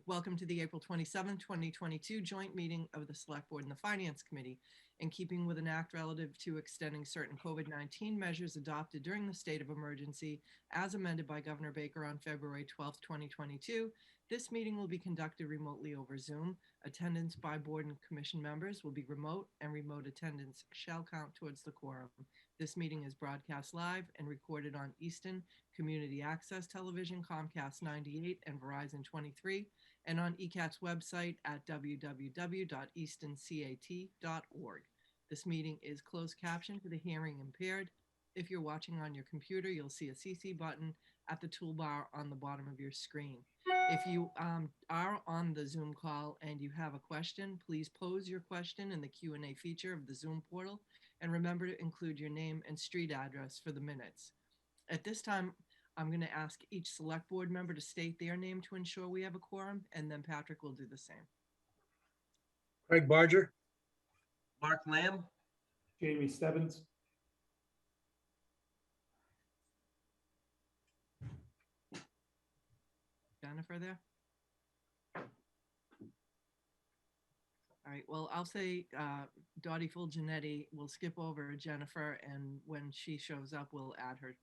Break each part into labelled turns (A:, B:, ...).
A: Welcome to the April 27, 2022 joint meeting of the Select Board and the Finance Committee. In keeping with an act relative to extending certain COVID-19 measures adopted during the state of emergency, as amended by Governor Baker on February 12, 2022, this meeting will be conducted remotely over Zoom. Attendance by board and commission members will be remote, and remote attendance shall count towards the quorum. This meeting is broadcast live and recorded on Easton Community Access Television, Comcast 98 and Verizon 23, and on ECAT's website at www.eastoncat.org. This meeting is closed captioned for the hearing impaired. If you're watching on your computer, you'll see a CC button at the toolbar on the bottom of your screen. If you are on the Zoom call and you have a question, please pose your question in the Q&A feature of the Zoom portal, and remember to include your name and street address for the minutes. At this time, I'm going to ask each select board member to state their name to ensure we have a quorum, and then Patrick will do the same.
B: Craig Barger.
C: Mark Lamb.
D: Jamie Stebbins.
A: Jennifer there? All right, well, I'll say Dottie Fulgenetti. We'll skip over Jennifer, and when she shows up, we'll add her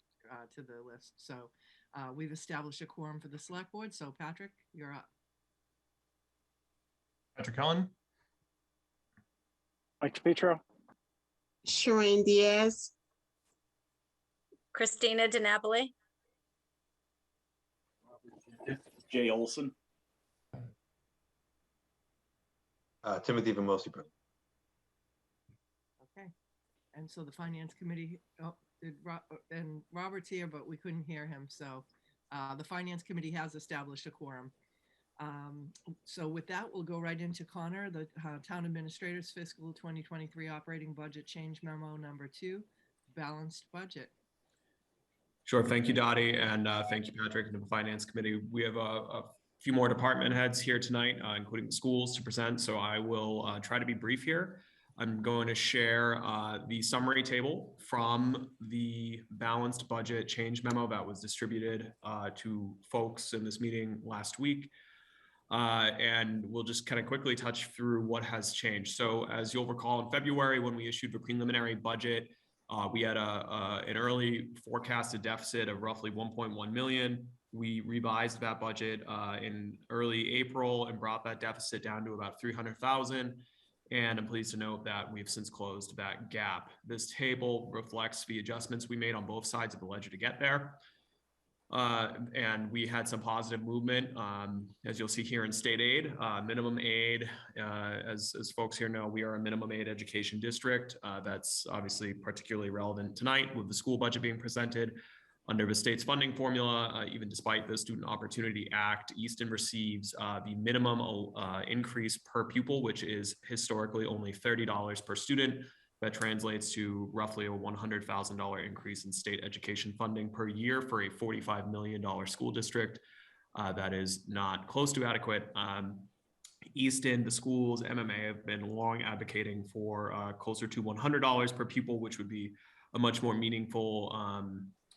A: to the list. So we've established a quorum for the select board. So Patrick, you're up.
E: Patrick Helen.
F: Mike Petro.
G: Shireen Diaz.
H: Christina DiNapoli.
F: Jay Olson.
C: Timothy Vamosi.
A: Okay, and so the finance committee, and Robert's here, but we couldn't hear him. So the finance committee has established a quorum. So with that, we'll go right into Connor, the town administrator's fiscal 2023 operating budget change memo number 2, balanced budget.
E: Sure. Thank you, Dottie. And thank you, Patrick, and the finance committee. We have a few more department heads here tonight, including schools, to present. So I will try to be brief here. I'm going to share the summary table from the balanced budget change memo that was distributed to folks in this meeting last week. And we'll just kind of quickly touch through what has changed. So as you'll recall, in February, when we issued the preliminary budget, we had an early forecasted deficit of roughly 1.1 million. We revised that budget in early April and brought that deficit down to about 300,000. And I'm pleased to note that we've since closed that gap. This table reflects the adjustments we made on both sides of the ledger to get there. And we had some positive movement, as you'll see here in state aid, minimum aid. As folks here know, we are a minimum aid education district. That's obviously particularly relevant tonight with the school budget being presented. Under the state's funding formula, even despite the Student Opportunity Act, Easton receives the minimum increase per pupil, which is historically only $30 per student. That translates to roughly a $100,000 increase in state education funding per year for a $45 million school district. That is not close to adequate. Easton, the schools, MMA have been long advocating for closer to $100 per pupil, which would be a much more meaningful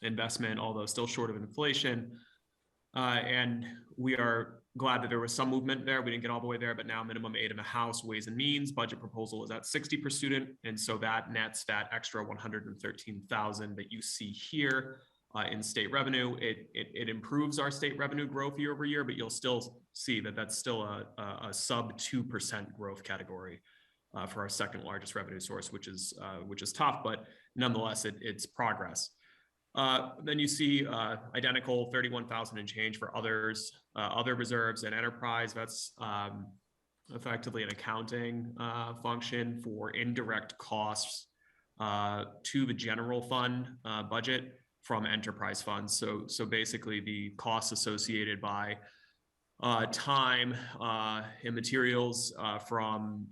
E: investment, although still short of inflation. And we are glad that there was some movement there. We didn't get all the way there, but now minimum aid in the House Ways and Means budget proposal is at 60 per student. And so that nets that extra 113,000 that you see here in state revenue. It improves our state revenue growth year over year, but you'll still see that that's still a sub 2% growth category for our second largest revenue source, which is tough, but nonetheless, it's progress. Then you see identical 31,000 and change for other reserves and enterprise. That's effectively an accounting function for indirect costs to the general fund budget from enterprise funds. So basically the costs associated by time and materials from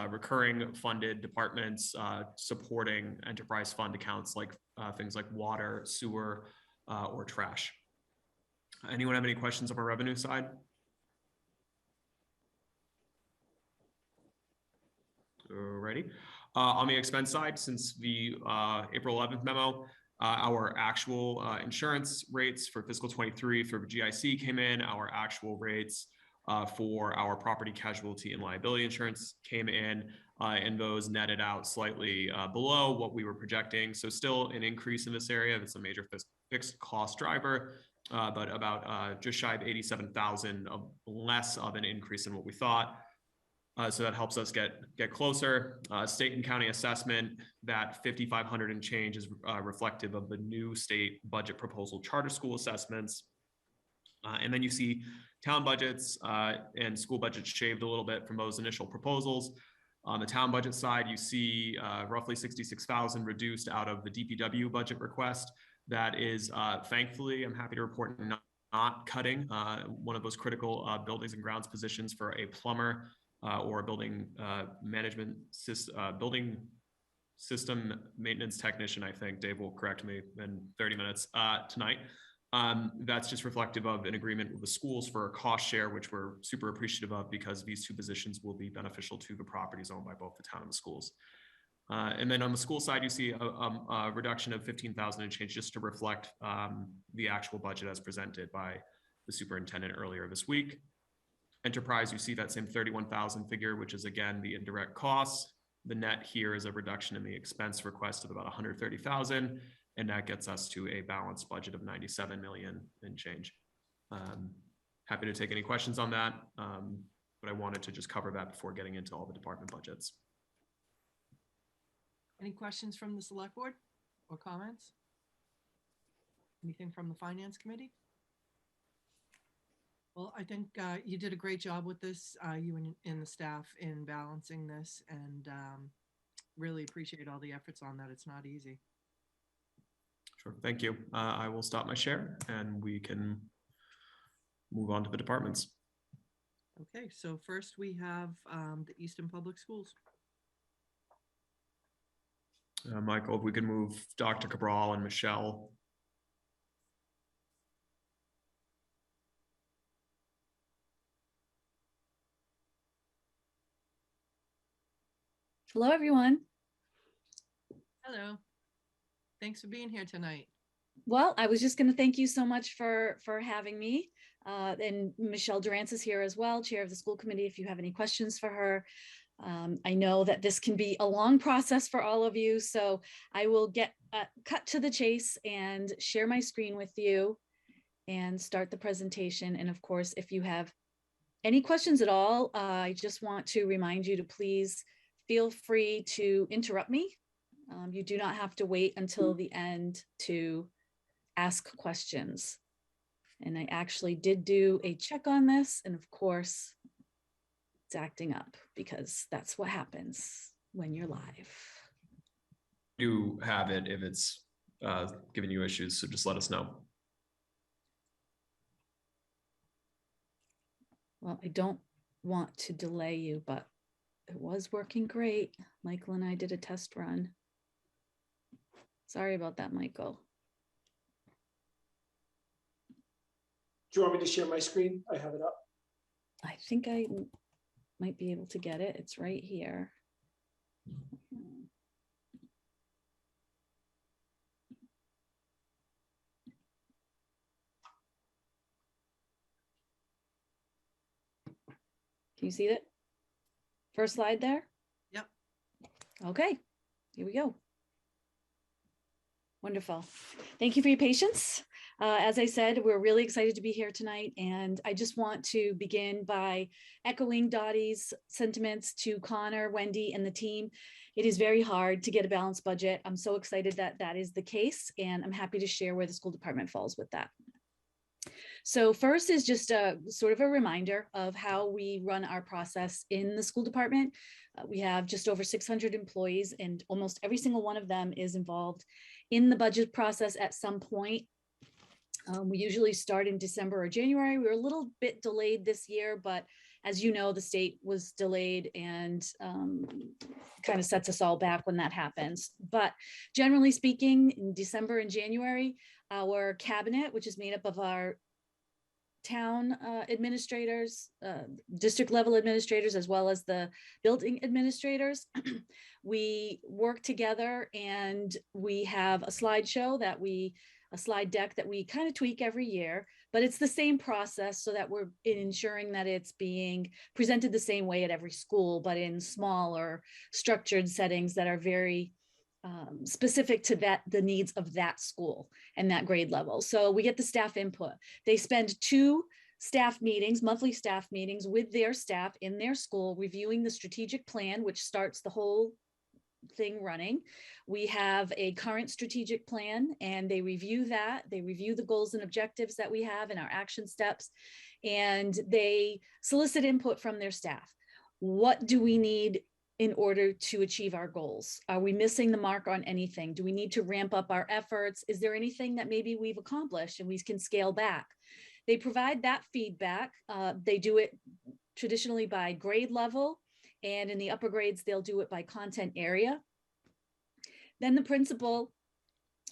E: recurring funded departments supporting enterprise fund accounts like things like water, sewer, or trash. Anyone have any questions on our revenue side? Alrighty. On the expense side, since the April 11th memo, our actual insurance rates for fiscal 23 for GIC came in. Our actual rates for our property casualty and liability insurance came in, and those netted out slightly below what we were projecting. So still an increase in this area. That's a major fixed cost driver, but about just shy of 87,000 less of an increase than what we thought. So that helps us get closer. State and county assessment, that 5,500 and change is reflective of the new state budget proposal charter school assessments. And then you see town budgets and school budgets shaved a little bit from those initial proposals. On the town budget side, you see roughly 66,000 reduced out of the DPW budget request. That is, thankfully, I'm happy to report not cutting one of those critical buildings and grounds positions for a plumber or a building management building system maintenance technician. I think Dave will correct me in 30 minutes tonight. That's just reflective of an agreement with the schools for a cost share, which we're super appreciative of because these two positions will be beneficial to the properties owned by both the town and the schools. And then on the school side, you see a reduction of 15,000 and change just to reflect the actual budget as presented by the superintendent earlier this week. Enterprise, you see that same 31,000 figure, which is again the indirect costs. The net here is a reduction in the expense request of about 130,000, and that gets us to a balanced budget of 97 million and change. Happy to take any questions on that, but I wanted to just cover that before getting into all the department budgets.
A: Any questions from the select board or comments? Anything from the finance committee? Well, I think you did a great job with this, you and the staff in balancing this, and really appreciate all the efforts on that. It's not easy.
E: Sure, thank you. I will stop my share and we can move on to the departments.
A: Okay, so first we have the Easton Public Schools.
E: Michael, if we could move Dr. Cabral and Michelle.
H: Hello, everyone.
A: Hello. Thanks for being here tonight.
H: Well, I was just going to thank you so much for having me. And Michelle Durance is here as well, chair of the school committee, if you have any questions for her. I know that this can be a long process for all of you, so I will get cut to the chase and share my screen with you and start the presentation. And of course, if you have any questions at all, I just want to remind you to please feel free to interrupt me. You do not have to wait until the end to ask questions. And I actually did do a check on this, and of course, it's acting up because that's what happens when you're live.
E: You have it if it's giving you issues, so just let us know.
H: Well, I don't want to delay you, but it was working great. Michael and I did a test run. Sorry about that, Michael.
D: Do you want me to share my screen? I have it up.
H: I think I might be able to get it. It's right here. Can you see it? First slide there?
A: Yep.
H: Okay, here we go. Wonderful. Thank you for your patience. As I said, we're really excited to be here tonight, and I just want to begin by echoing Dottie's sentiments to Connor, Wendy, and the team. It is very hard to get a balanced budget. I'm so excited that that is the case, and I'm happy to share where the school department falls with that. So first is just a sort of a reminder of how we run our process in the school department. We have just over 600 employees, and almost every single one of them is involved in the budget process at some point. We usually start in December or January. We were a little bit delayed this year, but as you know, the state was delayed and kind of sets us all back when that happens. But generally speaking, in December and January, our cabinet, which is made up of our town administrators, district level administrators, as well as the building administrators, we work together, and we have a slideshow that we a slide deck that we kind of tweak every year, but it's the same process so that we're ensuring that it's being presented the same way at every school, but in smaller structured settings that are very specific to the needs of that school and that grade level. So we get the staff input. They spend 2 staff meetings, monthly staff meetings with their staff in their school, reviewing the strategic plan, which starts the whole thing running. We have a current strategic plan and they review that. They review the goals and objectives that we have and our action steps, and they solicit input from their staff. What do we need in order to achieve our goals? Are we missing the mark on anything? Do we need to ramp up our efforts? Is there anything that maybe we've accomplished and we can scale back? They provide that feedback. They do it traditionally by grade level, and in the upper grades, they'll do it by content area. Then the principal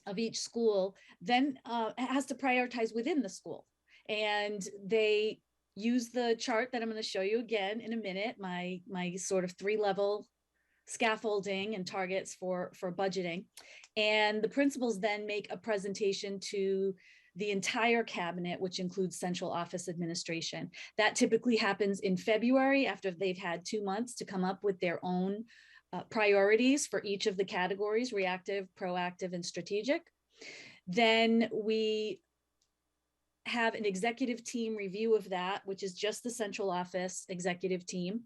H: of each school then has to prioritize within the school. And they use the chart that I'm going to show you again in a minute, my sort of 3-level scaffolding and targets for budgeting. And the principals then make a presentation to the entire cabinet, which includes central office administration. That typically happens in February after they've had 2 months to come up with their own priorities for each of the categories: reactive, proactive, and strategic. Then we have an executive team review of that, which is just the central office executive team.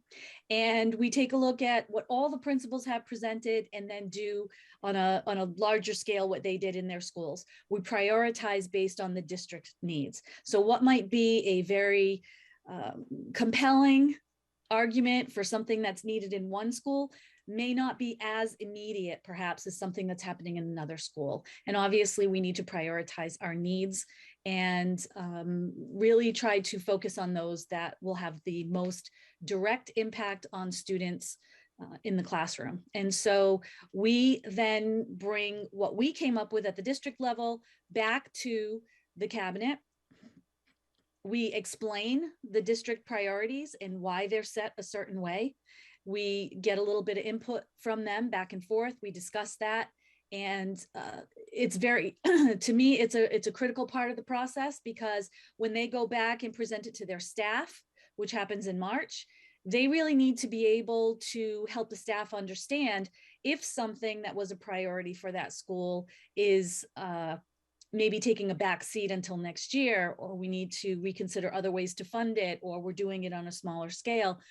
H: And we take a look at what all the principals have presented and then do on a larger scale what they did in their schools. We prioritize based on the district needs. So what might be a very compelling argument for something that's needed in one school may not be as immediate perhaps as something that's happening in another school. And obviously we need to prioritize our needs and really try to focus on those that will have the most direct impact on students in the classroom. And so we then bring what we came up with at the district level back to the cabinet. We explain the district priorities and why they're set a certain way. We get a little bit of input from them back and forth. We discuss that. And it's very, to me, it's a critical part of the process, because when they go back and present it to their staff, which happens in March, they really need to be able to help the staff understand if something that was a priority for that school is maybe taking a back seat until next year, or we need to reconsider other ways to fund it, or we're doing it on a smaller scale,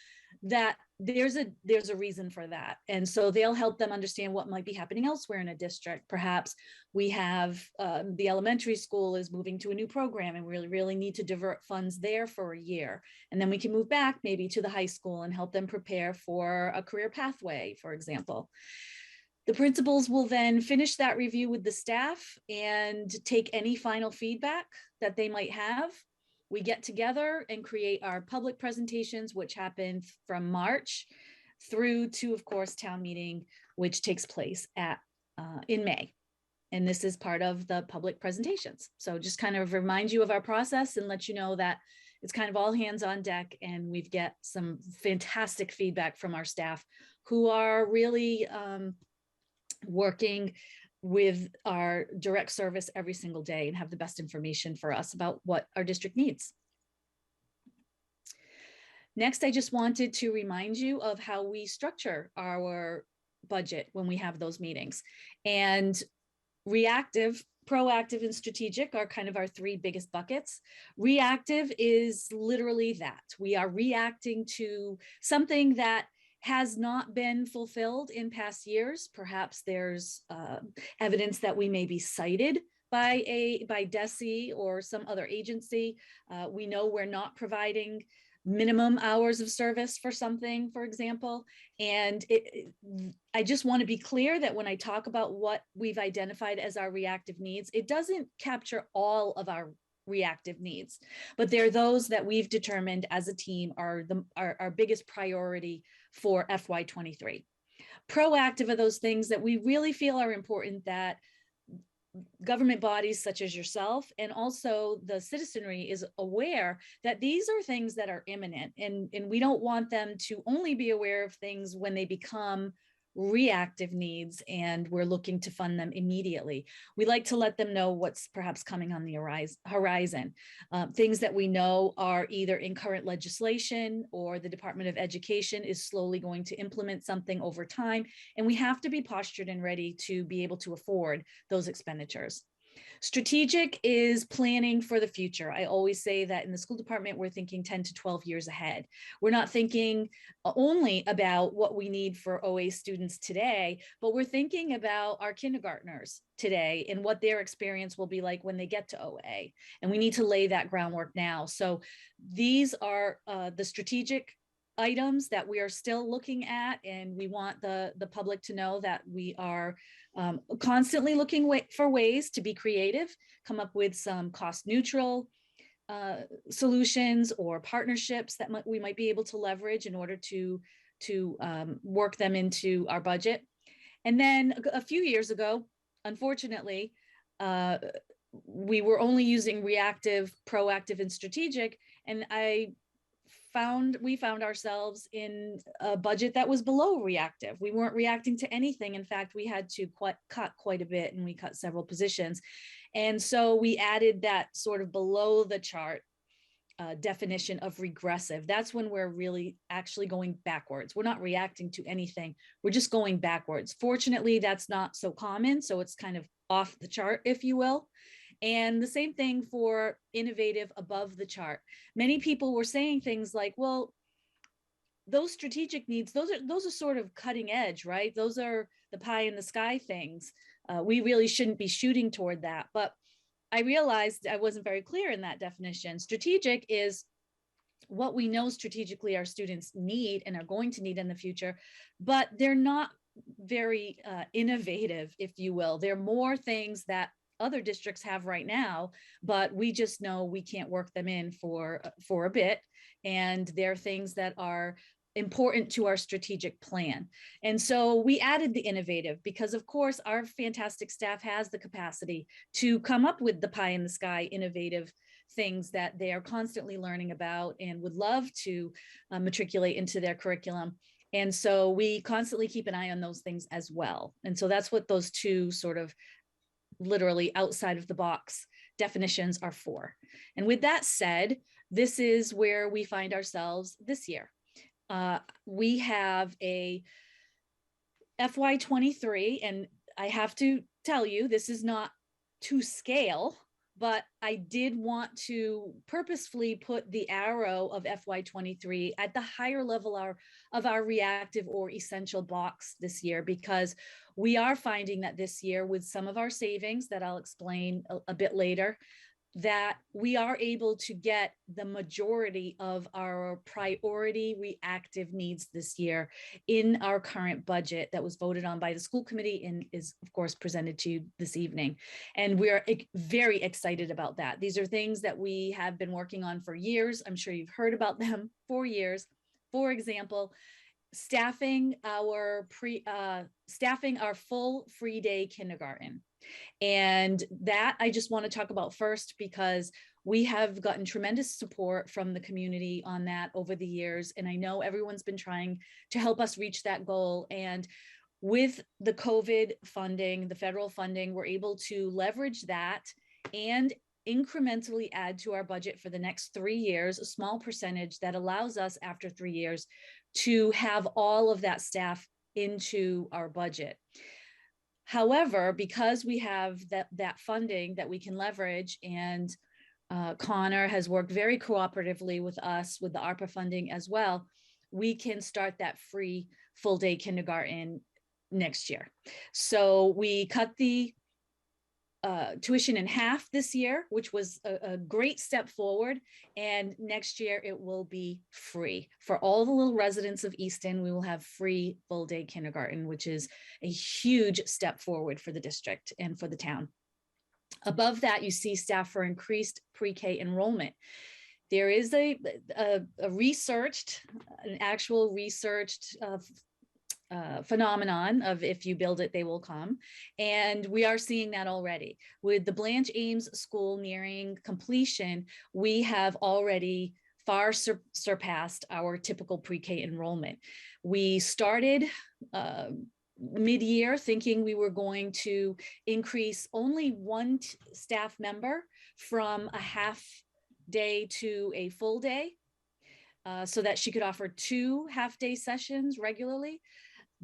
H: that there's a reason for that. And so they'll help them understand what might be happening elsewhere in a district. Perhaps we have the elementary school is moving to a new program and we really need to divert funds there for a year. And then we can move back maybe to the high school and help them prepare for a career pathway, for example. The principals will then finish that review with the staff and take any final feedback that they might have. We get together and create our public presentations, which happen from March through to, of course, town meeting, which takes place in May. And this is part of the public presentations. So just kind of remind you of our process and let you know that it's kind of all hands on deck, and we've got some fantastic feedback from our staff who are really working with our direct service every single day and have the best information for us about what our district needs. Next, I just wanted to remind you of how we structure our budget when we have those meetings. And reactive, proactive, and strategic are kind of our 3 biggest buckets. Reactive is literally that. We are reacting to something that has not been fulfilled in past years. Perhaps there's evidence that we may be cited by DESE or some other agency. We know we're not providing minimum hours of service for something, for example. And I just want to be clear that when I talk about what we've identified as our reactive needs, it doesn't capture all of our reactive needs, but they're those that we've determined as a team are our biggest priority for FY23. Proactive are those things that we really feel are important, that government bodies such as yourself and also the citizenry is aware that these are things that are imminent, and we don't want them to only be aware of things when they become reactive needs, and we're looking to fund them immediately. We like to let them know what's perhaps coming on the horizon. Things that we know are either in current legislation or the Department of Education is slowly going to implement something over time, and we have to be postured and ready to be able to afford those expenditures. Strategic is planning for the future. I always say that in the school department, we're thinking 10 to 12 years ahead. We're not thinking only about what we need for OA students today, but we're thinking about our kindergartners today and what their experience will be like when they get to OA. And we need to lay that groundwork now. So these are the strategic items that we are still looking at, and we want the public to know that we are constantly looking for ways to be creative, come up with some cost neutral solutions or partnerships that we might be able to leverage in order to work them into our budget. And then a few years ago, unfortunately, we were only using reactive, proactive, and strategic, and we found ourselves in a budget that was below reactive. We weren't reacting to anything. In fact, we had to cut quite a bit, and we cut several positions. And so we added that sort of below the chart definition of regressive. That's when we're really actually going backwards. We're not reacting to anything. We're just going backwards. Fortunately, that's not so common. So it's kind of off the chart, if you will. And the same thing for innovative, above the chart. Many people were saying things like, well, those strategic needs, those are sort of cutting edge, right? Those are the pie in the sky things. We really shouldn't be shooting toward that. But I realized I wasn't very clear in that definition. Strategic is what we know strategically our students need and are going to need in the future, but they're not very innovative, if you will. They're more things that other districts have right now, but we just know we can't work them in for a bit. And they're things that are important to our strategic plan. And so we added the innovative because, of course, our fantastic staff has the capacity to come up with the pie in the sky innovative things that they are constantly learning about and would love to matriculate into their curriculum. And so we constantly keep an eye on those things as well. And so that's what those two sort of literally outside of the box definitions are for. And with that said, this is where we find ourselves this year. We have a FY23, and I have to tell you, this is not to scale, but I did want to purposefully put the arrow of FY23 at the higher level of our reactive or essential box this year, because we are finding that this year with some of our savings that I'll explain a bit later, that we are able to get the majority of our priority reactive needs this year in our current budget that was voted on by the school committee and is of course presented to you this evening. And we are very excited about that. These are things that we have been working on for years. I'm sure you've heard about them for years. For example, staffing our full free day kindergarten. And that I just want to talk about first because we have gotten tremendous support from the community on that over the years. And I know everyone's been trying to help us reach that goal. And with the COVID funding, the federal funding, we're able to leverage that and incrementally add to our budget for the next 3 years, a small percentage that allows us after 3 years to have all of that staff into our budget. However, because we have that funding that we can leverage, and Connor has worked very cooperatively with us with the ARPA funding as well, we can start that free full day kindergarten next year. So we cut the tuition in half this year, which was a great step forward. And next year it will be free for all the little residents of Easton. We will have free full day kindergarten, which is a huge step forward for the district and for the town. Above that, you see staff for increased pre-K enrollment. There is an actual researched phenomenon of if you build it, they will come. And we are seeing that already. With the Blanche Ames School nearing completion, we have already far surpassed our typical pre-K enrollment. We started mid-year thinking we were going to increase only one staff member from a half day to a full day, so that she could offer 2 half-day sessions regularly.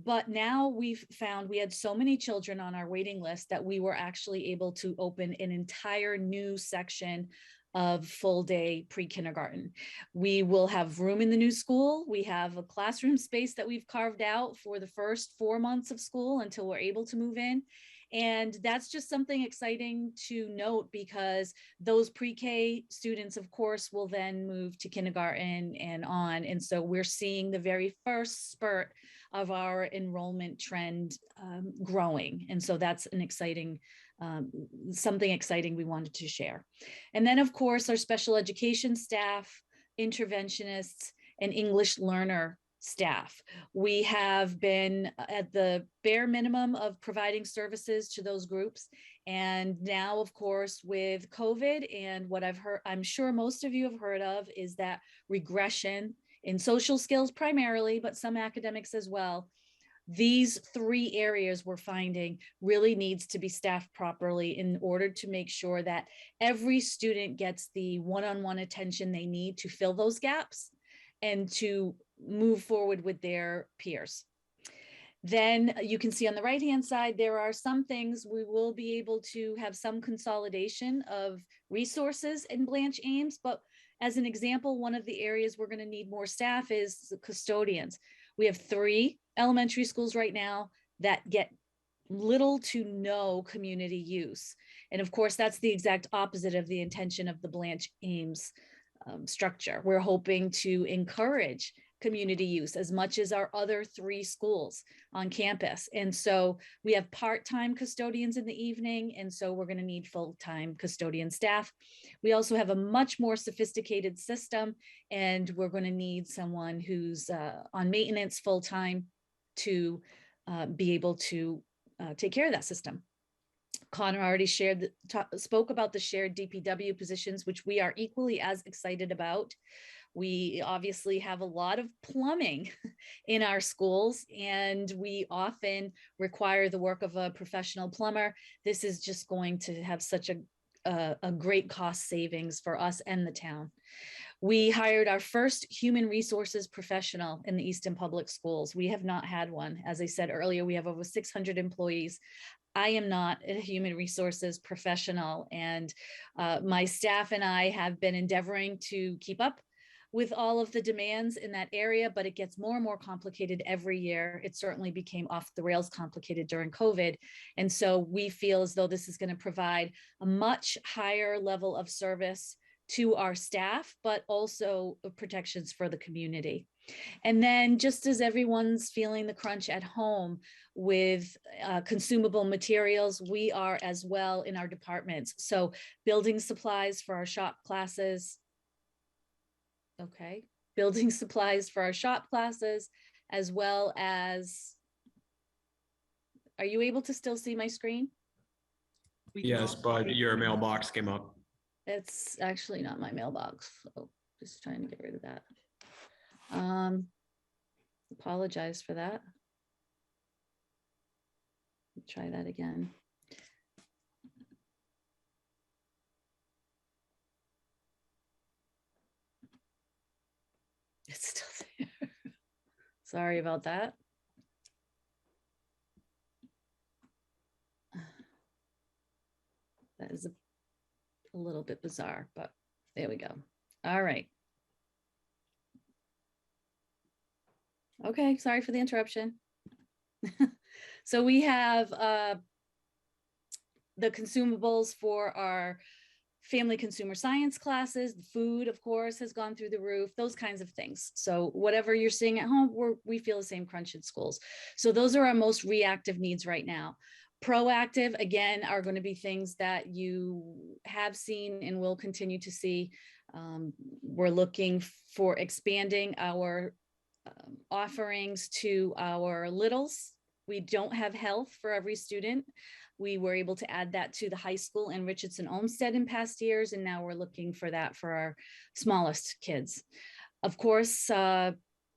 H: But now we've found we had so many children on our waiting list that we were actually able to open an entire new section of full day pre-kindergarten. We will have room in the new school. We have a classroom space that we've carved out for the first 4 months of school until we're able to move in. And that's just something exciting to note, because those pre-K students, of course, will then move to kindergarten and on. And so we're seeing the very first spurt of our enrollment trend growing. And so that's an exciting, something exciting we wanted to share. And then, of course, our special education staff, interventionists, and English learner staff. We have been at the bare minimum of providing services to those groups. And now, of course, with COVID and what I've heard, I'm sure most of you have heard of, is that regression in social skills primarily, but some academics as well. These 3 areas we're finding really needs to be staffed properly in order to make sure that every student gets the one-on-one attention they need to fill those gaps and to move forward with their peers. Then you can see on the right-hand side, there are some things we will be able to have some consolidation of resources in Blanche Ames. But as an example, one of the areas we're going to need more staff is the custodians. We have 3 elementary schools right now that get little to no community use. And of course, that's the exact opposite of the intention of the Blanche Ames structure. We're hoping to encourage community use as much as our other 3 schools on campus. And so we have part-time custodians in the evening, and so we're going to need full-time custodian staff. We also have a much more sophisticated system, and we're going to need someone who's on maintenance full-time to be able to take care of that system. Connor already spoke about the shared DPW positions, which we are equally as excited about. We obviously have a lot of plumbing in our schools, and we often require the work of a professional plumber. This is just going to have such a great cost savings for us and the town. We hired our first human resources professional in the Easton Public Schools. We have not had one. As I said earlier, we have over 600 employees. I am not a human resources professional, and my staff and I have been endeavoring to keep up with all of the demands in that area, but it gets more and more complicated every year. It certainly became off the rails complicated during COVID. And so we feel as though this is going to provide a much higher level of service to our staff, but also protections for the community. And then just as everyone's feeling the crunch at home with consumable materials, we are as well in our departments. So building supplies for our shop classes. Okay, building supplies for our shop classes, as well as, are you able to still see my screen?
E: Yes, but your mailbox came up.
H: It's actually not my mailbox, so just trying to get rid of that. Apologize for that. Try that again. It's still there. Sorry about that. That is a little bit bizarre, but there we go. All right. Okay, sorry for the interruption. So we have the consumables for our family consumer science classes. The food, of course, has gone through the roof, those kinds of things. So whatever you're seeing at home, we feel the same crunch in schools. So those are our most reactive needs right now. Proactive, again, are going to be things that you have seen and will continue to see. We're looking for expanding our offerings to our littles. We don't have health for every student. We were able to add that to the high school in Richardson Olmsted in past years, and now we're looking for that for our smallest kids. Of course,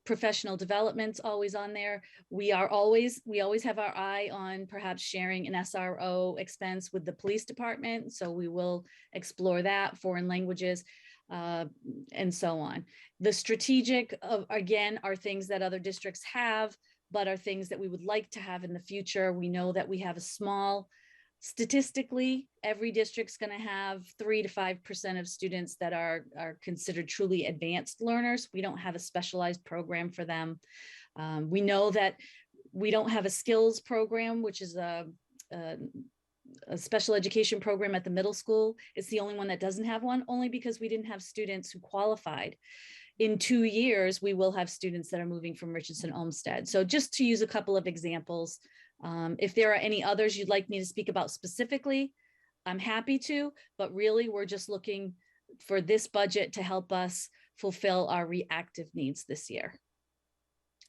H: Professional development's always on there. We always have our eye on perhaps sharing an SRO expense with the police department. So we will explore that, foreign languages, and so on. The strategic, again, are things that other districts have, but are things that we would like to have in the future. We know that we have a small, statistically, every district's going to have 3 to 5% of students that are considered truly advanced learners. We don't have a specialized program for them. We know that we don't have a skills program, which is a special education program at the middle school. It's the only one that doesn't have one, only because we didn't have students who qualified. In 2 years, we will have students that are moving from Richardson Olmsted. So just to use a couple of examples, if there are any others you'd like me to speak about specifically, I'm happy to, but really we're just looking for this budget to help us fulfill our reactive needs this year.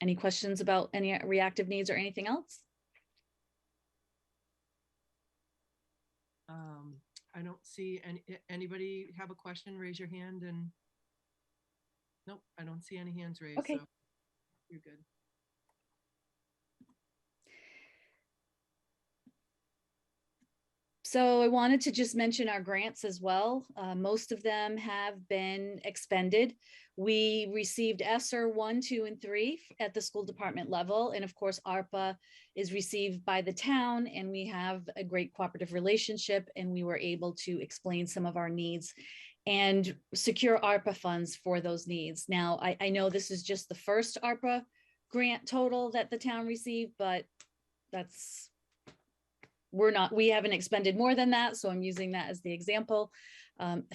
H: Any questions about any reactive needs or anything else?
A: I don't see anybody have a question, raise your hand. And nope, I don't see any hands raised.
H: Okay.
A: So you're good.
H: So I wanted to just mention our grants as well. Most of them have been expended. We received ESSER 1, 2, and 3 at the school department level. And of course, ARPA is received by the town, and we have a great cooperative relationship, and we were able to explain some of our needs and secure ARPA funds for those needs. Now, I know this is just the first ARPA grant total that the town received, but we haven't expended more than that. So I'm using that as the example.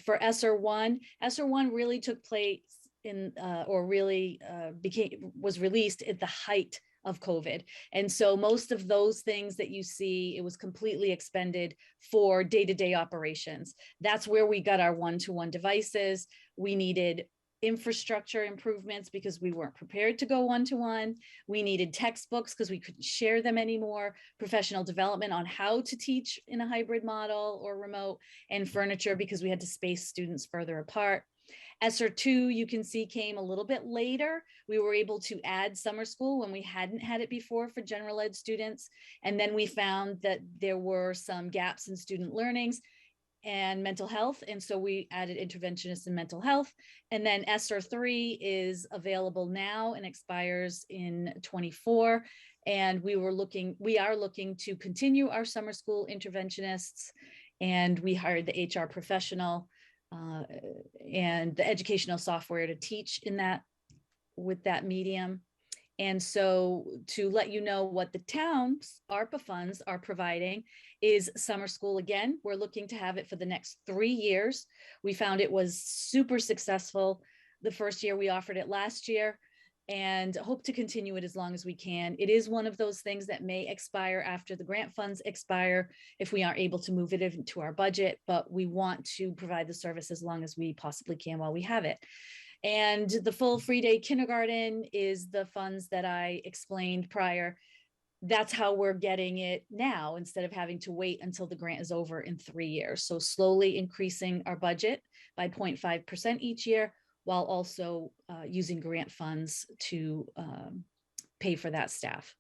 H: For ESSER 1 really took place was released at the height of COVID. And so most of those things that you see, it was completely expended for day-to-day operations. That's where we got our one-to-one devices. We needed infrastructure improvements because we weren't prepared to go one-to-one. We needed textbooks because we couldn't share them anymore, professional development on how to teach in a hybrid model or remote, and furniture because we had to space students further apart. ESSER 2, you can see, came a little bit later. We were able to add summer school when we hadn't had it before for general ed students. And then we found that there were some gaps in student learnings and mental health. And so we added interventionists in mental health. And then ESSER 3 is available now and expires in 24. And we are looking to continue our summer school interventionists. And we hired the HR professional and the educational software to teach with that medium. And so to let you know what the town's ARPA funds are providing is summer school. Again, we're looking to have it for the next 3 years. We found it was super successful the first year we offered it last year, and hope to continue it as long as we can. It is one of those things that may expire after the grant funds expire if we aren't able to move it into our budget, but we want to provide the service as long as we possibly can while we have it. And the full free day kindergarten is the funds that I explained prior. That's how we're getting it now instead of having to wait until the grant is over in 3 years. So slowly increasing our budget by 0.5% each year, while also using grant funds to pay for that staff.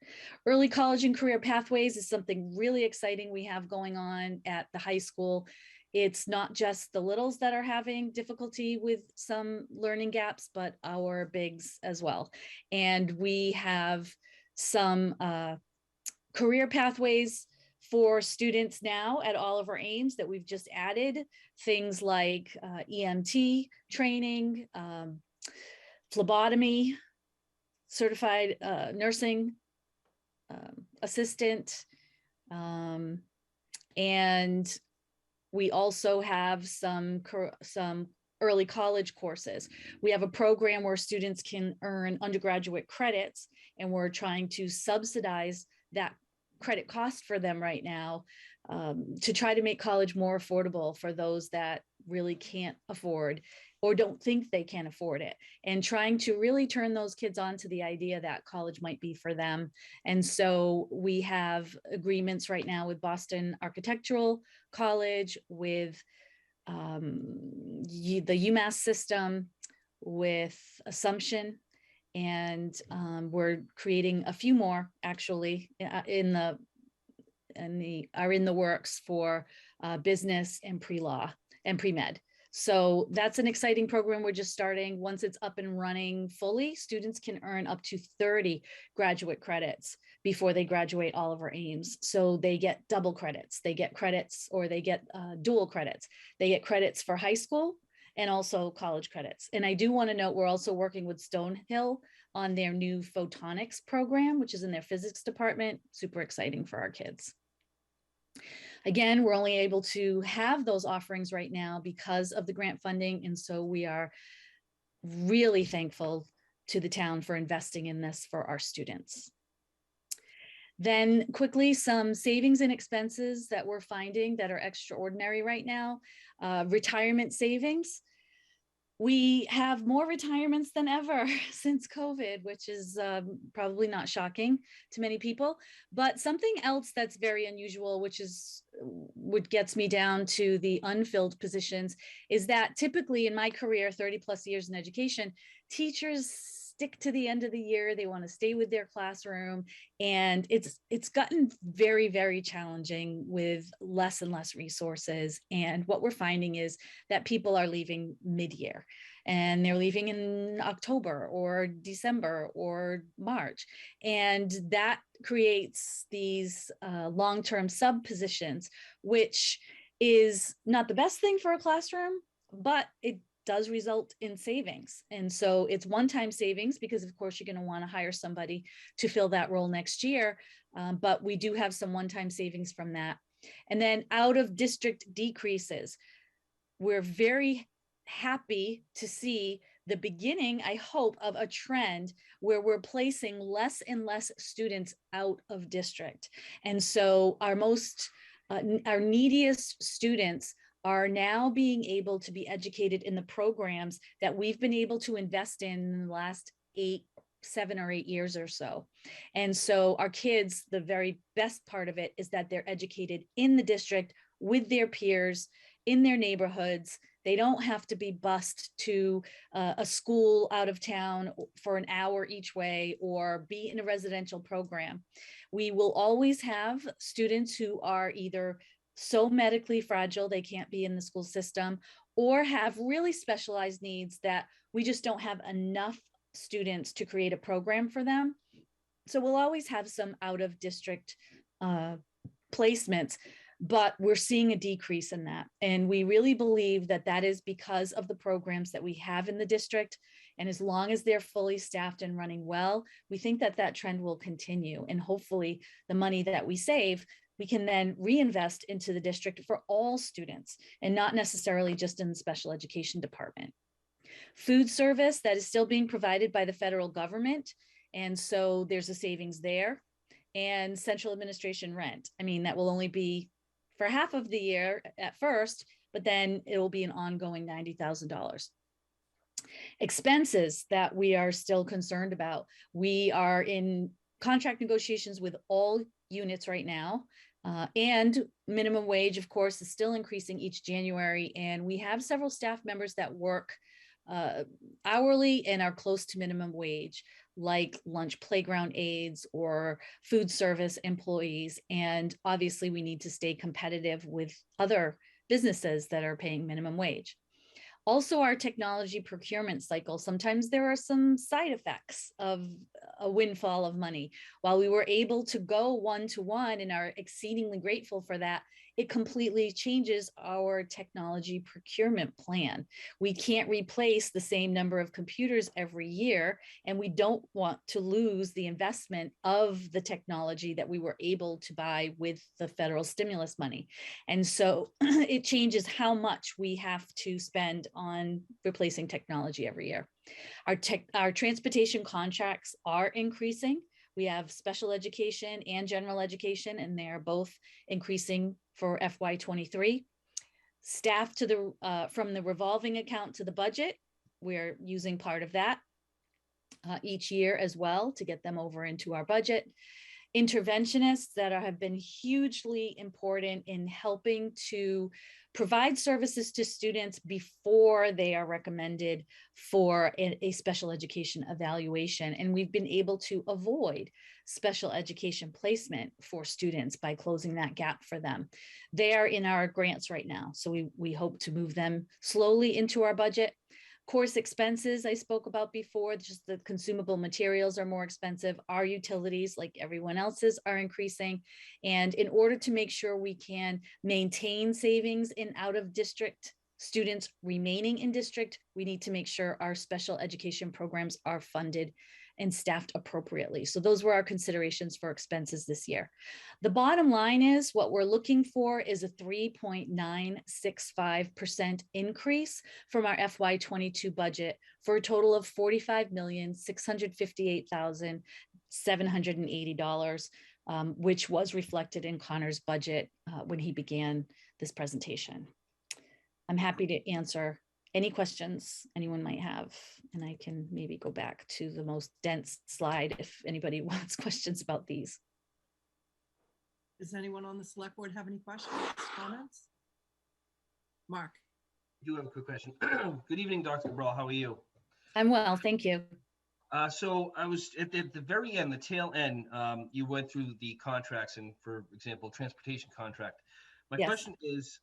H: Early college and career pathways is something really exciting we have going on at the high school. It's not just the littles that are having difficulty with some learning gaps, but our bigs as well. And we have some career pathways for students now at all of our aims that we've just added. Things like EMT training, phlebotomy, certified nursing assistant, and we also have some early college courses. We have a program where students can earn undergraduate credits, and we're trying to subsidize that credit cost for them right now to try to make college more affordable for those that really can't afford or don't think they can afford it, and trying to really turn those kids on to the idea that college might be for them. And so we have agreements right now with Boston Architectural College, with the UMass system, with Assumption, And we're creating a few more actually are in the works for business and pre-law and pre-med. So that's an exciting program we're just starting. Once it's up and running fully, students can earn up to 30 graduate credits before they graduate all of our aims. So they get double credits, they get credits, or they get dual credits. They get credits for high school and also college credits. And I do want to note, we're also working with Stonehill on their new photonics program, which is in their physics department. Super exciting for our kids. Again, we're only able to have those offerings right now because of the grant funding. And so we are really thankful to the town for investing in this for our students. Then quickly, some savings and expenses that we're finding that are extraordinary right now. Retirement savings. We have more retirements than ever since COVID, which is probably not shocking to many people. But something else that's very unusual, which is what gets me down to the unfilled positions, is that typically in my career, 30 plus years in education, teachers stick to the end of the year. They want to stay with their classroom. And it's gotten very, very challenging with less and less resources. And what we're finding is that people are leaving mid-year, and they're leaving in October or December or March. And that creates these long-term sub positions, which is not the best thing for a classroom, but it does result in savings. And so it's one-time savings because of course you're going to want to hire somebody to fill that role next year. But we do have some one-time savings from that. And then out of district decreases, we're very happy to see the beginning, I hope, of a trend where we're placing less and less students out of district. And so our neediest students are now being able to be educated in the programs that we've been able to invest in the last 7 or 8 years or so. And so our kids, the very best part of it is that they're educated in the district with their peers in their neighborhoods. They don't have to be bused to a school out of town for an hour each way or be in a residential program. We will always have students who are either so medically fragile they can't be in the school system, or have really specialized needs that we just don't have enough students to create a program for them. So we'll always have some out of district placements, but we're seeing a decrease in that. And we really believe that that is because of the programs that we have in the district. And as long as they're fully staffed and running well, we think that that trend will continue. And hopefully the money that we save, we can then reinvest into the district for all students and not necessarily just in the special education department. Food service, that is still being provided by the federal government. And so there's a savings there. And central administration rent. I mean, that will only be for half of the year at first, but then it will be an ongoing $90,000. Expenses that we are still concerned about. We are in contract negotiations with all units right now. And minimum wage, of course, is still increasing each January. And we have several staff members that work hourly and are close to minimum wage, like lunch playground aides or food service employees. And obviously we need to stay competitive with other businesses that are paying minimum wage. Also, our technology procurement cycle, sometimes there are some side effects of a windfall of money. While we were able to go one-to-one and are exceedingly grateful for that, it completely changes our technology procurement plan. We can't replace the same number of computers every year, and we don't want to lose the investment of the technology that we were able to buy with the federal stimulus money. And so it changes how much we have to spend on replacing technology every year. Our transportation contracts are increasing. We have special education and general education, and they're both increasing for FY23. Staff to the from the revolving account to the budget, we're using part of that each year as well to get them over into our budget. Interventionists that have been hugely important in helping to provide services to students before they are recommended for a special education evaluation. And we've been able to avoid special education placement for students by closing that gap for them. They are in our grants right now, so we hope to move them slowly into our budget. Course expenses I spoke about before, just the consumable materials are more expensive. Our utilities, like everyone else's, are increasing. And in order to make sure we can maintain savings in out of district students remaining in district, we need to make sure our special education programs are funded and staffed appropriately. So those were our considerations for expenses this year. The bottom line is what we're looking for is a 3.965% increase from our FY22 budget for a total of $45,658,780, which was reflected in Connor's budget when he began this presentation. I'm happy to answer any questions anyone might have, and I can maybe go back to the most dense slide if anybody wants questions about these.
A: Does anyone on the select board have any questions, comments? Mark?
I: I do have a quick question. Good evening, Dr. Cabral. How are you?
H: I'm well, thank you.
I: So I was at the very end, the tail end, you went through the contracts and, for example, transportation contract. My
H: Yes.
I: question is,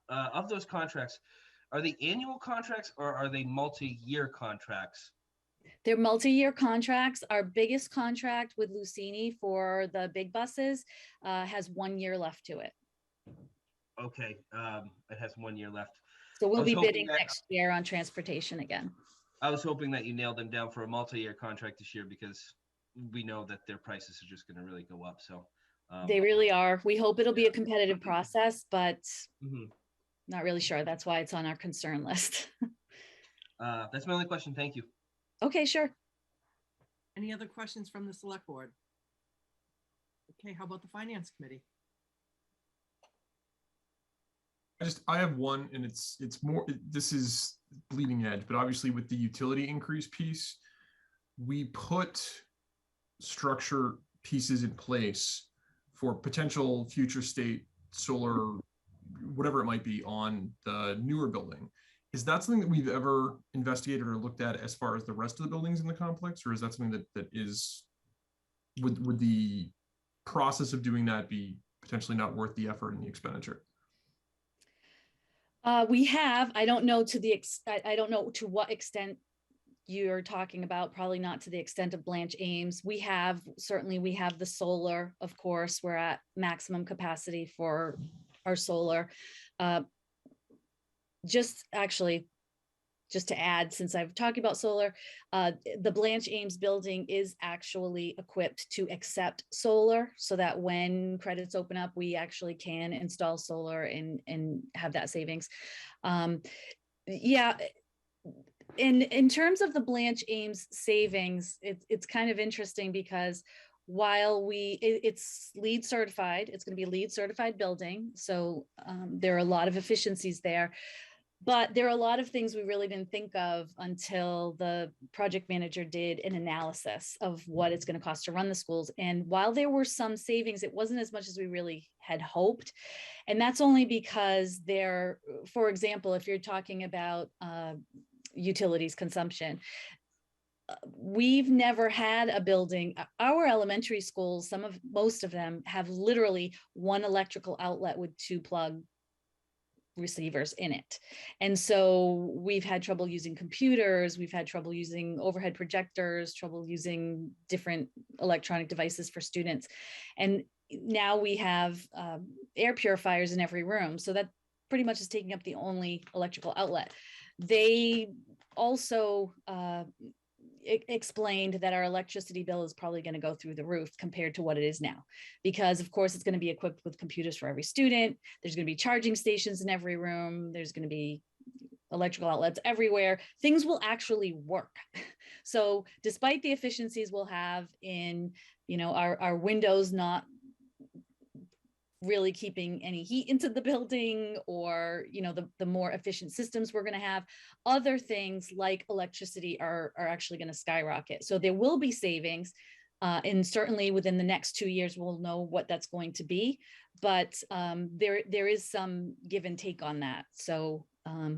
I: of those contracts, are they annual contracts or are they multi-year contracts?
H: They're multi-year contracts. Our biggest contract with Lucini for the big buses has 1 year left to it.
I: Okay, it has 1 year left.
H: So we'll
I: was
H: be
I: hoping
H: bidding
I: that-
H: next year on transportation again.
I: I was hoping that you nailed them down for a multi-year contract this year because we know that their prices are just going to really go up. So
H: They really are. We hope it'll be a competitive process, but
I: mhm.
H: not really sure. That's why it's on our concern list.
I: That's my only question. Thank you.
H: Okay, sure.
A: Any other questions from the select board? Okay, how about the finance committee?
J: I have one, and it's more, this is bleeding edge, but obviously with the utility increase piece, we put structure pieces in place for potential future state solar, whatever it might be, on the newer building. Is that something that we've ever investigated or looked at as far as the rest of the buildings in the complex, or is that something that is, would the process of doing that be potentially not worth the effort and the expenditure?
H: We have, I don't know to I don't know to what extent you're talking about, probably not to the extent of Blanche Ames. We have the solar, of course, we're at maximum capacity for our solar. Just to add, since I've talked about solar, the Blanche Ames building is actually equipped to accept solar so that when credits open up, we actually can install solar and have that savings. Yeah. In terms of the Blanche Ames savings, it's kind of interesting because while it's LEED certified, it's going to be a LEED certified building. So there are a lot of efficiencies there. But there are a lot of things we really didn't think of until the project manager did an analysis of what it's going to cost to run the schools. And while there were some savings, it wasn't as much as we really had hoped. And that's only because there, for example, if you're talking about utilities consumption, we've never had a building. Our elementary schools, most of them have literally one electrical outlet with 2 plug receivers in it. And so we've had trouble using computers, we've had trouble using overhead projectors, trouble using different electronic devices for students. And now we have air purifiers in every room. So that pretty much is taking up the only electrical outlet. They also explained that our electricity bill is probably going to go through the roof compared to what it is now, because of course it's going to be equipped with computers for every student. There's going to be charging stations in every room. There's going to be electrical outlets everywhere. Things will actually work. So despite the efficiencies we'll have in, our windows not really keeping any heat into the building, or the more efficient systems we're going to have, other things like electricity are actually going to skyrocket. So there will be savings. And certainly within the next 2 years, we'll know what that's going to be. But there is some give and take on that. So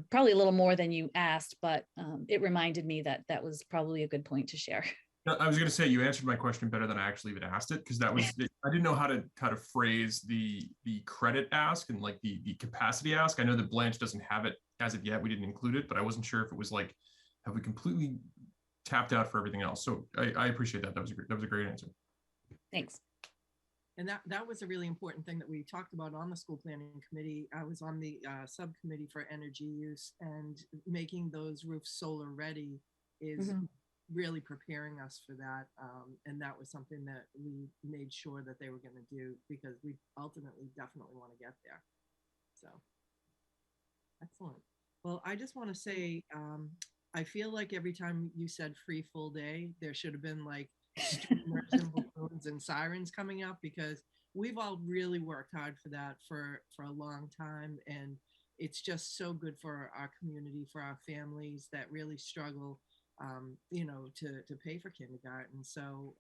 H: probably a little more than you asked, but it reminded me that that was probably a good point to share.
J: No, I was going to say you answered my question better than I actually even asked it, because that was I didn't know how to kind of phrase the credit ask and like the capacity ask. I know that Blanche doesn't have it as of yet. We didn't include it, but I wasn't sure if it was like, have we completely tapped out for everything else? So I appreciate that. That was a great answer.
H: Thanks.
A: And that was a really important thing that we talked about on the school planning committee. I was on the subcommittee for energy use, and making those roofs solar ready is really preparing us for that. And that was something that we made sure that they were going to do, because we ultimately definitely want to get there. So excellent. Well, I just want to say, I feel like every time you said free full day, there should have been like streamers and balloons and sirens coming up, because we've all really worked hard for that for a long time. And it's just so good for our community, for our families that really struggle, you know, to pay for kindergarten. So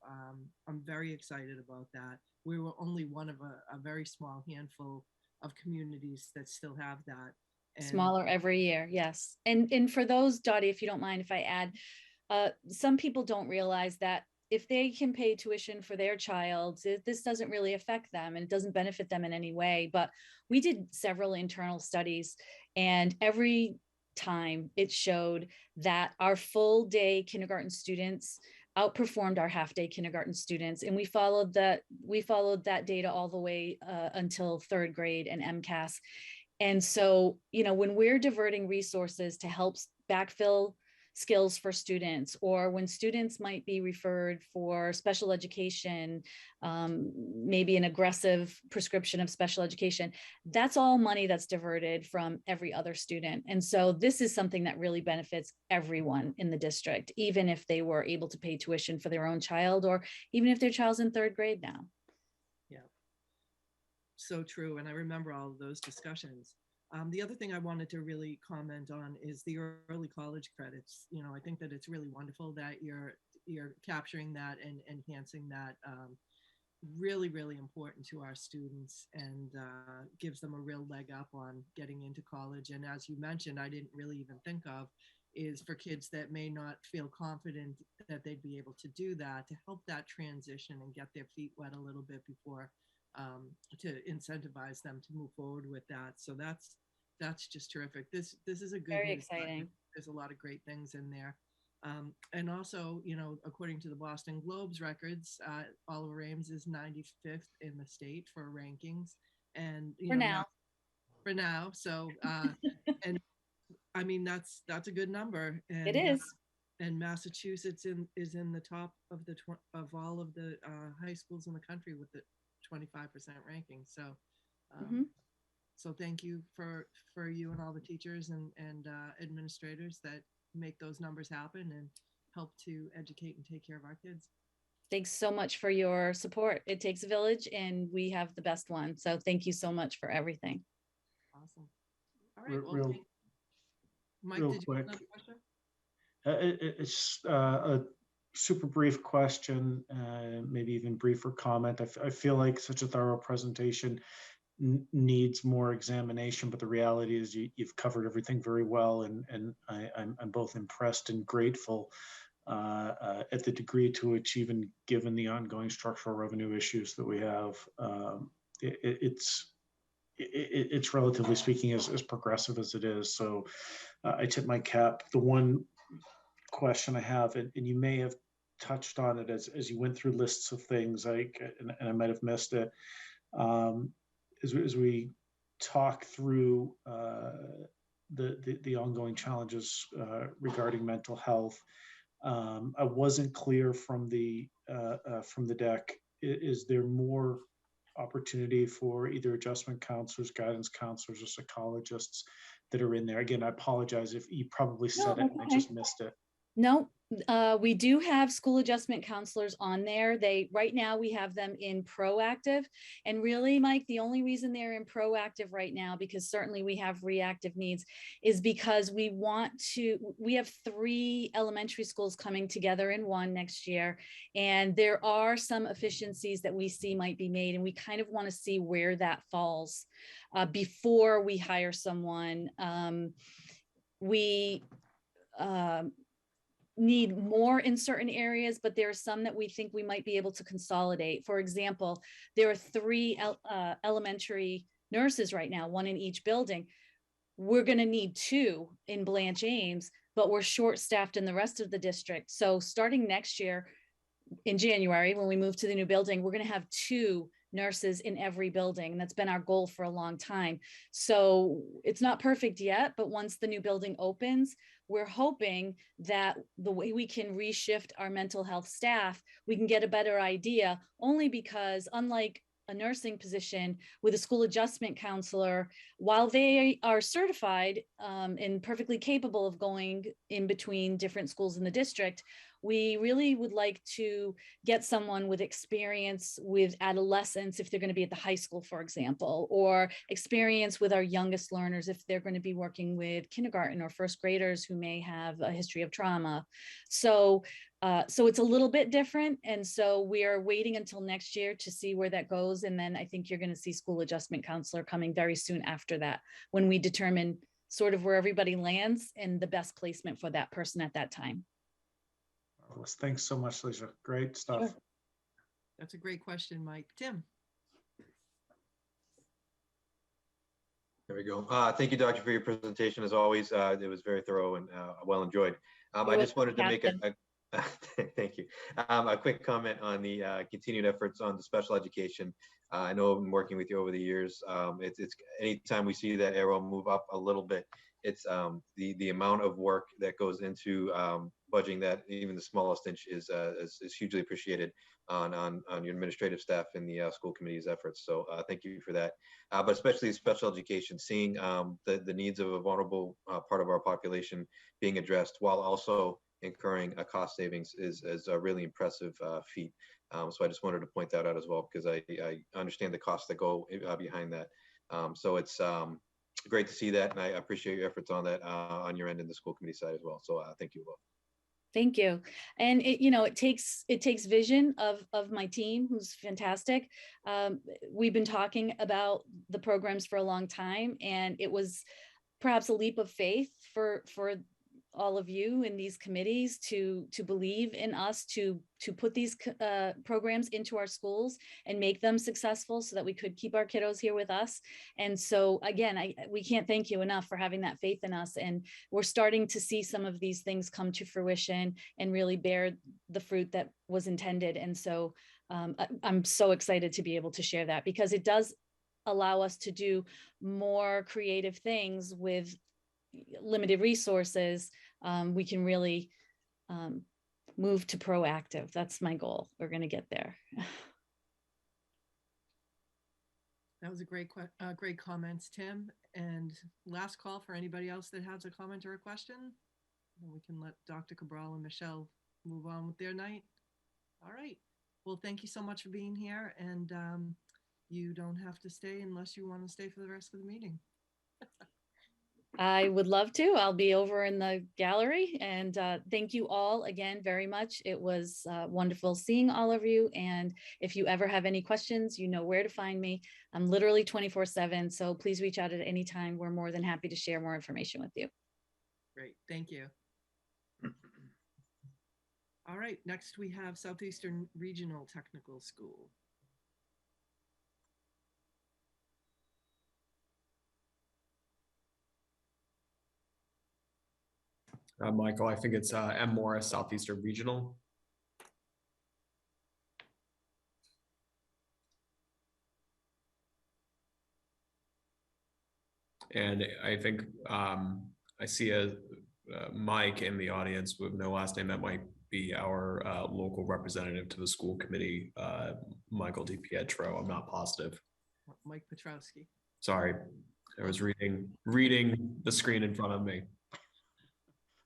A: I'm very excited about that. We were only one of a very small handful of communities that still have that. And
H: Smaller every year, yes. And for those, Dottie, if you don't mind if I add, some people don't realize that if they can pay tuition for their child, this doesn't really affect them and it doesn't benefit them in any way. But we did several internal studies, and every time it showed that our full day kindergarten students outperformed our half day kindergarten students. And we followed that data all the way until third grade and MCAS. And so, you know, when we're diverting resources to help backfill skills for students, or when students might be referred for special education, maybe an aggressive prescription of special education, that's all money that's diverted from every other student. And so this is something that really benefits everyone in the district, even if they were able to pay tuition for their own child, or even if their child's in third grade now.
A: yeah, so true. And I remember all of those discussions. The other thing I wanted to really comment on is the early college credits. You know, I think that it's really wonderful that you're capturing that and enhancing that. Really, really important to our students, and gives them a real leg up on getting into college. And as you mentioned, I didn't really even think of, is for kids that may not feel confident that they'd be able to do that, to help that transition and get their feet wet a little bit before, to incentivize them to move forward with that. So that's just terrific. This is a good,
H: Very exciting.
A: There's a lot of great things in there. And also, you know, according to the Boston Globe's records, Oliver Ames is 95th in the state for rankings. And you know, for now. So, and I mean, that's a good number. And,
H: It is.
A: And Massachusetts is in the top of of all of the high schools in the country with the 25% ranking. So, so thank you for you and all the teachers and administrators that make those numbers happen and help to educate and take care of our kids.
H: Thanks so much for your support. It takes a village, and we have the best one. So thank you so much for everything.
A: Awesome. All right. Well, Mike, did you have another question?
K: It's a super brief question, maybe even briefer comment. I feel like such a thorough presentation needs more examination, but the reality is you've covered everything very well, and I'm both impressed and grateful at the degree to which, even given the ongoing structural revenue issues that we have, it's relatively speaking as progressive as it is. So I tip my cap. The one question I have, and you may have touched on it as you went through lists of things, and I might have missed it, as we talk through the ongoing challenges regarding mental health. I wasn't clear from the deck. Is there more opportunity for either adjustment counselors, guidance counselors, or psychologists that are in there? Again, I apologize if you probably said it and I just missed it.
H: No, we do have school adjustment counselors on there. Right now we have them in proactive. And really, Mike, the only reason they're in proactive right now, because certainly we have reactive needs, is because we have 3 elementary schools coming together in one next year. And there are some efficiencies that we see might be made. And we kind of want to see where that falls before we hire someone. We need more in certain areas, but there are some that we think we might be able to consolidate. For example, there are 3 elementary nurses right now, 1 in each building. We're going to need 2 in Blanche Ames, but we're short-staffed in the rest of the district. So starting next year in January, when we move to the new building, we're going to have 2 nurses in every building. And that's been our goal for a long time. So it's not perfect yet, but once the new building opens, we're hoping that the way we can reshift our mental health staff, we can get a better idea, only because unlike a nursing position with a school adjustment counselor, while they are certified and perfectly capable of going in between different schools in the district, we really would like to get someone with experience with adolescents if they're going to be at the high school, for example, or experience with our youngest learners if they're going to be working with kindergarten or first graders who may have a history of trauma. So it's a little bit different. And so we are waiting until next year to see where that goes. And then I think you're going to see school adjustment counselor coming very soon after that, when we determine sort of where everybody lands and the best placement for that person at that time.
K: Marvelous. Thanks so much, Lisa. Great stuff.
H: Sure.
A: That's a great question, Mike. Tim?
C: There we go. Thank you, Doctor, for your presentation. As always, it was very thorough and well enjoyed. I just wanted to make a thank you. A quick comment on the continued efforts on the special education. I know I've been working with you over the years. It's anytime we see that arrow move up a little bit, it's the amount of work that goes into budgeting that even the smallest inch is hugely appreciated on your administrative staff and the school committee's efforts. So thank you for that. But especially special education, seeing the needs of a vulnerable part of our population being addressed while also incurring a cost savings is a really impressive feat. So I just wanted to point that out as well, because I understand the costs that go behind that. So it's great to see that, and I appreciate your efforts on that on your end and the school committee side as well. So thank you both.
H: Thank you. And it takes vision of my team, who's fantastic. We've been talking about the programs for a long time, and it was perhaps a leap of faith for all of you in these committees to believe in us, to put these programs into our schools and make them successful so that we could keep our kiddos here with us. And so again, we can't thank you enough for having that faith in us. And we're starting to see some of these things come to fruition and really bear the fruit that was intended. And so I'm so excited to be able to share that, because it does allow us to do more creative things with limited resources. We can really move to proactive. That's my goal. We're going to get there.
A: That was a great comments, Tim. And last call for anybody else that has a comment or a question. And we can let Dr. Cabral and Michelle move on with their night. All right. Well, thank you so much for being here. And you don't have to stay unless you want to stay for the rest of the meeting.
H: I would love to. I'll be over in the gallery, and thank you all again very much. It was wonderful seeing all of you. And if you ever have any questions, you know where to find me. I'm literally 24/7. So please reach out at any time. We're more than happy to share more information with you.
A: Great. Thank you. All right. Next, we have Southeastern Regional Technical School.
E: Michael, I think it's M. Morris, Southeastern Regional. And I think I see a Mike in the audience with no last name. That might be our local representative to the school committee, Michael DiPietro. I'm not positive.
A: Mike Petrowski.
E: Sorry, I was reading the screen in front of me.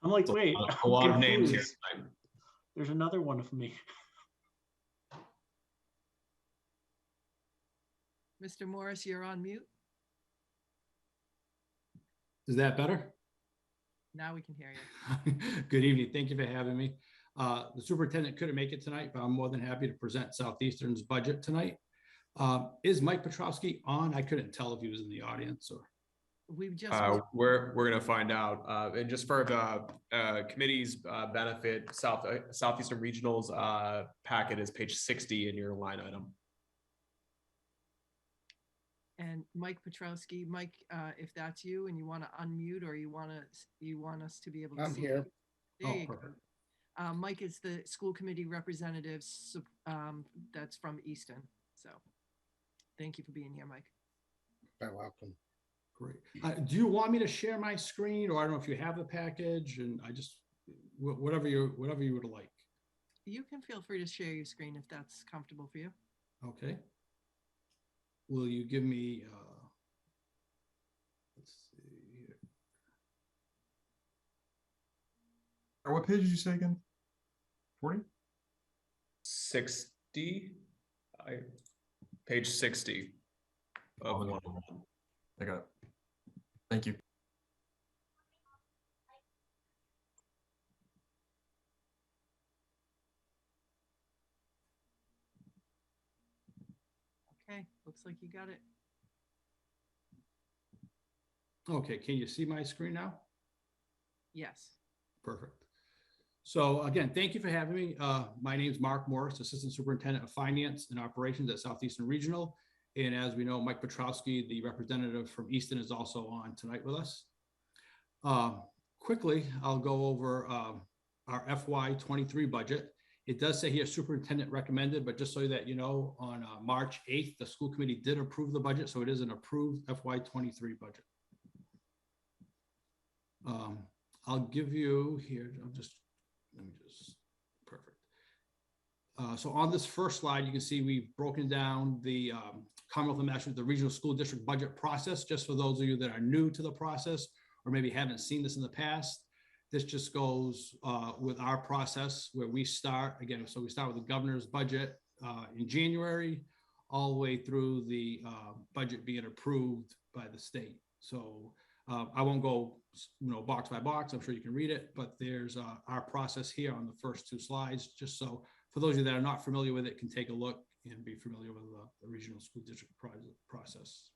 K: I'm like, wait,
E: A lot of
K: I'm
E: names here
K: confused.
E: tonight.
K: There's another one of me.
A: Mr. Morris, you're on mute.
L: Is that better?
A: Now we can hear you.
L: Good evening. Thank you for having me. The superintendent couldn't make it tonight, but I'm more than happy to present Southeastern's budget tonight. Is Mike Petrowski on? I couldn't tell if he was in the audience or.
A: We've just.
E: We're gonna find out. And just for the committee's benefit, Southeastern Regional's packet is page 60 in your line item.
A: And Mike Petrowski, Mike, if that's you and you want to unmute or you want us to be able to
B: I'm
A: see
B: here.
A: you. There you
L: perfect.
A: go. Mike is the school committee representative that's from Easton. So thank you for being here, Mike.
B: You're welcome.
L: Great. Do you want me to share my screen, or I don't know if you have the package, and I just whatever you would like.
A: You can feel free to share your screen if that's comfortable for you.
L: Okay. Will you give me? Let's see here.
J: What page did you say again? 40?
E: 60. Page 60 of 101.
J: I got it. Thank you.
A: Okay, looks like you got it.
L: Okay, can you see my screen now?
A: Yes.
L: Perfect. So again, thank you for having me. My name is Mark Morris, Assistant Superintendent of Finance and Operations at Southeastern Regional. And as we know, Mike Petrowski, the representative from Easton, is also on tonight with us. Quickly, I'll go over our FY23 budget. It does say here superintendent recommended, but just so that you know, on March 8th, the school committee did approve the budget. So it is an approved FY23 budget. I'll give you here, perfect. So on this first slide, you can see we've broken down the Commonwealth of Massachusetts, the regional school district budget process, just for those of you that are new to the process or maybe haven't seen this in the past. This just goes with our process where we start again. So we start with the governor's budget in January, all the way through the budget being approved by the state. So I won't go, box by box. I'm sure you can read it, but there's our process here on the first two slides, just so for those of you that are not familiar with it can take a look and be familiar with the regional school district process.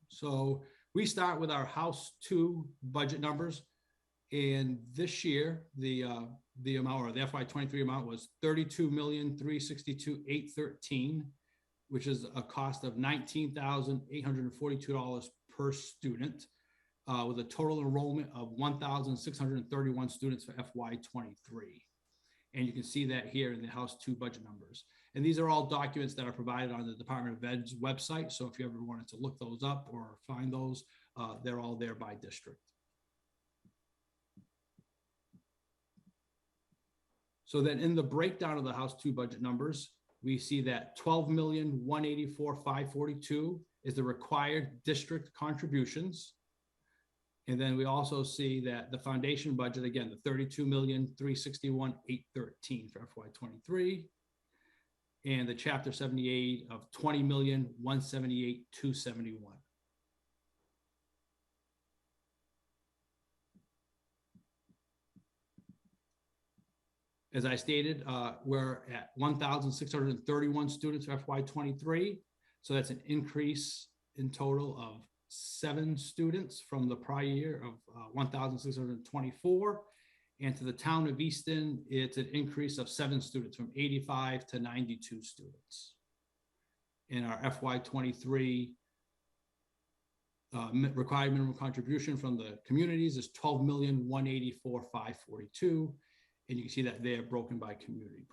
L: So we start with our House 2 budget numbers, and this year the amount, or the FY23 amount, was $32,362,813, which is a cost of $19,842 per student, with a total enrollment of 1,631 students for FY23. And you can see that here in the House 2 budget numbers. And these are all documents that are provided on the Department of Ed's website. So if you ever wanted to look those up or find those, they're all there by district. So then in the breakdown of the House 2 budget numbers, we see that $12,184,542 is the required district contributions. And then we also see that the foundation budget, again, the $32,361,813 for FY23, and the Chapter 78 of $20,178,271. As I stated, we're at 1,631 students for FY23. So that's an increase in total of 7 students from the prior year of 1,624. And to the town of Easton, it's an increase of 7 students from 85 to 92 students. In our FY23 required minimum contribution from the communities is $12,184,542. And you can see that they're broken down by community.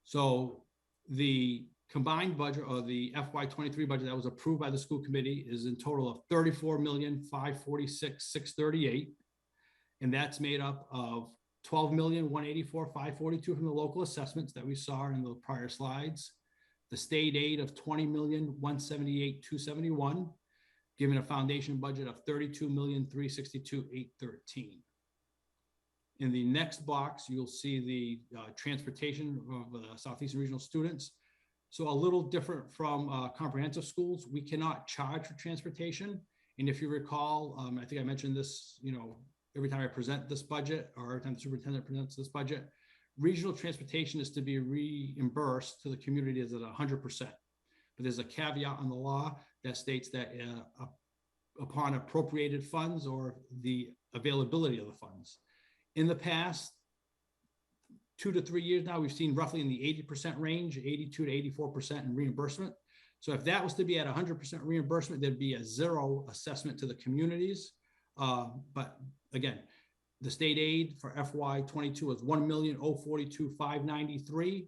L: So the combined budget, or the FY23 budget that was approved by the school committee, is in total of $34,546,638. And that's made up of $12,184,542 from the local assessments that we saw in the prior slides, the state aid of $20,178,271, giving a foundation budget of $32,362,813. In the next box, you'll see the transportation of Southeastern Regional students. So a little different from comprehensive schools, we cannot charge for transportation. And if you recall, I think I mentioned this, every time I present this budget or every time the superintendent presents this budget, regional transportation is to be reimbursed to the community is at 100%. But there's a caveat on the law that states that upon appropriated funds or the availability of the funds. In the past 2 to 3 years now, we've seen roughly in the 80% range, 82 to 84% in reimbursement. So if that was to be at 100% reimbursement, there'd be a zero assessment to the communities. But again, the state aid for FY22 was $1,042,593.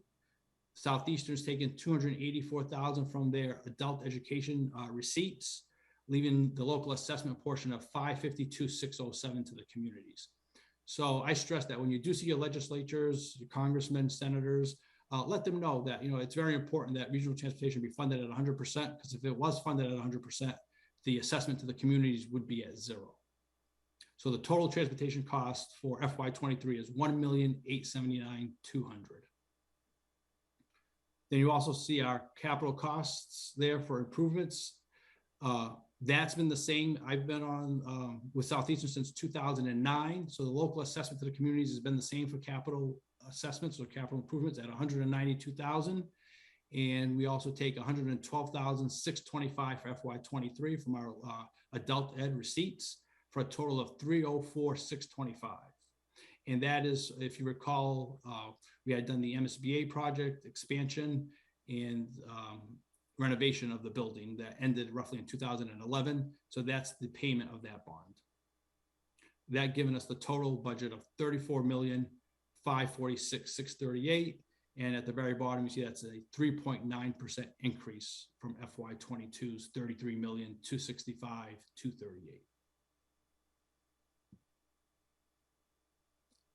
L: Southeastern's taken $284,000 from their adult education receipts, leaving the local assessment portion of $552,607 to the communities. So I stress that when you do see your legislatures, your congressmen, senators, let them know that it's very important that regional transportation be funded at 100%, because if it was funded at 100%, the assessment to the communities would be at zero. So the total transportation cost for FY23 is $1,879,200. Then you also see our capital costs there for improvements. That's been the same. I've been on with Southeastern since 2009. So the local assessment to the communities has been the same for capital assessments or capital improvements at $192,000. And we also take $112,625 for FY23 from our adult ed receipts for a total of $304,625. And that is, if you recall, we had done the MSBA project expansion and renovation of the building that ended roughly in 2011. So that's the payment of that bond. That given us the total budget of $34,546,638. And at the very bottom, you see that's a 3.9% increase from FY22's $33,265,238.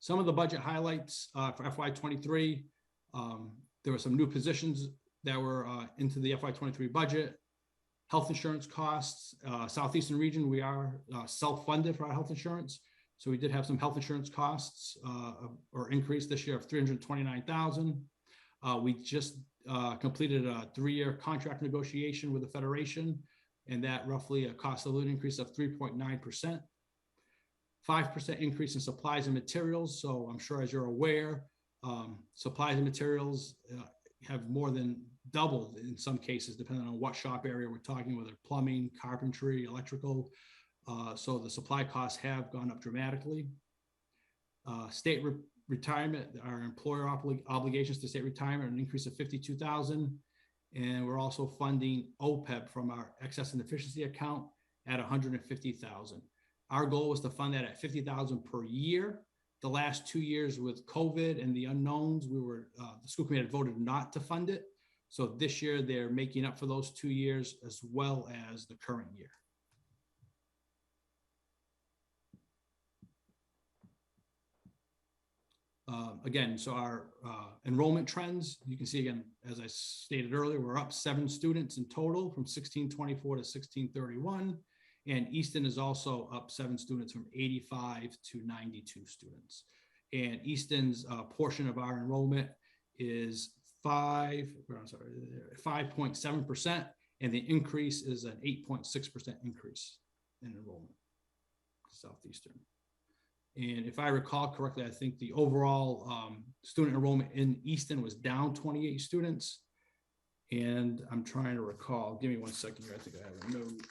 L: Some of the budget highlights for FY23, there were some new positions that were into the FY23 budget. Health insurance costs, Southeastern region, we are self-funded for our health insurance. So we did have some health insurance costs or increase this year of $329,000. We just completed a 3-year contract negotiation with the Federation, and that roughly a cost of living increase of 3.9%. 5% increase in supplies and materials. So I'm sure as you're aware, supplies and materials have more than doubled in some cases, depending on what shop area we're talking, whether plumbing, carpentry, electrical. So the supply costs have gone up dramatically. State retirement, our employer obligations to state retirement, an increase of $52,000. And we're also funding OPEB from our excess and deficiency account at $150,000. Our goal was to fund that at $50,000 per year. The last 2 years with COVID and the unknowns, the school committee had voted not to fund it. So this year they're making up for those 2 years as well as the current year. Again, so our enrollment trends, you can see again, as I stated earlier, we're up 7 students in total from 1624 to 1631. And Easton is also up 7 students from 85 to 92 students. And Easton's portion of our enrollment is 5.7%, and the increase is an 8.6% increase in enrollment, Southeastern. And if I recall correctly, I think the overall student enrollment in Easton was down 28 students. And I'm trying to recall, give me 1 second here, I think I have a note.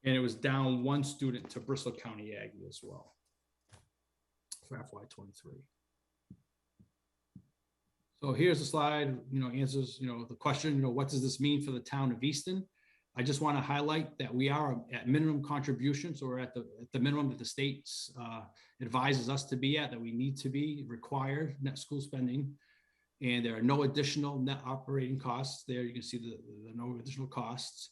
L: And it was down 1 student to Bristol County Aggie as well for FY23. So here's the slide, answers, the question, what does this mean for the town of Easton? I just want to highlight that we are at minimum contribution. So we're at the minimum that the state advises us to be at, that we need to be required net school spending. And there are no additional net operating costs there. You can see the no additional costs.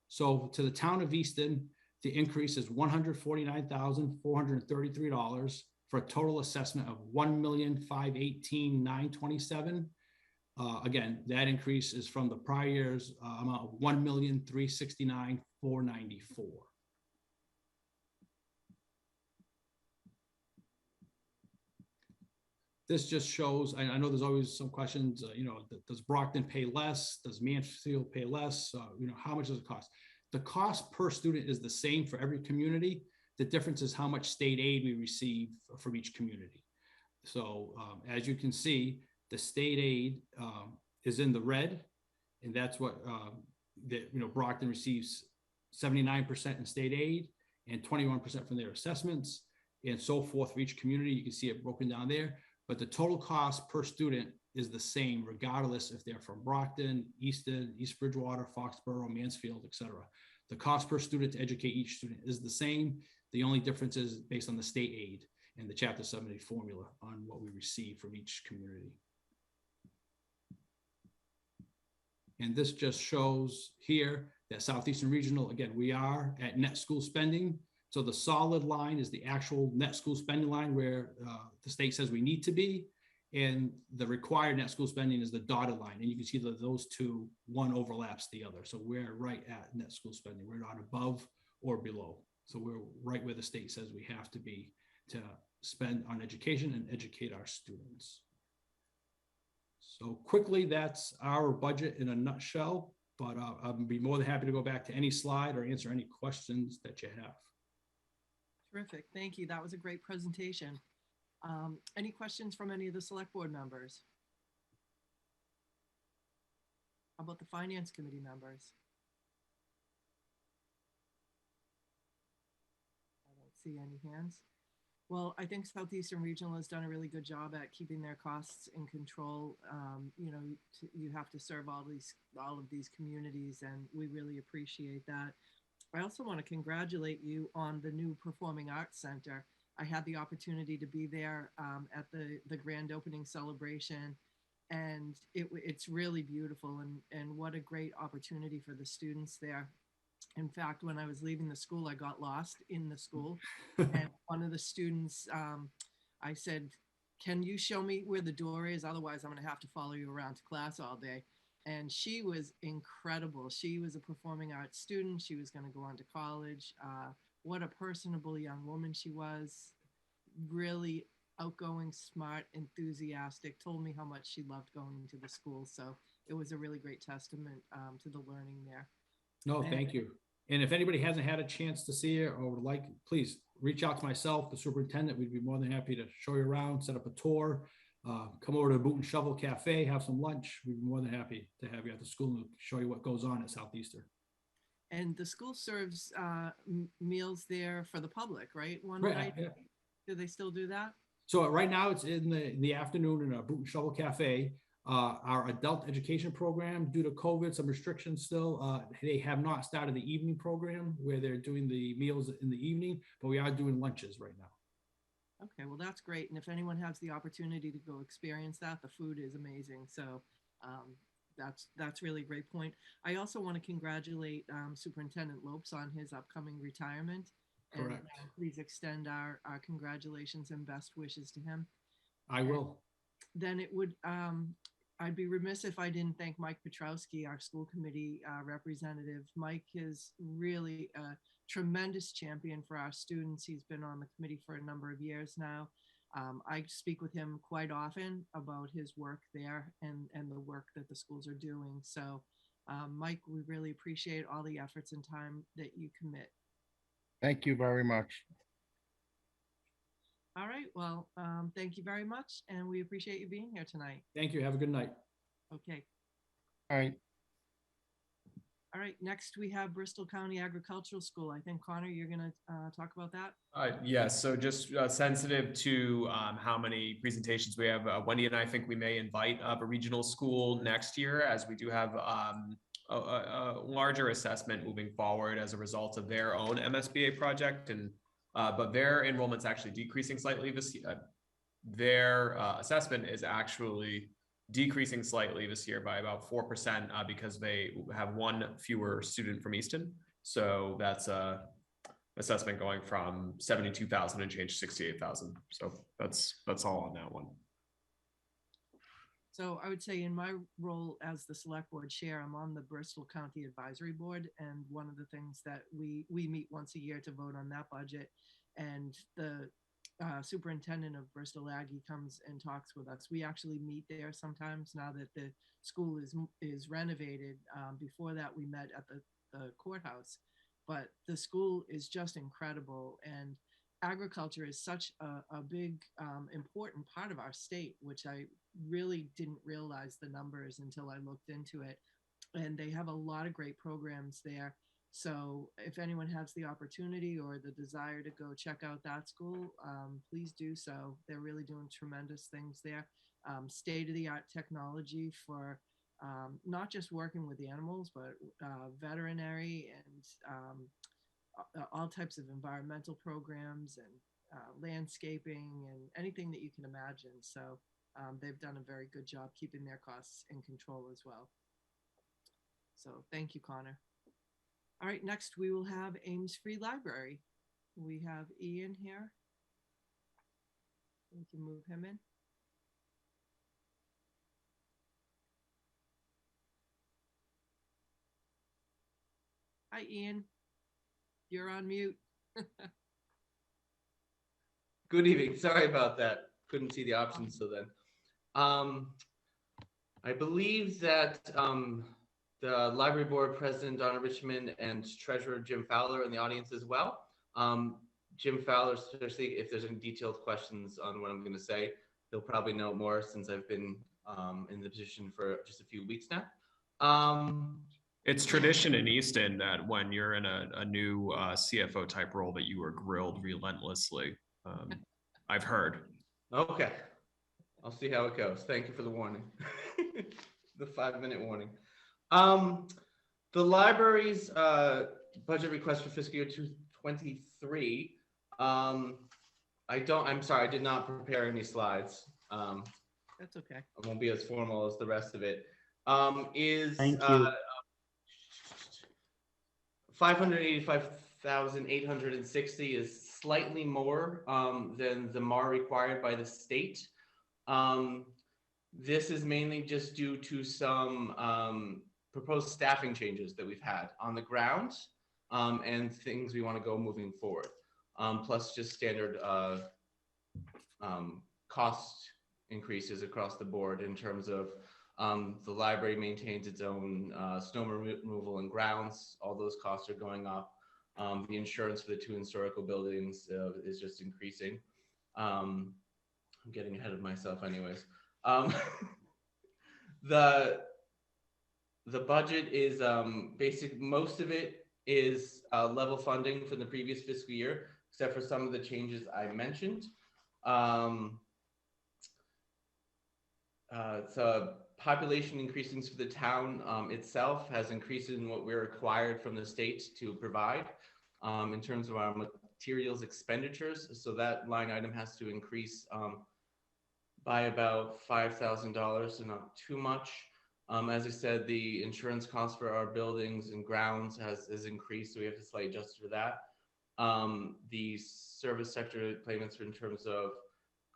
L: So to the town of Easton, the increase is $149,433. for a total assessment of $1,518,927. Again, that increase is from the prior year's amount of $1,369,494. This just shows, I know there's always some questions, does Brockton pay less? Does Mansfield pay less? How much does it cost? The cost per student is the same for every community. The difference is how much state aid we receive from each community. So as you can see, the state aid is in the red, and that's what Brockton receives 79% in state aid and 21% from their assessments and so forth for each community. You can see it broken down there, but the total cost per student is the same regardless if they're from Brockton, Easton, East Bridgewater, Foxborough, Mansfield, etc. The cost per student to educate each student is the same. The only difference is based on the state aid and the Chapter 70 formula on what we receive from each community. And this just shows here that Southeastern Regional, again, we are at net school spending. So the solid line is the actual net school spending line where the state says we need to be. And the required net school spending is the dotted line. And you can see that those two, one overlaps the other. So we're right at net school spending. We're not above or below. So we're right where the state says we have to be to spend on education and educate our students. So quickly, that's our budget in a nutshell, but I'll be more than happy to go back to any slide or answer any questions that you have.
A: Terrific. Thank you. That was a great presentation. Any questions from any of the select board members? How about the finance committee members? I don't see any hands. Well, I think Southeastern Regional has done a really good job at keeping their costs in control. You have to serve all of these communities, and we really appreciate that. I also want to congratulate you on the new Performing Arts Center. I had the opportunity to be there at the grand opening celebration, and it's really beautiful, and what a great opportunity for the students there. In fact, when I was leaving the school, I got lost in the school. And one of the students, I said, can you show me where the door is? Otherwise, I'm going to have to follow you around to class all day. And she was incredible. She was a performing arts student. She was going to go on to college. What a personable young woman she was. Really outgoing, smart, enthusiastic, told me how much she loved going to the school. So it was a really great testament to the learning there.
L: No, thank you. And if anybody hasn't had a chance to see it or would like, please reach out to myself, the superintendent. We'd be more than happy to show you around, set up a tour, come over to the Boot and Shovel Cafe, have some lunch. We'd be more than happy to have you at the school and show you what goes on at Southeastern.
A: And the school serves meals there for the public, right? One
L: Right,
A: night.
L: yeah.
A: Do they still do that?
L: So right now it's in the afternoon in a Boot and Shovel Cafe. Our adult education program, due to COVID, some restrictions still, they have not started the evening program where they're doing the meals in the evening, but we are doing lunches right now.
A: Okay, well, that's great. And if anyone has the opportunity to go experience that, the food is amazing. So that's really a great point. I also want to congratulate Superintendent Lopes on his upcoming retirement.
L: Correct.
A: And please extend our congratulations and best wishes to him.
L: I will.
A: Then it would, I'd be remiss if I didn't thank Mike Petrowski, our school committee representative. Mike is really a tremendous champion for our students. He's been on the committee for a number of years now. I speak with him quite often about his work there and the work that the schools are doing. So Mike, we really appreciate all the efforts and time that you commit.
B: Thank you very much.
A: All right, well, thank you very much, and we appreciate you being here tonight.
L: Thank you. Have a good night.
A: Okay.
B: All right.
A: All right, next we have Bristol County Agricultural School. I think, Connor, you're going to talk about that?
E: Yes, so just sensitive to how many presentations we have. Wendy and I think we may invite a regional school next year, as we do have a larger assessment moving forward as a result of their own MSBA project, and but their enrollment's actually decreasing slightly this year. Their assessment is actually decreasing slightly this year by about 4% because they have one fewer student from Easton. So that's assessment going from 72,000 and change to 68,000. So that's all on that one.
A: So I would say in my role as the select board chair, I'm on the Bristol County Advisory Board. And one of the things that we meet once a year to vote on that budget. And the superintendent of Bristol Aggie comes and talks with us. We actually meet there sometimes now that the school is renovated. Before that, we met at the courthouse. But the school is just incredible. And agriculture is such a big, important part of our state, which I really didn't realize the numbers until I looked into it. And they have a lot of great programs there. So if anyone has the opportunity or the desire to go check out that school, please do so. They're really doing tremendous things there. State-of-the-art technology for not just working with the animals, but veterinary and all types of environmental programs and landscaping and anything that you can imagine. So they've done a very good job keeping their costs in control as well. So thank you, Connor. All right, next we will have Ames Free Library. We have Ian here. We can move him in. Hi, Ian. You're on mute.
M: Good evening. Sorry about that. Couldn't see the options so then. I believe that the library board president, Donna Richmond, and treasurer Jim Fowler are in the audience as well. Jim Fowler, especially if there's any detailed questions on what I'm going to say, he'll probably know more since I've been in the position for just a few weeks now.
E: It's tradition in Easton that when you're in a new CFO type role that you are grilled relentlessly. I've heard.
M: Okay. I'll see how it goes. Thank you for the warning. The 5-minute warning. The library's budget request for fiscal year 2023. I'm sorry, I did not prepare any slides.
A: That's okay.
M: I won't be as formal as the rest of it.
K: Thank you.
M: 585,860 is slightly more than the MAR required by the state. This is mainly just due to some proposed staffing changes that we've had on the ground and things we want to go moving forward. Plus just standard cost increases across the board in terms of the library maintains its own snow removal and grounds. All those costs are going up. The insurance for the 2 historical buildings is just increasing. I'm getting ahead of myself anyways. The budget is most of it is level funding from the previous fiscal year, except for some of the changes I mentioned. So population increasing for the town itself has increased in what we're required from the state to provide in terms of our materials expenditures. So that line item has to increase by about $5,000, so not too much. As I said, the insurance cost for our buildings and grounds has increased, so we have to slightly adjust for that. The service sector payments in terms of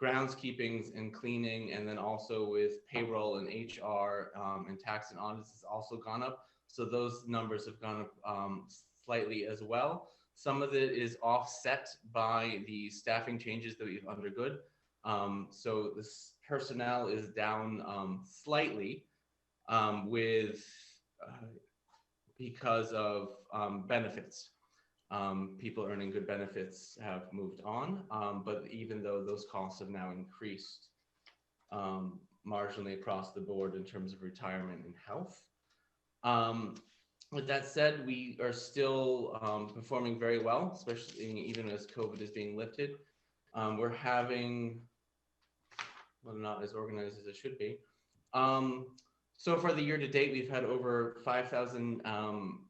M: groundskeepings and cleaning, and then also with payroll and HR and tax and audits has also gone up. So those numbers have gone up slightly as well. Some of it is offset by the staffing changes that we've undergone. So this personnel is down slightly because of benefits. People earning good benefits have moved on, but even though those costs have now increased marginally across the board in terms of retirement and health. With that said, we are still performing very well, especially even as COVID is being lifted. We're having, well, not as organized as it should be. So far the year to date, we've had over 5,000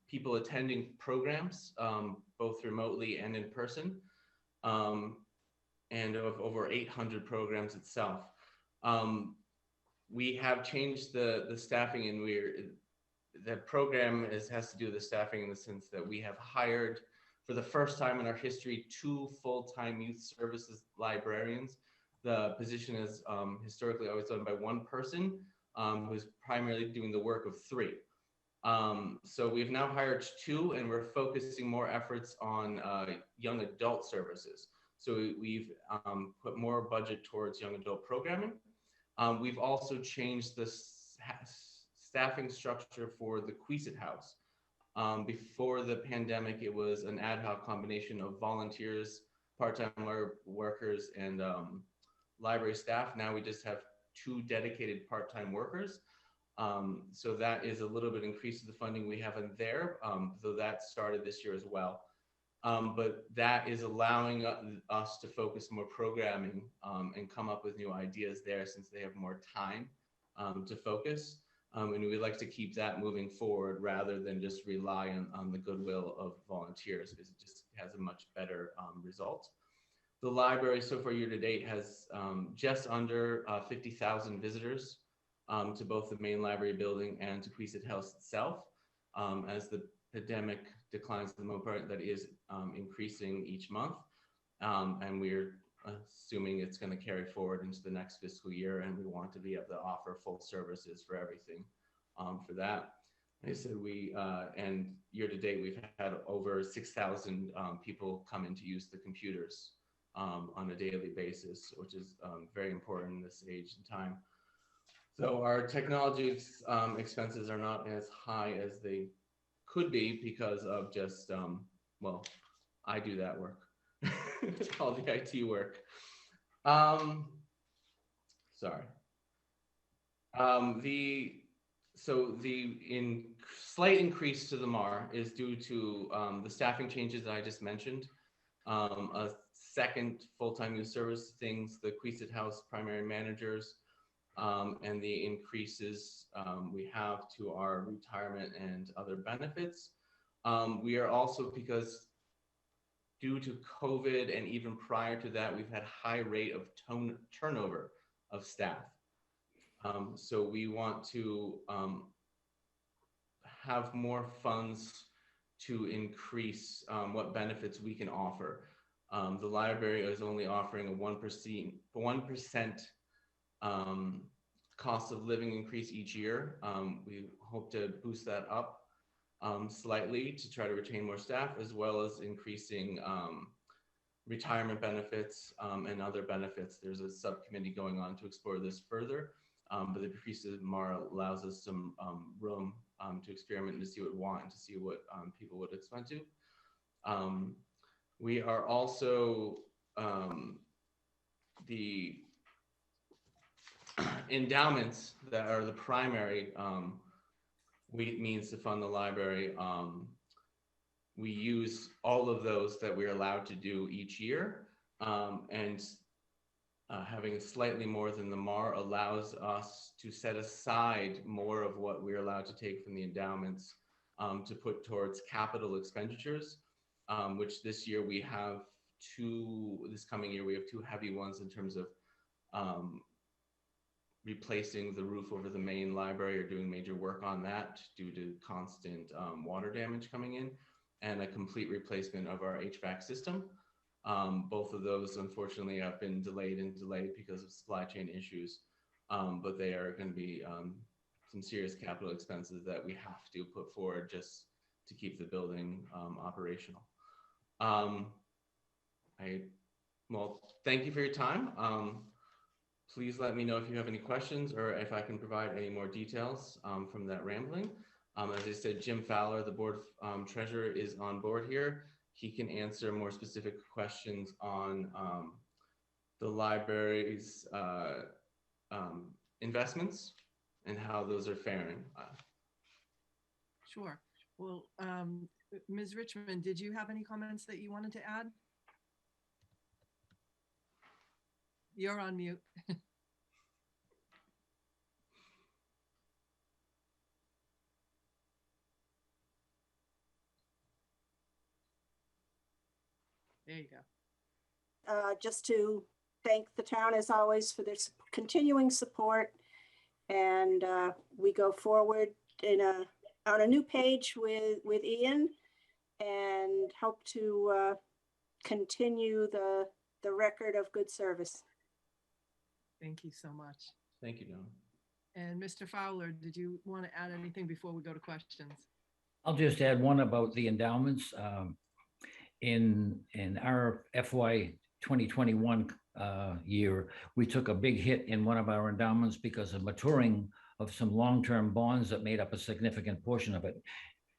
M: people attending programs, both remotely and in person, and of over 800 programs itself. We have changed the staffing, and the program has to do with the staffing in the sense that we have hired, for the first time in our history, 2 full-time youth services librarians. The position is historically always done by 1 person who's primarily doing the work of 3. So we've now hired 2, and we're focusing more efforts on young adult services. So we've put more budget towards young adult programming. We've also changed the staffing structure for the Queesit House. Before the pandemic, it was an ad hoc combination of volunteers, part-time workers, and library staff. Now we just have 2 dedicated part-time workers. So that is a little bit increase to the funding we have in there, though that started this year as well. But that is allowing us to focus more programming and come up with new ideas there, since they have more time to focus. And we like to keep that moving forward rather than just rely on the goodwill of volunteers, because it just has a much better result. The library so far year to date has just under 50,000 visitors to both the main library building and to Queesit House itself. As the pandemic declines, the most part that is increasing each month. And we're assuming it's going to carry forward into the next fiscal year, and we want to be able to offer full services for everything for that. Like I said, and year to date, we've had over 6,000 people come in to use the computers on a daily basis, which is very important in this age and time. So our technology expenses are not as high as they could be because of just, well, I do that work. All the IT work. Sorry. The slight increase to the MAR is due to the staffing changes that I just mentioned. A second full-time youth service things, the Queesit House primary managers, and the increases we have to our retirement and other benefits. We are also, because due to COVID and even prior to that, we've had high rate of turnover of staff. So we want to have more funds to increase what benefits we can offer. The library is only offering a 1% cost of living increase each year. We hope to boost that up slightly to try to retain more staff, as well as increasing retirement benefits and other benefits. There's a subcommittee going on to explore this further, but the increase of MAR allows us some room to experiment and to see what we want and to see what people would expect to. We are also the endowments that are the primary means to fund the library. We use all of those that we're allowed to do each year, and having slightly more than the MAR allows us to set aside more of what we're allowed to take from the endowments to put towards capital expenditures, which this year we have this coming year we have 2 heavy ones in terms of replacing the roof over the main library, or doing major work on that due to constant water damage coming in, and a complete replacement of our HVAC system. Both of those, unfortunately, have been delayed because of supply chain issues, but they are going to be some serious capital expenses that we have to put forward just to keep the building operational. Well, thank you for your time. Please let me know if you have any questions or if I can provide any more details from that rambling. As I said, Jim Fowler, the board treasurer, is on board here. He can answer more specific questions on the library's investments and how those are faring.
A: Sure. Well, Ms. Richmond, did you have any comments that you wanted to add? You're on mute. There you go.
N: Just to thank the town, as always, for their continuing support. And we go forward on a new page with Ian. and hope to continue the record of good service.
A: Thank you so much.
M: Thank you, Don.
A: And Mr. Fowler, did you want to add anything before we go to questions?
O: I'll just add one about the endowments. In our FY 2021 year, we took a big hit in one of our endowments because of maturing of some long-term bonds that made up a significant portion of it,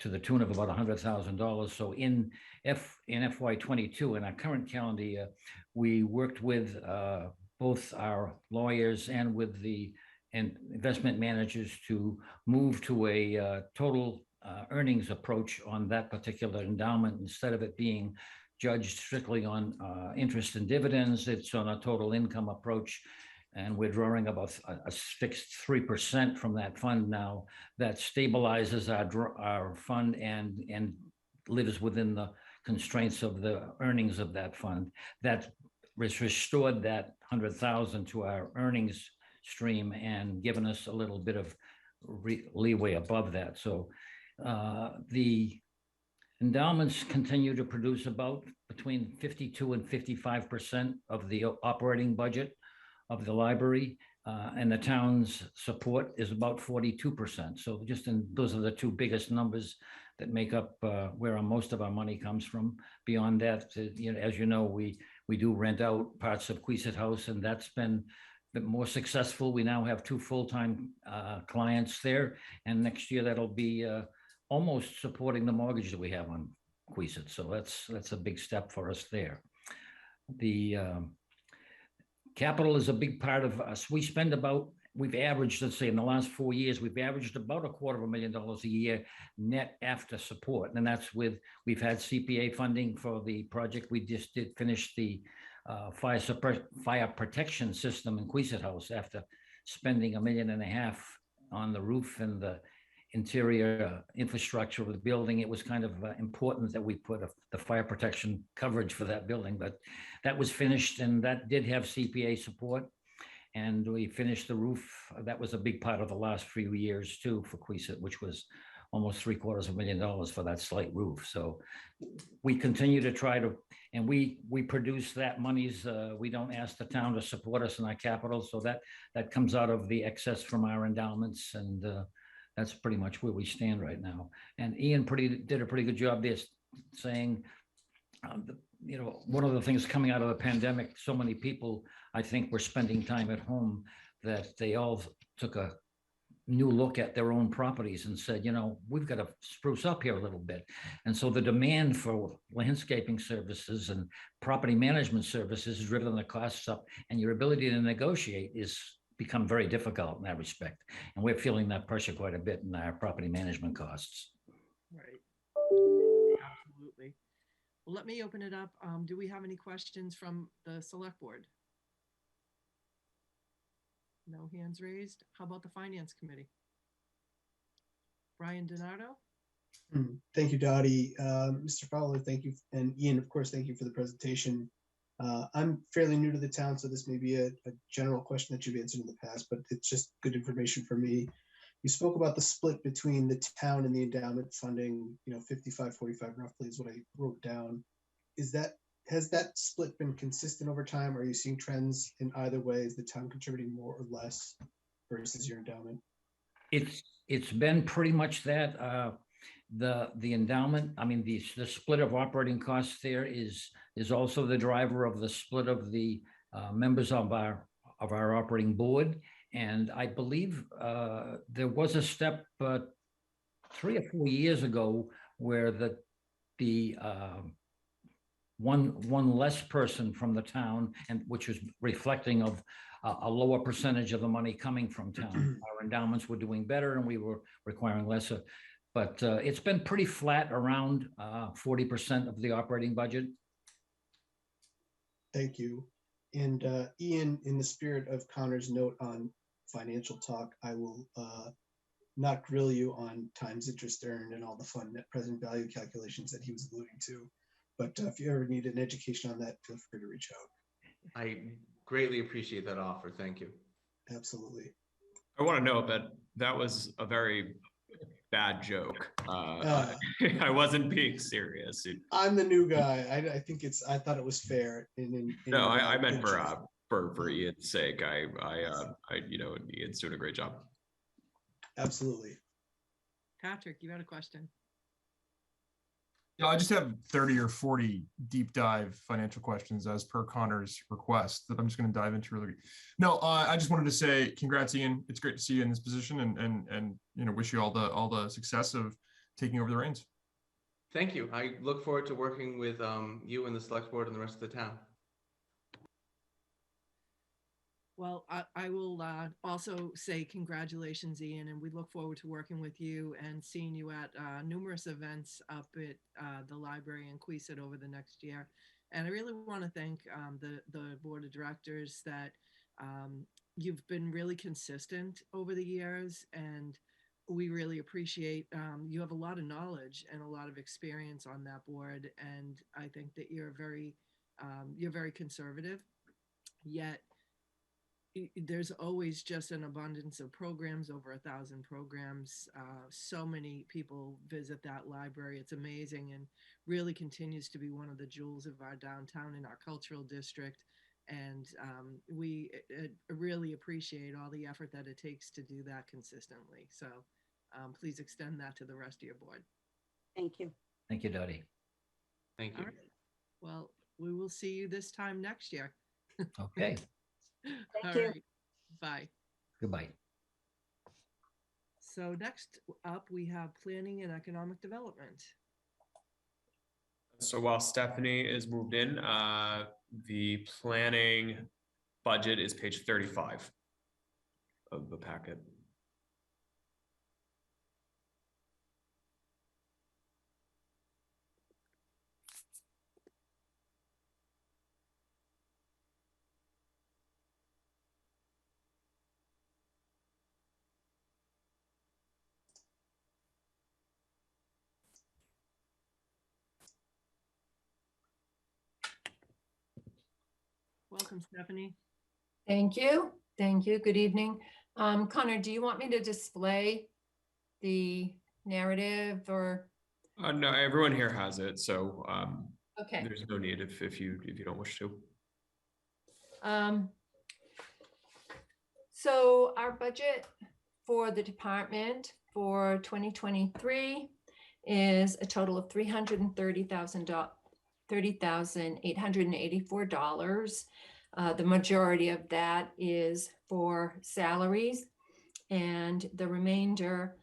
O: to the tune of about $100,000. So in FY22, in our current calendar year, we worked with both our lawyers and with the investment managers to move to a total earnings approach on that particular endowment. Instead of it being judged strictly on interest and dividends, it's on a total income approach. And we're drawing about a fixed 3% from that fund now that stabilizes our fund and lives within the constraints of the earnings of that fund. That restored that 100,000 to our earnings stream and given us a little bit of leeway above that. So the endowments continue to produce about between 52 and 55% of the operating budget of the library, and the town's support is about 42%. So those are the two biggest numbers that make up where most of our money comes from. Beyond that, as you know, we do rent out parts of Queesit House, and that's been more successful. We now have 2 full-time clients there, and next year that'll be almost supporting the mortgage that we have on Queesit. So that's a big step for us there. The capital is a big part of us. We've averaged, let's say in the last 4 years, we've averaged about $250,000 a year net after support. And that's we've had CPA funding for the project. We just did finish the fire protection system in Queesit House after spending $1.5 million on the roof and the interior infrastructure of the building. It was kind of important that we put the fire protection coverage for that building, but that was finished, and that did have CPA support. And we finished the roof. That was a big part of the last few years too for Queesit, which was almost $750,000 for that slight roof. So we continue to try to, and we produce that monies. We don't ask the town to support us in our capital, so that comes out of the excess from our endowments, and that's pretty much where we stand right now. And Ian did a pretty good job there saying, one of the things coming out of the pandemic, so many people, I think, were spending time at home that they all took a new look at their own properties and said, we've got to spruce up here a little bit. And so the demand for landscaping services and property management services has driven the costs up, and your ability to negotiate is become very difficult in that respect. And we're feeling that pressure quite a bit in our property management costs.
A: Right. Absolutely. Well, let me open it up. Do we have any questions from the select board? No hands raised. How about the finance committee? Brian Donato?
P: Thank you, Dottie. Mr. Fowler, thank you. And Ian, of course, thank you for the presentation. I'm fairly new to the town, so this may be a general question that you've answered in the past, but it's just good information for me. You spoke about the split between the town and the endowment funding, 55-45 roughly is what I wrote down. Has that split been consistent over time? Are you seeing trends in either way? Is the town contributing more or less versus your endowment?
O: It's been pretty much that. The endowment, the split of operating costs there is also the driver of the split of the members of our operating board. And I believe there was a step 3 or 4 years ago where the one less person from the town, and which was reflecting of a lower percentage of the money coming from town. Our endowments were doing better, and we were requiring lesser. But it's been pretty flat around 40% of the operating budget.
P: Thank you. And Ian, in the spirit of Connor's note on financial talk, I will not grill you on times interest earned and all the fun net present value calculations that he was alluding to. But if you ever need an education on that, feel free to reach out.
M: I greatly appreciate that offer. Thank you.
P: Absolutely.
E: I want to note that was a very bad joke. I wasn't being serious.
P: I'm the new guy. I think I thought it was fair.
E: No, I meant for Ian's sake. I Ian's doing a great job.
P: Absolutely.
A: Patrick, you had a question.
J: Yeah, I just have 30 or 40 deep dive financial questions as per Connor's request that I'm just going to dive into really. No, I just wanted to say congrats, Ian. It's great to see you in this position, and wish you all the success of taking over the reins.
M: Thank you. I look forward to working with you and the select board and the rest of the town.
A: Well, I will also say congratulations, Ian, and we look forward to working with you and seeing you at numerous events up at the library in Queesit over the next year. And I really want to thank the board of directors that you've been really consistent over the years, and we really appreciate you have a lot of knowledge and a lot of experience on that board, and I think that you're very conservative, yet there's always just an abundance of programs, over 1,000 programs. So many people visit that library. It's amazing, and really continues to be one of the jewels of our downtown and our cultural district. And we really appreciate all the effort that it takes to do that consistently. So please extend that to the rest of your board.
N: Thank you.
O: Thank you, Dottie.
M: Thank you.
A: All right. Well, we will see you this time next year.
O: Okay.
N: Thank you.
A: Right. Bye.
O: Goodbye.
A: So next up, we have planning and economic development.
E: So while Stephanie is moved in, the planning budget is page 35 of the packet.
A: Welcome, Stephanie.
Q: Thank you. Thank you. Good evening. Connor, do you want me to display the narrative or?
E: No, everyone here has it, so
Q: Okay.
E: there's no need if you don't wish to.
Q: So our budget for the department for 2023 is a total of $30,884. The majority of that is for salaries, and the remainder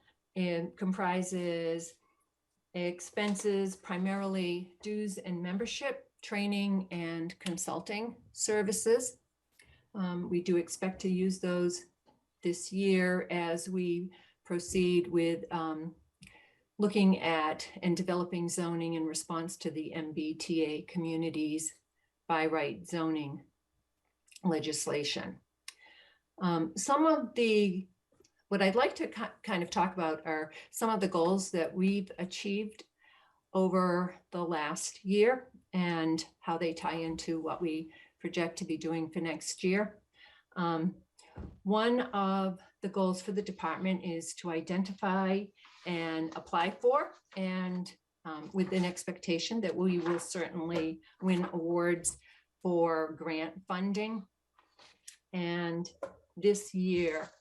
Q: comprises expenses, primarily dues and membership, training and consulting services. We do expect to use those this year as we proceed with looking at and developing zoning in response to the MBTA communities by right zoning legislation. What I'd like to kind of talk about are some of the goals that we've achieved over the last year and how they tie into what we project to be doing for next year. One of the goals for the department is to identify and apply for, and with an expectation that we will certainly win awards for grant funding. And this year,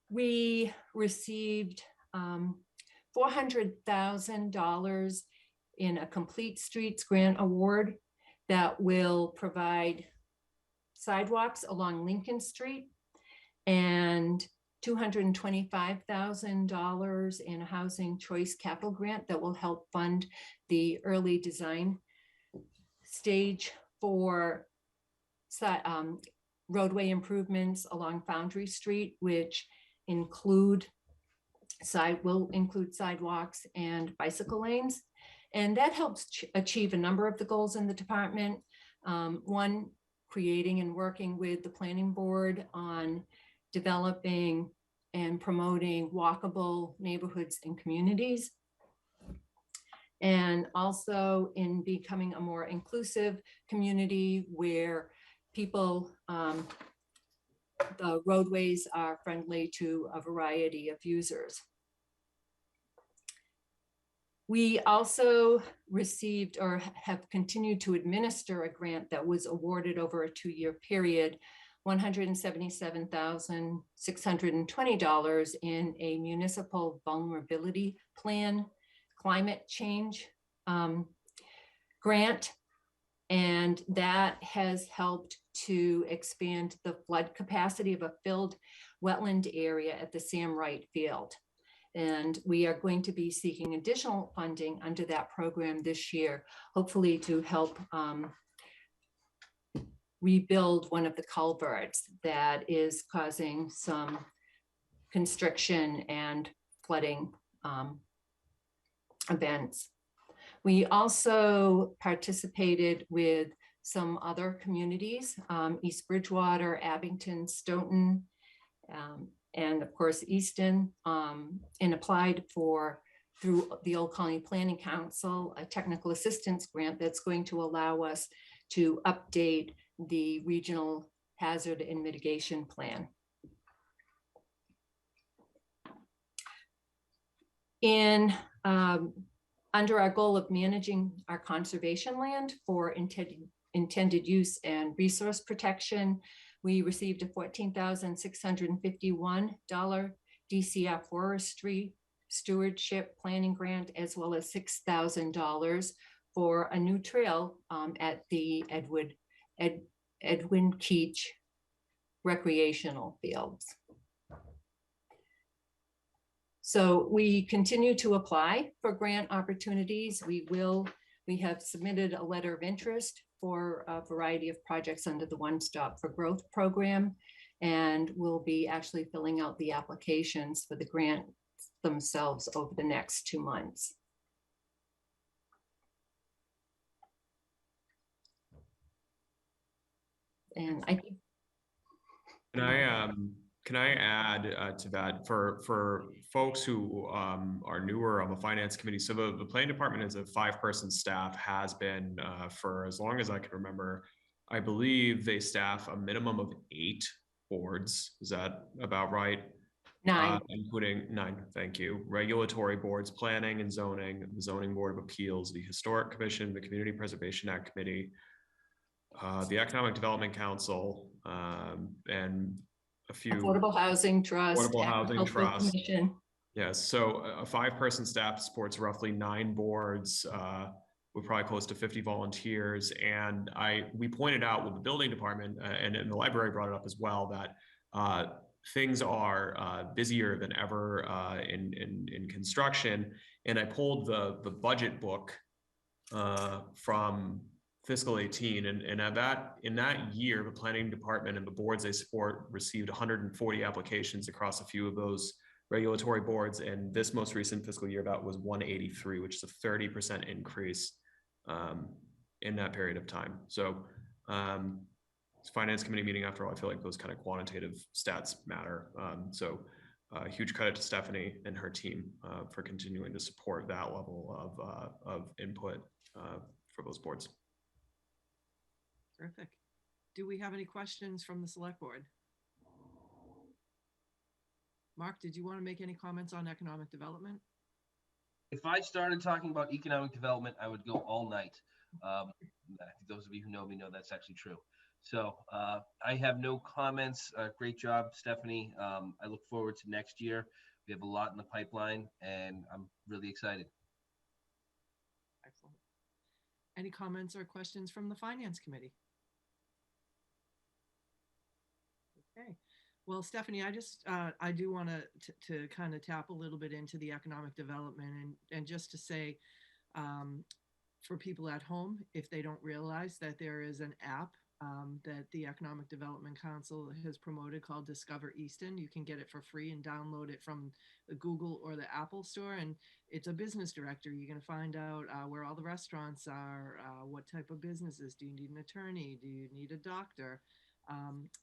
Q: we received $400,000 in a Complete Streets Grant Award that will provide sidewalks along Lincoln Street, and $225,000 in a Housing Choice Capital Grant that will help fund the early design stage for roadway improvements along Foundry Street, which will include sidewalks and bicycle lanes. And that helps achieve a number of the goals in the department. One, creating and working with the planning board on developing and promoting walkable neighborhoods and communities. And also in becoming a more inclusive community where people, the roadways are friendly to a variety of users. We also received or have continued to administer a grant that was awarded over a 2-year period, $177,620 in a municipal vulnerability plan climate change grant. And that has helped to expand the flood capacity of a filled wetland area at the Sam Wright Field. And we are going to be seeking additional funding under that program this year, hopefully to help rebuild one of the culverts that is causing some constriction and flooding events. We also participated with some other communities, East Bridgewater, Abington, Stoughton, and of course, Easton, and applied for, through the Old Colony Planning Council, a technical assistance grant that's going to allow us to update the regional hazard and mitigation plan. In under our goal of managing our conservation land for intended use and resource protection, we received a $14,651 DCR forestry stewardship planning grant, as well as $6,000 for a new trail at the Edwin Keach recreational fields. So we continue to apply for grant opportunities. We have submitted a letter of interest for a variety of projects under the One Stop for Growth program, and we'll be actually filling out the applications for the grant themselves over the next 2 months. And I think.
E: Can I add to that for folks who are newer on the finance committee? So the planning department is a 5-person staff, has been for as long as I can remember. I believe they staff a minimum of 8 boards. Is that about right?
Q: 9.
E: Including 9, thank you. Regulatory boards, planning and zoning, the zoning board of appeals, the historic commission, the community preservation act committee, the economic development council, and a few
Q: Affordable Housing Trust.
E: Affordable Housing Trust.
Q: Commission.
E: Yes, so a 5-person staff supports roughly 9 boards, with probably close to 50 volunteers. And we pointed out with the building department and the library brought it up as well, that things are busier than ever in construction. And I pulled the budget book from fiscal 18, and in that year, the planning department and the boards they support received 140 applications across a few of those regulatory boards, and this most recent fiscal year that was 183, which is a 30% increase in that period of time. So it's finance committee meeting, after all, I feel like those kind of quantitative stats matter. So huge credit to Stephanie and her team for continuing to support that level of input for those boards.
A: Terrific. Do we have any questions from the select board? Mark, did you want to make any comments on economic development?
I: If I started talking about economic development, I would go all night. I think those of you who know me know that's actually true. So I have no comments. Great job, Stephanie. I look forward to next year. We have a lot in the pipeline, and I'm really excited.
A: Excellent. Any comments or questions from the finance committee? Okay. Well, Stephanie, I do want to kind of tap a little bit into the economic development and just to say, for people at home, if they don't realize that there is an app that the Economic Development Council has promoted called Discover Easton. You can get it for free and download it from the Google or the Apple store. And it's a business directory. You're going to find out where all the restaurants are, what type of businesses. Do you need an attorney? Do you need a doctor?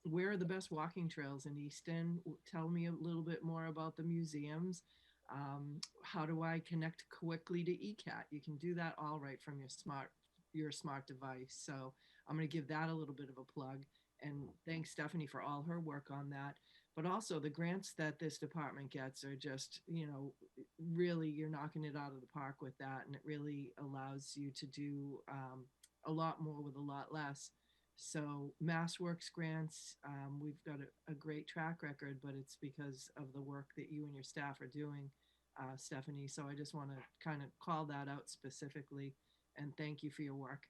A: Where are the best walking trails in Easton? Tell me a little bit more about the museums. How do I connect quickly to ECAT? You can do that all right from your smart device. So I'm going to give that a little bit of a plug. And thanks, Stephanie, for all her work on that. but also the grants that this department gets are just, you know, really, you're knocking it out of the park with that. And it really allows you to do a lot more with a lot less. So MassWorks grants, we've got a great track record, but it's because of the work that you and your staff are doing, Stephanie. So I just want to kind of call that out specifically and thank you for your work.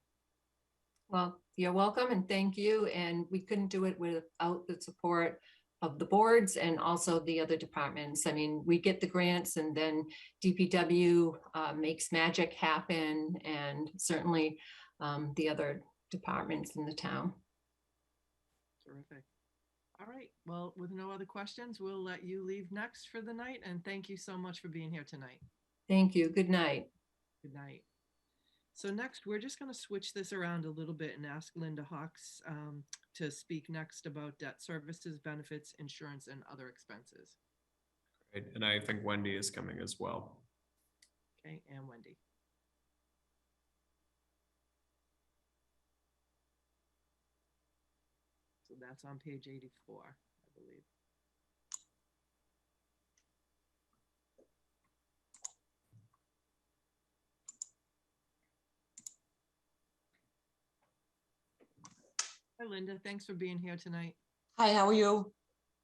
Q: Well, you're welcome and thank you. And we couldn't do it without the support of the boards and also the other departments. I mean, we get the grants and then DPW makes magic happen, and certainly the other departments in the town.
A: Terrific. All right. Well, with no other questions, we'll let you leave next for the night. And thank you so much for being here tonight.
Q: Thank you. Good night.
A: Good night. So next, we're just going to switch this around a little bit and ask Linda Hawks to speak next about debt services, benefits, insurance, and other expenses.
E: Great. And I think Wendy is coming as well.
A: Okay, and Wendy. So that's on page 84, I believe. Hi, Linda. Thanks for being here tonight.
R: Hi, how are you?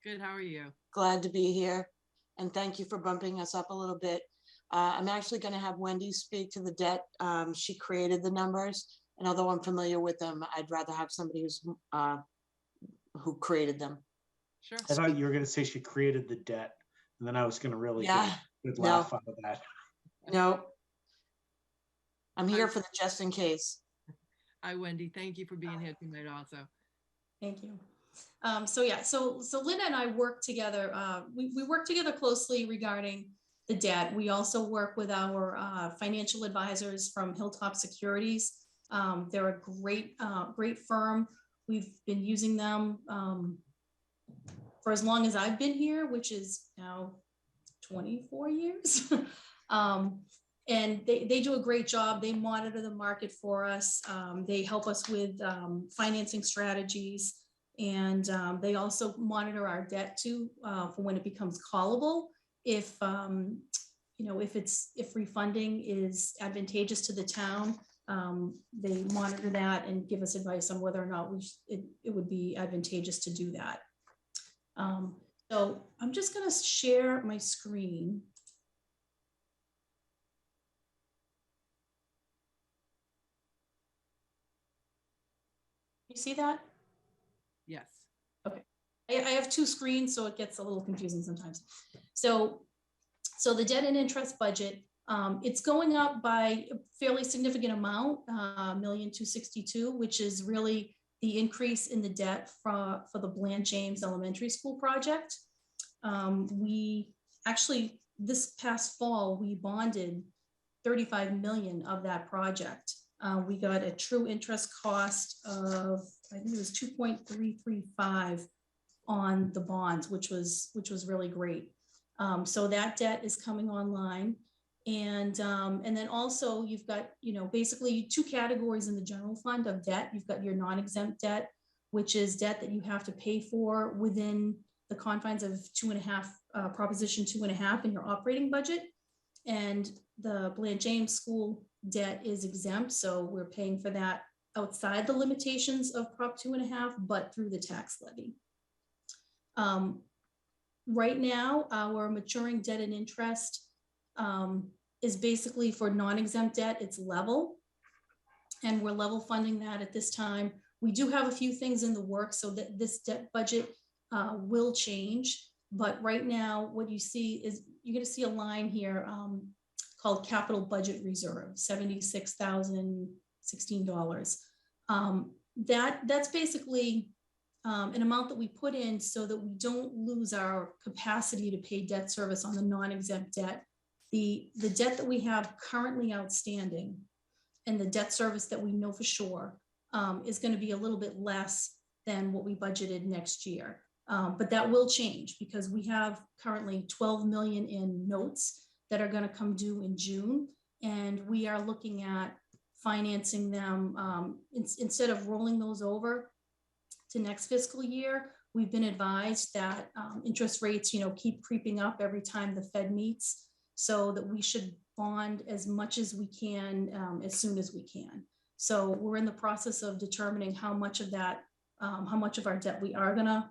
A: Good. How are you?
R: Glad to be here. And thank you for bumping us up a little bit. I'm actually going to have Wendy speak to the debt. She created the numbers. And although I'm familiar with them, I'd rather have somebody who created them.
A: Sure.
K: I thought you were going to say she created the debt. And then I was going to really get a good laugh out of that.
R: No. I'm here for the just in case.
A: Hi, Wendy. Thank you for being here tonight also.
S: Thank you. So Linda and I work together. We work together closely regarding the debt. We also work with our financial advisors from Hilltop Securities. They're a great firm. We've been using them for as long as I've been here, which is now 24 years. And they do a great job. They monitor the market for us. They help us with financing strategies. And they also monitor our debt too for when it becomes callable. If if refunding is advantageous to the town, they monitor that and give us advice on whether or not it would be advantageous to do that. So I'm just going to share my screen. You see that?
A: Yes.
S: Okay. I have two screens, so it gets a little confusing sometimes. So the debt and interest budget, it's going up by a fairly significant amount, $1,262,000, which is really the increase in the debt for the Bland James Elementary School project. We actually, this past fall, we bonded $35 million of that project. We got a true interest cost of, I think it was 2.335 on the bonds, which was really great. So that debt is coming online. And then also you've got, basically two categories in the general fund of debt. You've got your non-exempt debt, which is debt that you have to pay for within the confines of Proposition 2.5 in your operating budget. And the Bland James School debt is exempt. So we're paying for that outside the limitations of Prop 2.5, but through the tax levy. Right now, our maturing debt and interest is basically for non-exempt debt, it's level. And we're level funding that at this time. We do have a few things in the works so that this debt budget will change. But right now, what you see is you're going to see a line here called Capital Budget Reserve, $76,016. That's basically an amount that we put in so that we don't lose our capacity to pay debt service on the non-exempt debt. The debt that we have currently outstanding and the debt service that we know for sure is going to be a little bit less than what we budgeted next year. But that will change because we have currently 12 million in notes that are going to come due in June. And we are looking at financing them instead of rolling those over to next fiscal year. we've been advised that interest rates, keep creeping up every time the Fed meets, so that we should bond as much as we can as soon as we can. So we're in the process of determining how much of that, how much of our debt we are gonna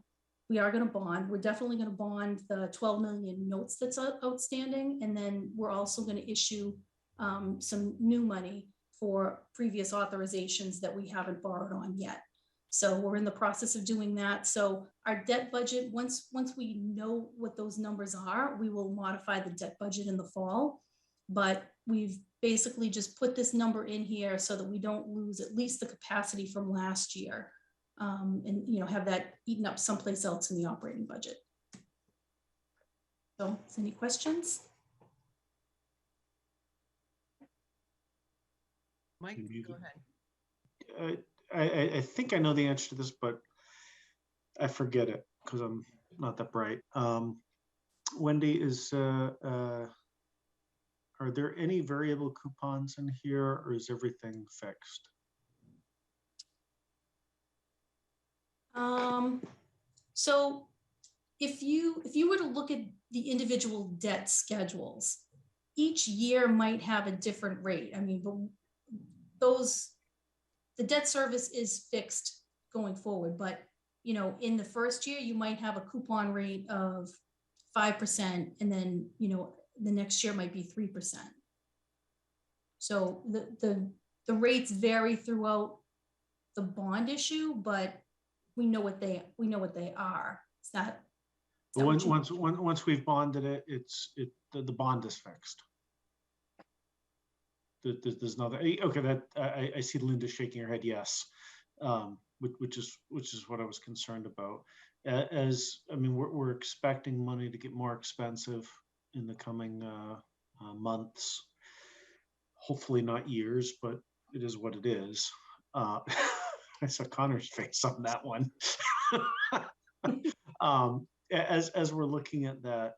S: bond. We're definitely gonna bond the 12 million notes that's outstanding, and then we're also gonna issue some new money for previous authorizations that we haven't borrowed on yet. So we're in the process of doing that. So our debt budget, once we know what those numbers are, we will modify the debt budget in the fall. But we've basically just put this number in here so that we don't lose at least the capacity from last year, and have that eaten up someplace else in the operating budget. So, any questions?
A: Mike, go ahead.
K: I think I know the answer to this, but I forget it because I'm not that bright. Wendy, are there any variable coupons in here, or is everything fixed?
S: So if you were to look at the individual debt schedules, each year might have a different rate. I mean, but the debt service is fixed going forward, but in the first year, you might have a coupon rate of 5%, and then, the next year might be 3%. So the rates vary throughout the bond issue, but we know what they are. It's not.
K: Once we've bonded it, the bond is fixed. There's nothing. Okay, that I see Linda shaking her head. Yes, which is what I was concerned about. We're expecting money to get more expensive in the coming months. Hopefully not years, but it is what it is. I saw Connor's face on that one. As we're looking at that,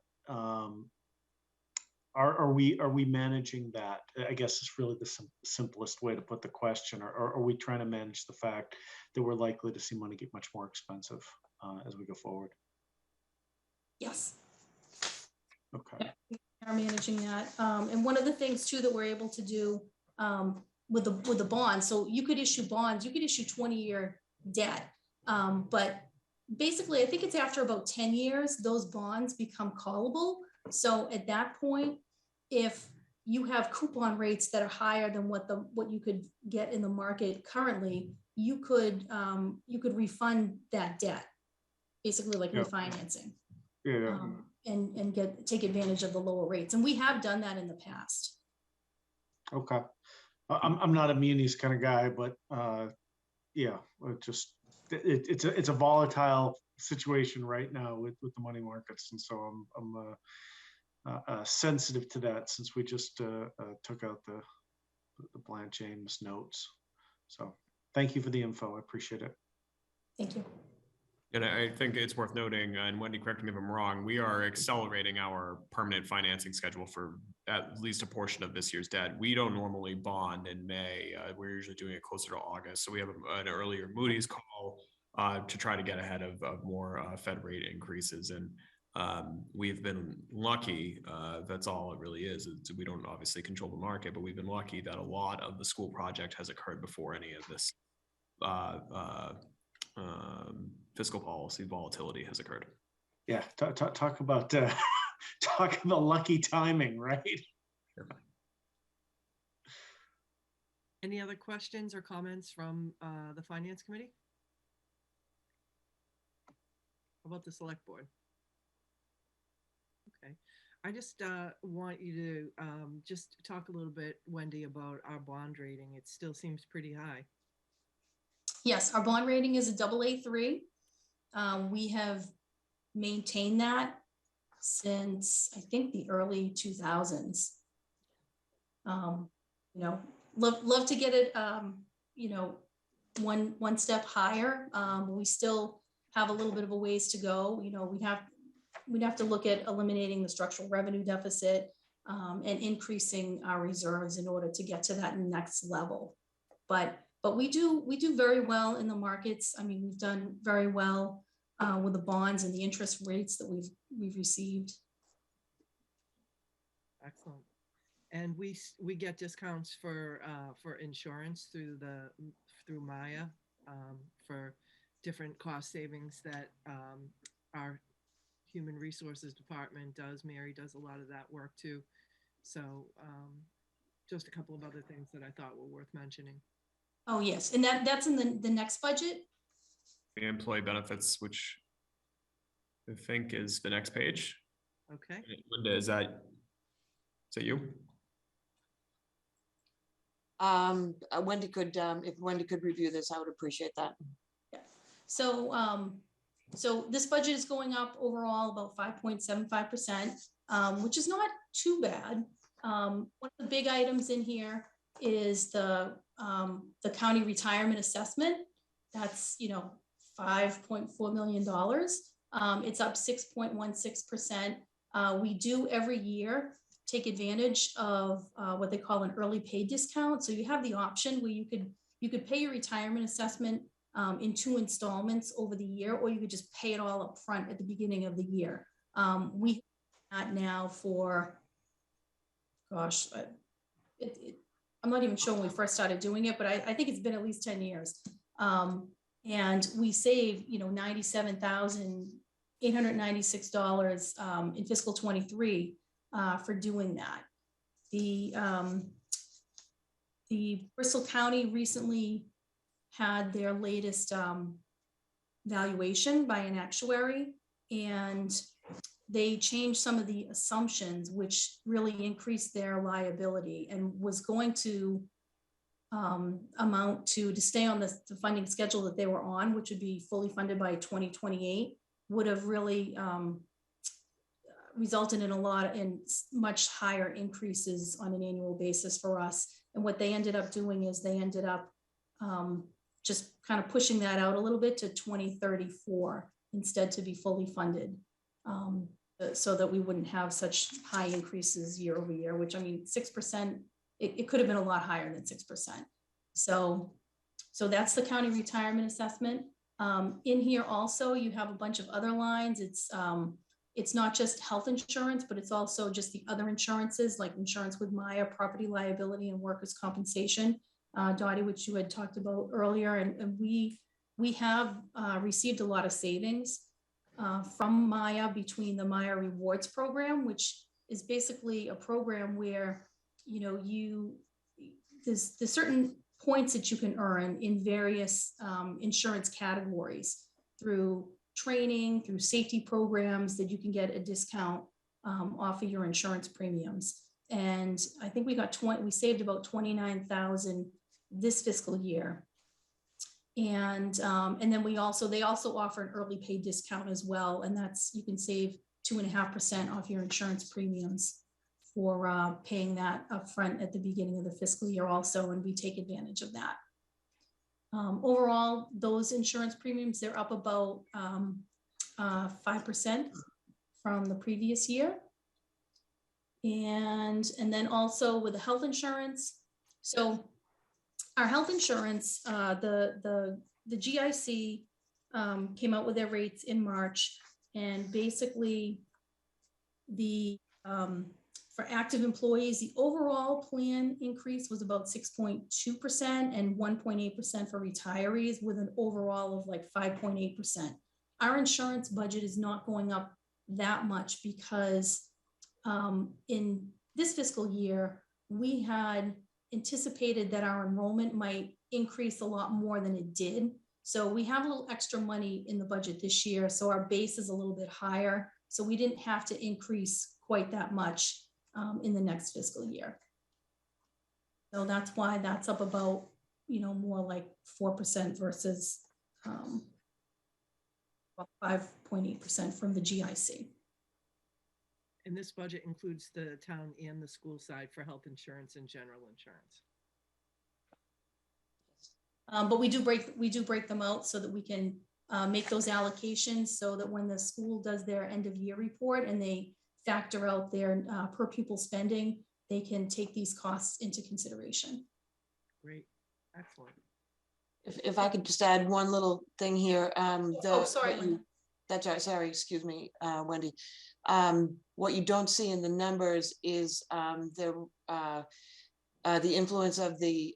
K: are we managing that? I guess it's really the simplest way to put the question. Or are we trying to manage the fact that we're likely to see money get much more expensive as we go forward?
S: Yes.
K: Okay.
S: We are managing that. And one of the things too that we're able to do with the bonds, so you could issue bonds, you could issue 20-year debt, but basically I think it's after about 10 years, those bonds become callable. So at that point, if you have coupon rates that are higher than what you could get in the market currently, you could refund that debt, basically like refinancing.
K: Yeah.
S: And take advantage of the lower rates. And we have done that in the past.
K: Okay. I'm not a munis kind of guy, but yeah, it's a volatile situation right now with the money markets, and so I'm sensitive to that since we just took out the Blanche James notes. So thank you for the info. I appreciate it.
S: Thank you.
E: And I think it's worth noting, and Wendy, correct me if I'm wrong, we are accelerating our permanent financing schedule for at least a portion of this year's debt. We don't normally bond in May. We're usually doing it closer to August. So we have an earlier Moody's call to try to get ahead of more Fed rate increases. And we've been lucky, that's all it really is. We don't obviously control the market, but we've been lucky that a lot of the school project has occurred before any of this fiscal policy volatility has occurred.
K: Yeah, talk about talk about lucky timing, right?
E: Sure.
A: Any other questions or comments from the Finance Committee? How about the Select Board? Okay, I just want you to just talk a little bit, Wendy, about our bond rating. It still seems pretty high.
S: Yes, our bond rating is a AA3. We have maintained that since I think the early 2000s. Love to get it, one step higher. We still have a little bit of a ways to go. We'd have to look at eliminating the structural revenue deficit and increasing our reserves in order to get to that next level. But we do very well in the markets. I mean, we've done very well with the bonds and the interest rates that we've received.
A: Excellent. And we get discounts for insurance through Maya for different cost savings that our Human Resources Department does. Mary does a lot of that work too. So just a couple of other things that I thought were worth mentioning.
S: Oh, yes. And that's in the next budget.
E: The employee benefits, which I think is the next page.
A: Okay.
E: Linda, is that you?
R: Wendy could, if Wendy could review this, I would appreciate that.
S: Yeah. So, so this budget is going up overall about 5.75%, which is not too bad. One of the big items in here is the county retirement assessment. That's, you know, $5.4 million. It's up 6.16%. We do every year take advantage of what they call an early pay discount. So you have the option where you could pay your retirement assessment in 2 installments over the year, or you could just pay it all up front at the beginning of the year. We have that now for, gosh, I'm not even sure when we first started doing it, but I think it's been at least 10 years. And we save, you know, $97,896 in fiscal 23 for doing that. The Bristol County recently had their latest valuation by an actuary, and they changed some of the assumptions, which really increased their liability and was going to amount to stay on the funding schedule that they were on, which would be fully funded by 2028, would have really resulted in much higher increases on an annual basis for us. And what they ended up doing is they ended up just kind of pushing that out a little bit to 2034 instead, to be fully funded, so that we wouldn't have such high increases year over year, which, I mean, 6%, it could have been a lot higher than 6%. So that's the county retirement assessment. In here also, you have a bunch of other lines. It's not just health insurance, but it's also just the other insurances, like insurance with Maya, property liability, and workers' compensation, Dottie, which you had talked about earlier. And we have received a lot of savings from Maya between the Maya Rewards program, which is basically a program where, you know, there's certain points that you can earn in various insurance categories through training, through safety programs, that you can get a discount off of your insurance premiums. And I think we saved about 29,000 this fiscal year. And then they also offer an early pay discount as well. And that's, you can save 2.5% off your insurance premiums for paying that upfront at the beginning of the fiscal year also, and we take advantage of that. Overall, those insurance premiums, they're up about 5% from the previous year. And then also with the health insurance. So our health insurance, the GIC came out with their rates in March, and basically for active employees, the overall plan increase was about 6.2% and 1.8% for retirees, with an overall of like 5.8%. Our insurance budget is not going up that much because in this fiscal year, we had anticipated that our enrollment might increase a lot more than it did. So we have a little extra money in the budget this year, so our base is a little bit higher. So we didn't have to increase quite that much in the next fiscal year. So that's why that's up about, you know, more like 4% versus 5.8% from the GIC.
A: And this budget includes the town and the school side for health insurance and general insurance.
S: But we do break them out so that we can make those allocations, so that when the school does their end of year report and they factor out their per pupil spending, they can take these costs into consideration.
A: Great, excellent.
R: If I could just add one little thing here.
S: Oh, sorry, Linda.
R: That's right. Sorry, excuse me, Wendy. What you don't see in the numbers is the influence of the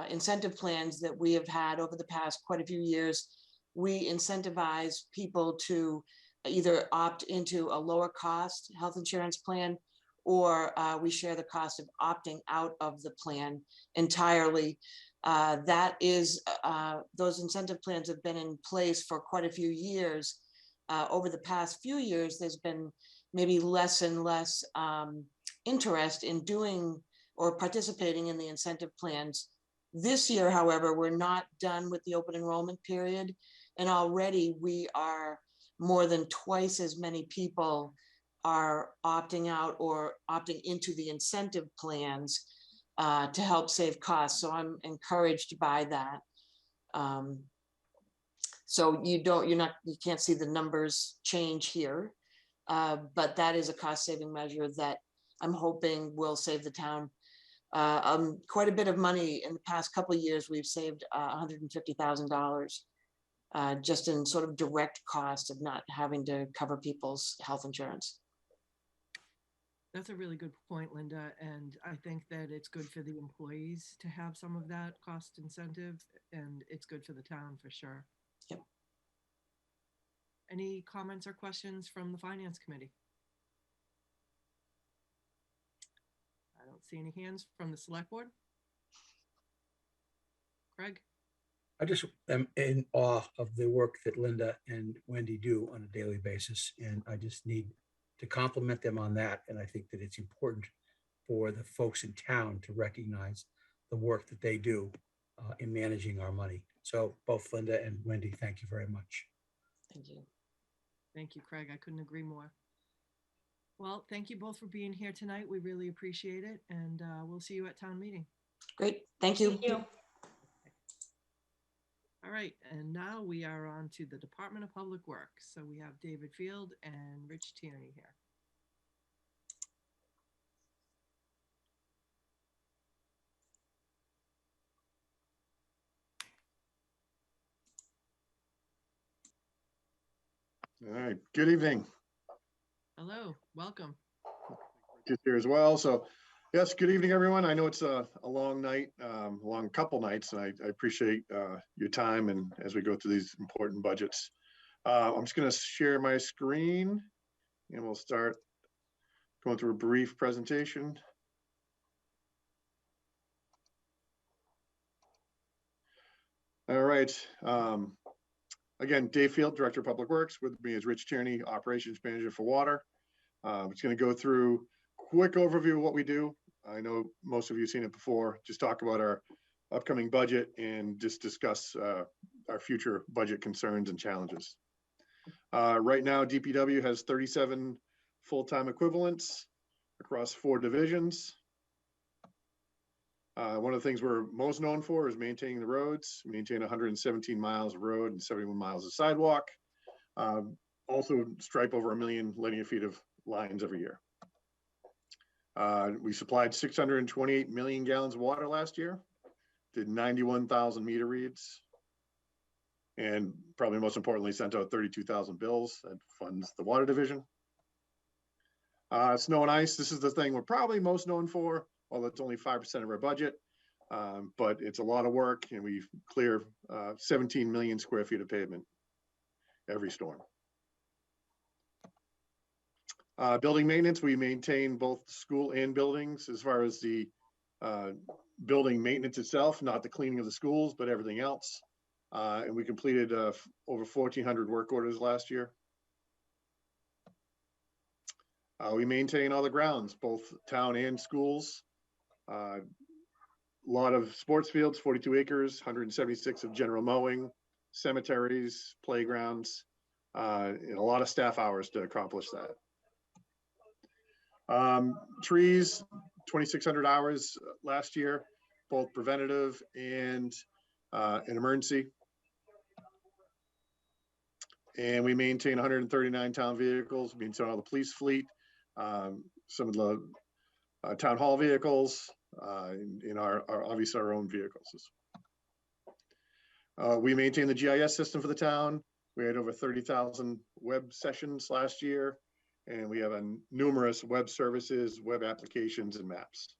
R: incentive plans that we have had over the past quite a few years. We incentivize people to either opt into a lower cost health insurance plan, or we share the cost of opting out of the plan entirely. That is, those incentive plans have been in place for quite a few years. Over the past few years, there's been maybe less and less interest in doing or participating in the incentive plans. This year, however, we're not done with the open enrollment period, and already we are more than twice as many people are opting out or opting into the incentive plans to help save costs. So I'm encouraged by that. So you can't see the numbers change here, but that is a cost saving measure that I'm hoping will save the town quite a bit of money. In the past couple of years, we've saved $150,000 just in sort of direct cost of not having to cover people's health insurance.
A: That's a really good point, Linda. And I think that it's good for the employees to have some of that cost incentive, and it's good for the town for sure.
R: Yep.
A: Any comments or questions from the Finance Committee? I don't see any hands from the Select Board. Craig?
T: I just am in awe of the work that Linda and Wendy do on a daily basis, and I just need to compliment them on that. And I think that it's important for the folks in town to recognize the work that they do in managing our money. So both Linda and Wendy, thank you very much.
R: Thank you.
A: Thank you, Craig. I couldn't agree more. Well, thank you both for being here tonight. We really appreciate it, and we'll see you at town meeting.
R: Great. Thank you.
S: Thank you.
A: All right, and now we are on to the Department of Public Works. So we have David Field and Rich Tierney here.
U: All right, good evening.
A: Hello, welcome.
U: Just here as well. So yes, good evening, everyone. I know it's a long night, a long couple nights, and I appreciate your time and as we go through these important budgets. I'm just going to share my screen and we'll start going through a brief presentation. All right. Again, Dave Field, Director of Public Works. With me is Rich Tierney, Operations Manager for Water. I'm just going to go through a quick overview of what we do. I know most of you have seen it before. Just talk about our upcoming budget and just discuss our future budget concerns and challenges. Right now, DPW has 37 full-time equivalents across 4 divisions. One of the things we're most known for is maintaining the roads. We maintain 117 miles of road and 71 miles of sidewalk. Also stripe over 1 million linear feet of lines every year. We supplied 628 million gallons of water last year, did 91,000 meter reads, and probably most importantly, sent out 32,000 bills that funds the water division. Snow and ice, this is the thing we're probably most known for, although it's only 5% of our budget, but it's a lot of work, and we clear 17 million square feet of pavement every storm. Building maintenance, we maintain both school and buildings as far as the building maintenance itself, not the cleaning of the schools, but everything else. And we completed over 1,400 work orders last year. We maintain all the grounds, both town and schools. A lot of sports fields, 42 acres, 176 of general mowing, cemeteries, playgrounds, and a lot of staff hours to accomplish that. Trees, 2,600 hours last year, both preventative and an emergency. And we maintain 139 town vehicles, maintain all the police fleet, some of the town hall vehicles, in our obviously our own vehicles. We maintain the GIS system for the town, We had over 30,000 web sessions last year, and we have numerous web services, web applications, and maps.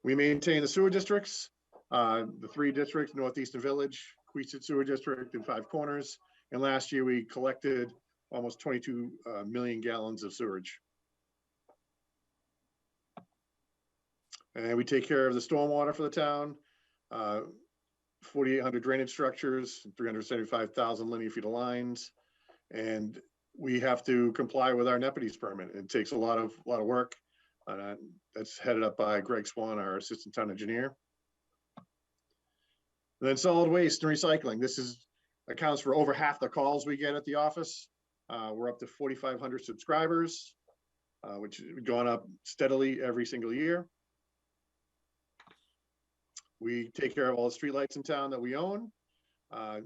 U: We maintain the sewer districts, the 3 districts, Northeastern Village, Queeset Sewer District, and 5 Corners. And last year we collected almost 22 million gallons of sewage. And we take care of the stormwater for the town, 4,800 drainage structures, 375,000 linear feet of lines. And we have to comply with our NEPIDES permit. It takes a lot of work. That's headed up by Greg Swan, our assistant town engineer. And then solid waste and recycling. This accounts for over half the calls we get at the office. We're up to 4,500 subscribers, which has gone up steadily every single year. We take care of all the streetlights in town that we own.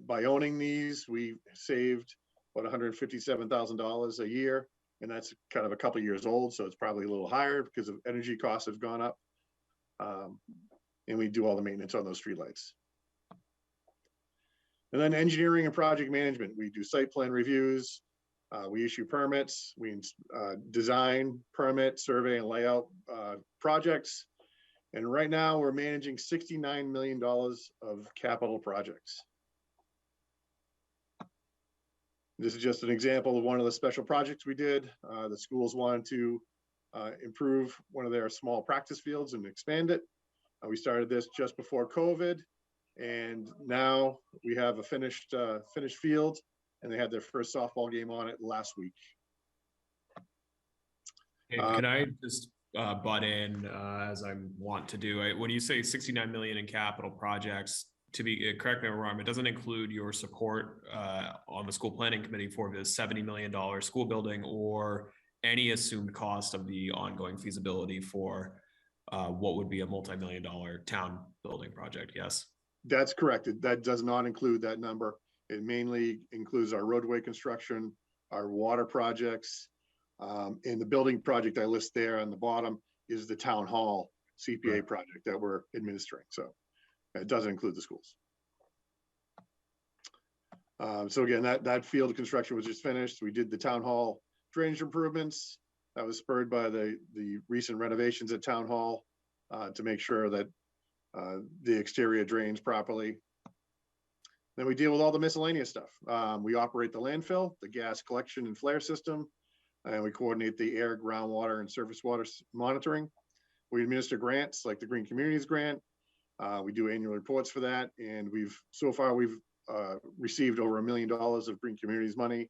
U: By owning these, we saved about $157,000 a year, and that's kind of a couple years old, so it's probably a little higher because of energy costs have gone up. And we do all the maintenance on those streetlights. And then engineering and project management. We do site plan reviews. We issue permits. We design, permit, survey, and layout projects. And right now we're managing $69 million of capital projects. This is just an example of one of the special projects we did. The schools wanted to improve one of their small practice fields and expand it. We started this just before COVID, and now we have a finished field, and they had their first softball game on it last week.
E: Hey, can I just butt in as I want to do? When you say 69 million in capital projects, to be correct me if I'm wrong, it doesn't include your support on the school planning committee for the $70 million school building or any assumed cost of the ongoing feasibility for what would be a multi-million-dollar town building project. Yes,
U: that's correct. That does not include that number. It mainly includes our roadway construction, our water projects, and the building project I list there on the bottom is the town hall CPA project that we're administering. So it doesn't include the schools. So again, that field construction was just finished. We did the town hall drainage improvements. That was spurred by the recent renovations at town hall to make sure that the exterior drains properly. Then we deal with all the miscellaneous stuff. We operate the landfill, the gas collection and flare system, and we coordinate the air, groundwater, and surface water monitoring. We administer grants like the Green Communities Grant. We do annual reports for that, and so far we've received over $1 million of Green Communities money.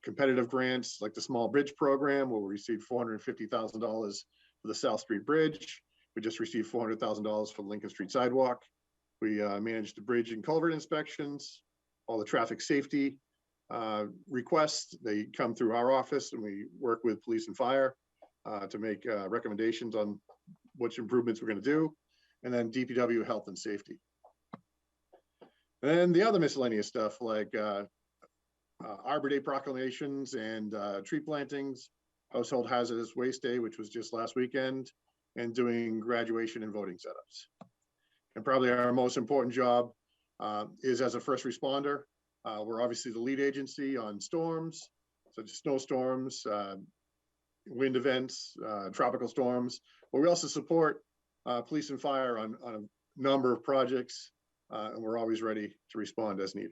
U: Competitive grants like the Small Bridge Program, where we received $450,000 for the South Street Bridge. We just received $400,000 for the Lincoln Street sidewalk. We manage the bridge and culvert inspections, all the traffic safety requests. They come through our office, and we work with police and fire to make recommendations on which improvements we're going to do. And then DPW health and safety. And then the other miscellaneous stuff like Arbor Day proclamations and tree plantings, Household Hazardous Waste Day, which was just last weekend, and doing graduation and voting setups. And probably our most important job is as a first responder. We're obviously the lead agency on storms, such as snowstorms, wind events, tropical storms, but we also support police and fire on a number of projects, and we're always ready to respond as needed.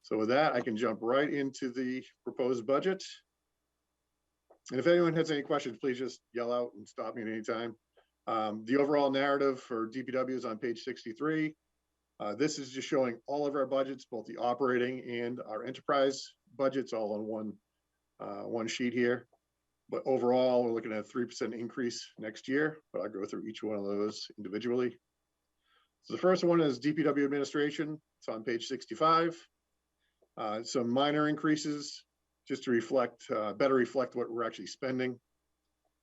U: So with that, I can jump right into the proposed budget. And if anyone has any questions, please just yell out and stop me at any time. The overall narrative for DPW is on page 63. This is just showing all of our budgets, both the operating and our enterprise budgets, all on one sheet here. But overall, we're looking at a 3% increase next year, but I'll go through each one of those individually. So the first one is DPW administration. It's on page 65. Some minor increases just to better reflect what we're actually spending.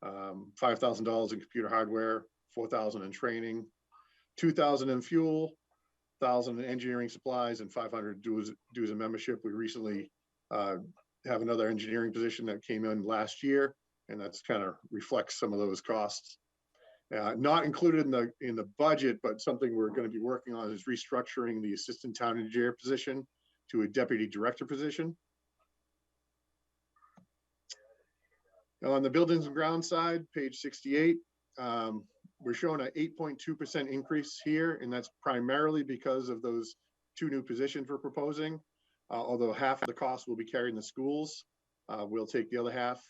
U: $5,000 in computer hardware, $4,000 in training, $2,000 in fuel, $1,000 in engineering supplies, and $500 dues and membership. We recently have another engineering position that came in last year, and that's kind of reflects some of those costs. Not included in the budget, but something we're going to be working on is restructuring the assistant town engineer position to a deputy director position. On the buildings and grounds side, page 68, we're showing an 8.2% increase here, and that's primarily because of those 2 new positions we're proposing. Although half of the cost will be carried in the schools, we'll take the other half,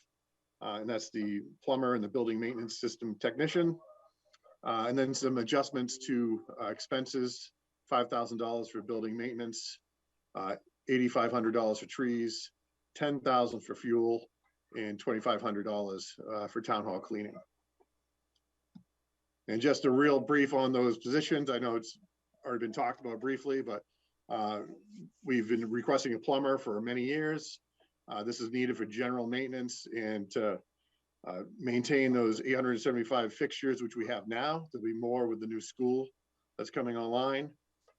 U: and that's the plumber and the building maintenance system technician. And then some adjustments to expenses, $5,000 for building maintenance, $8,500 for trees, $10,000 for fuel, and $2,500 for town hall cleaning. And just a real brief on those positions. I know it's already been talked about briefly, but we've been requesting a plumber for many years. This is needed for general maintenance and to maintain those 875 fixtures, which we have now. There'll be more with the new school that's coming online.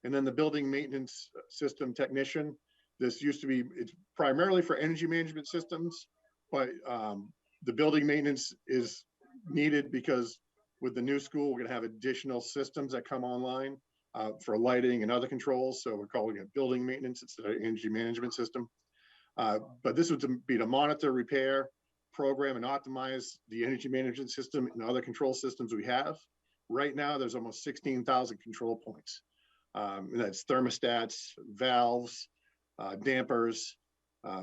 U: And then the building maintenance system technician. This used to be, it's primarily for energy management systems, but the building maintenance is needed because with the new school, we're gonna have additional systems that come online for lighting and other controls. So we're calling it building maintenance instead of energy management system. But this would be to monitor, repair, program, and optimize the energy management system and other control systems we have. Right now, there's almost 16,000 control points. And that's thermostats, valves, dampers,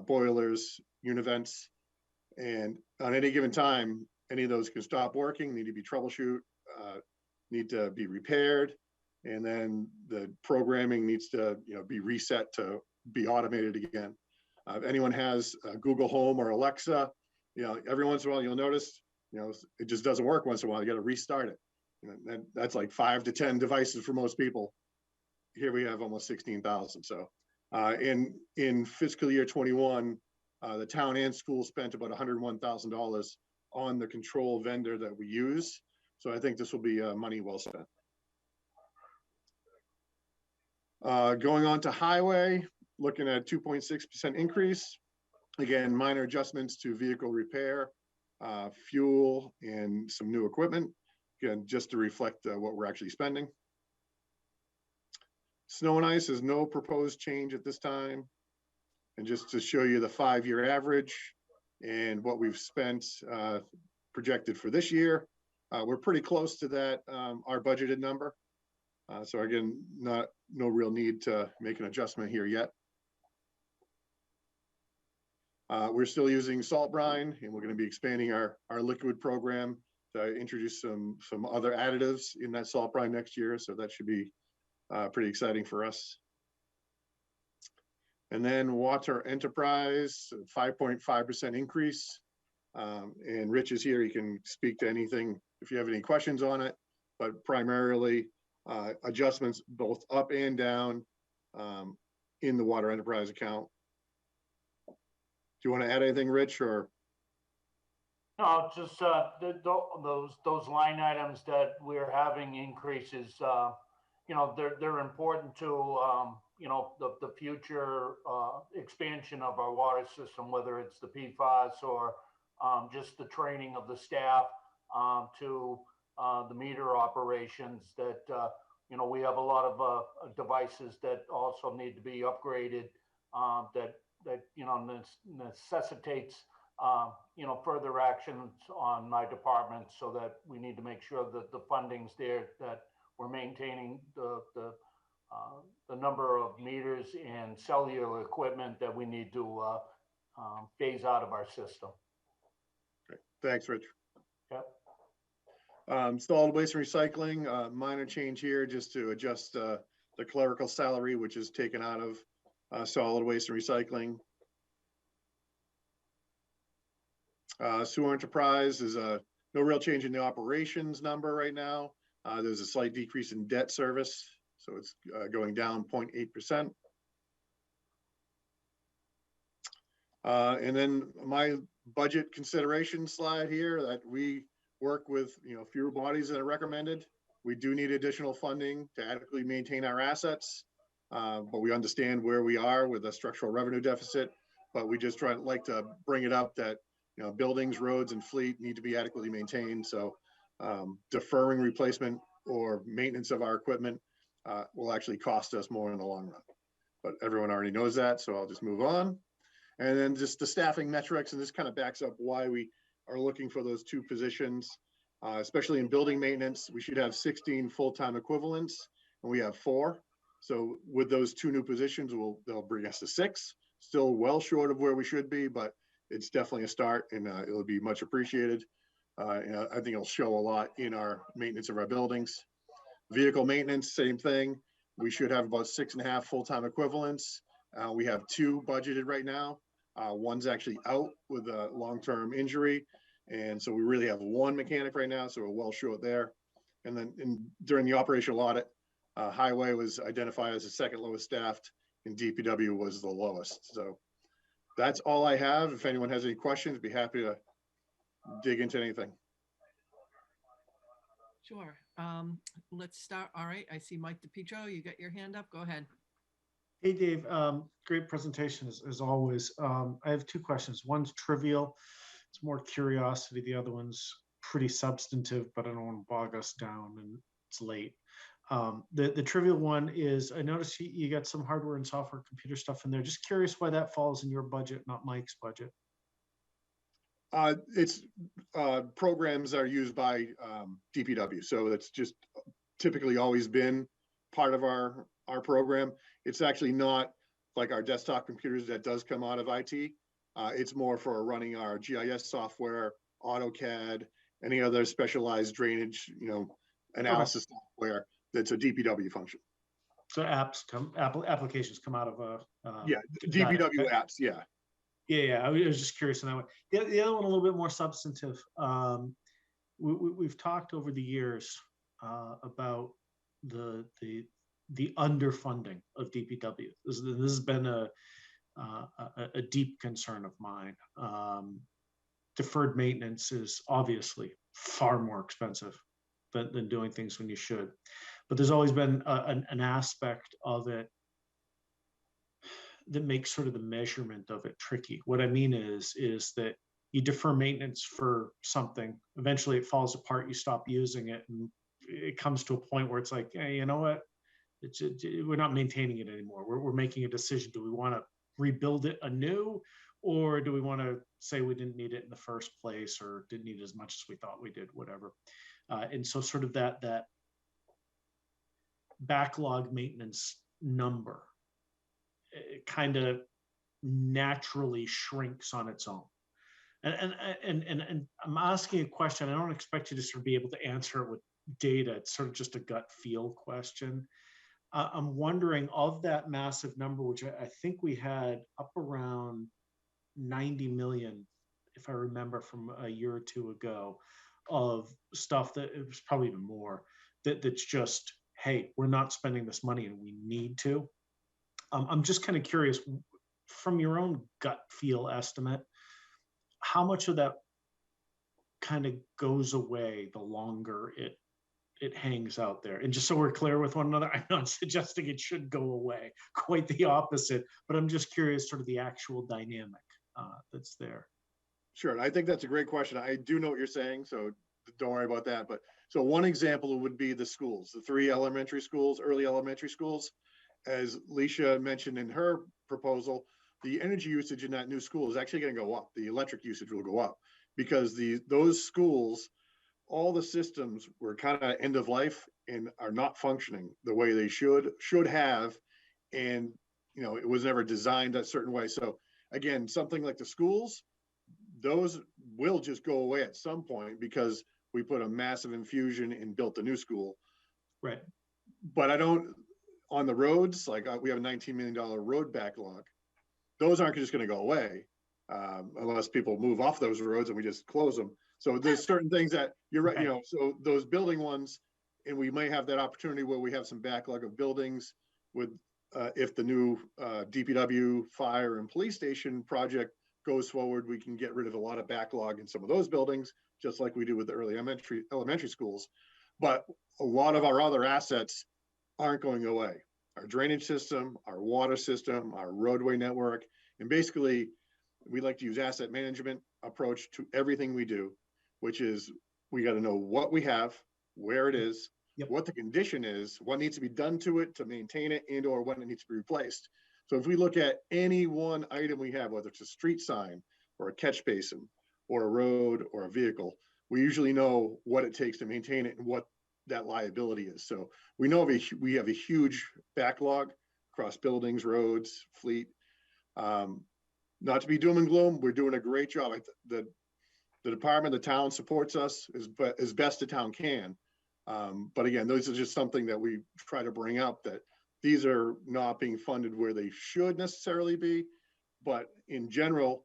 U: boilers, univents. And on any given time, any of those can stop working, need to be troubleshoot, need to be repaired. And then the programming needs to be reset to be automated again. If anyone has Google Home or Alexa, every once in a while you'll notice, it just doesn't work once in a while. You got to restart it. That's like 5 to 10 devices for most people. Here we have almost 16,000. So in fiscal year 21, the town and school spent about $101,000 on the control vendor that we use. So I think this will be money well spent. Going on to highway, looking at 2.6% increase. Again, minor adjustments to vehicle repair, fuel, and some new equipment. Again, just to reflect what we're actually spending. Snow and ice is no proposed change at this time. And just to show you the 5-year average and what we've spent projected for this year, we're pretty close to that, our budgeted number. So again, no real need to make an adjustment here yet. We're still using salt brine, and we're going to be expanding our liquid program to introduce some other additives in that salt brine next year. So that should be pretty exciting for us. And then water enterprise, 5.5% increase. And Rich is here. He can speak to anything if you have any questions on it, but primarily adjustments both up and down in the water enterprise account. Do you want to add anything, Rich, or?
F: No, just those line items that we're having increases, they're important to, the future expansion of our water system, whether it's the PFAS or just the training of the staff to the meter operations that, we have a lot of devices that also need to be upgraded that necessitates, further actions on my department, so that we need to make sure that the funding's there, that we're maintaining the number of meters and cellular equipment that we need to phase out of our system.
U: Great. Thanks, Rich.
F: Yep.
U: Solid waste and recycling, minor change here just to adjust the clerical salary, which is taken out of solid waste and recycling. Sewer enterprise is no real change in the operations number right now. There's a slight decrease in debt service, so it's going down 0.8%. And then my budget consideration slide here, that we work with fewer bodies that are recommended. We do need additional funding to adequately maintain our assets, but we understand where we are with a structural revenue deficit. But we just like to bring it up that buildings, roads, and fleet need to be adequately maintained. So deferring replacement or maintenance of our equipment will actually cost us more in the long run. But everyone already knows that, so I'll just move on. And then just the staffing metrics, and this kind of backs up why we are looking for those two positions, especially in building maintenance. We should have 16 full-time equivalents, and we have 4. So with those 2 new positions, they'll bring us to 6. Still well short of where we should be, but it's definitely a start, and it'll be much appreciated. And I think it'll show a lot in our maintenance of our buildings. Vehicle maintenance, same thing. We should have about 6.5 full-time equivalents. We have 2 budgeted right now. One's actually out with a long-term injury. And so we really have 1 mechanic right now, so we're well short there. And then during the operational audit, highway was identified as the 2nd lowest staffed, and DPW was the lowest. So that's all I have. If anyone has any questions, be happy to dig into anything.
A: Sure. Let's start. All right. I see Mike DePietro. You got your hand up. Go ahead.
K: Hey, Dave. Great presentation as always. I have 2 questions. One's trivial. It's more curiosity. The other one's pretty substantive, but I don't want to bog us down, and it's late. The trivial one is, I noticed you got some hardware and software computer stuff in there. Just curious why that falls in your budget, not Mike's budget.
U: It's programs are used by DPW, so that's just typically always been part of our program. It's actually not like our desktop computers that does come out of IT. It's more for running our GIS software, AutoCAD, any other specialized drainage, analysis software that's a DPW function.
K: So applications come out of
U: yeah, DPW apps, yeah.
K: Yeah, I was just curious on that one. The other one, a little bit more substantive. We've talked over the years about the underfunding of DPW. This has been a deep concern of mine. Deferred maintenance is obviously far more expensive than doing things when you should. But there's always been an aspect of it that makes sort of the measurement of it tricky. What I mean is that you defer maintenance for something, eventually it falls apart, you stop using it, and it comes to a point where it's like, hey, you know what? We're not maintaining it anymore. We're making a decision. Do we want to rebuild it anew, or do we want to say we didn't need it in the first place, or didn't need it as much as we thought we did, whatever. And so sort of that backlog maintenance number, it kind of naturally shrinks on its own. And I'm asking a question. I don't expect you to sort of be able to answer it with data. It's sort of just a gut feel question. I'm wondering, of that massive number, which I think we had up around 90 million, if I remember from a year or 2 ago, of stuff that it was probably even more, that's just, hey, we're not spending this money and we need to. I'm just kind of curious, from your own gut feel estimate, how much of that kind of goes away the longer it hangs out there? And just so we're clear with one another, I'm not suggesting it should go away, quite the opposite, but I'm just curious sort of the actual dynamic that's there.
U: Sure, I think that's a great question. I do know what you're saying, so don't worry about that. But so one example would be the schools, the 3 elementary schools, early elementary schools. As Leisha mentioned in her proposal, the energy usage in that new school is actually going to go up. The electric usage will go up because those schools, all the systems were kind of end of life and are not functioning the way they should have. And, it was never designed a certain way. So again, something like the schools, those will just go away at some point because we put a massive infusion and built a new school.
K: Right.
U: But on the roads, like we have a $19 million road backlog. Those aren't just going to go away unless people move off those roads and we just close them. So there's certain things that you're right, so those building ones, and we may have that opportunity where we have some backlog of buildings with, if the new DPW, fire, and police station project goes forward, we can get rid of a lot of backlog in some of those buildings, just like we do with the early elementary schools. But a lot of our other assets aren't going away. Our drainage system, our water system, our roadway network, and basically we like to use asset management approach to everything we do, which is we got to know what we have, where it is, what the condition is, what needs to be done to it to maintain it, and or when it needs to be replaced. So if we look at any one item we have, whether it's a street sign or a catch basin or a road or a vehicle, we usually know what it takes to maintain it and what that liability is. So we know we have a huge backlog across buildings, roads, fleet. Not to be doom and gloom, we're doing a great job. The department, the town supports us as best the town can. But again, those are just something that we try to bring up, that these are not being funded where they should necessarily be. But in general,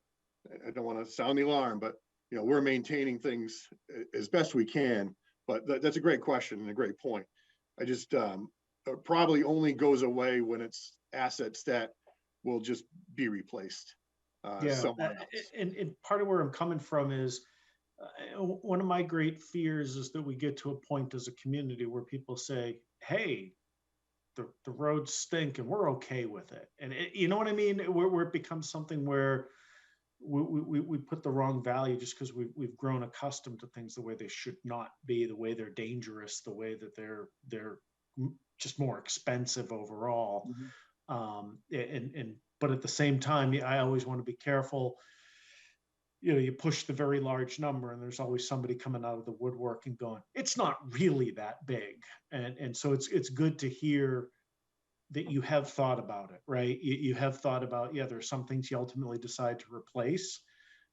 U: I don't want to sound the alarm, but you know, we're maintaining things as best we can. But that's a great question and a great point. I just it probably only goes away when it's assets that will just be replaced. Somewhere else.
K: And part of where I'm coming from is one of my great fears is that we get to a point as a community where people say, hey, the roads stink and we're okay with it. And you know what I mean? Where it becomes something where we put the wrong value just because we've grown accustomed to things the way they should not be, the way they're dangerous, the way that they're just more expensive overall. But at the same time, I always want to be careful. You know, you push the very large number and there's always somebody coming out of the woodwork and going, it's not really that big. And so it's good to hear that you have thought about it, right? You have thought about, yeah, there's some things you ultimately decide to replace.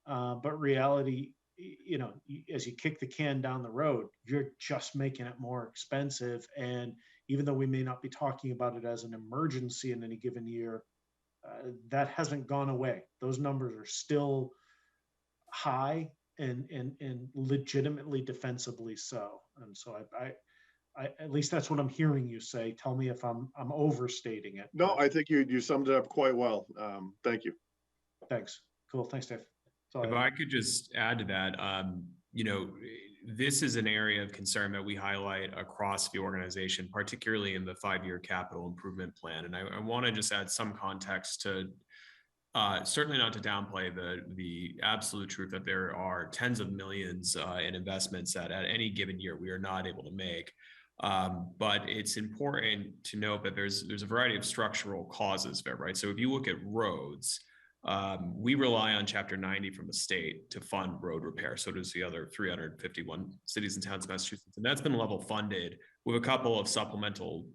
K: But reality, you know, as you kick the can down the road, you're just making it more expensive. And even though we may not be talking about it as an emergency in any given year, that hasn't gone away. Those numbers are still high and legitimately defensively so. And so I at least that's what I'm hearing you say. Tell me if I'm overstating it.
U: No, I think you summed it up quite well. Thank you.
K: Thanks. Cool. Thanks, Dave.
E: If I could just add to that, you know, this is an area of concern that we highlight across the organization, particularly in the 5-year capital improvement plan. And I want to just add some context to certainly not to downplay the absolute truth that there are tens of millions in investments that at any given year we are not able to make. But it's important to note that there's a variety of structural causes there, right? So if you look at roads, we rely on Chapter 90 from the state to fund road repair. So does the other 351 cities and towns of Massachusetts. And that's been level funded with a couple of supplemental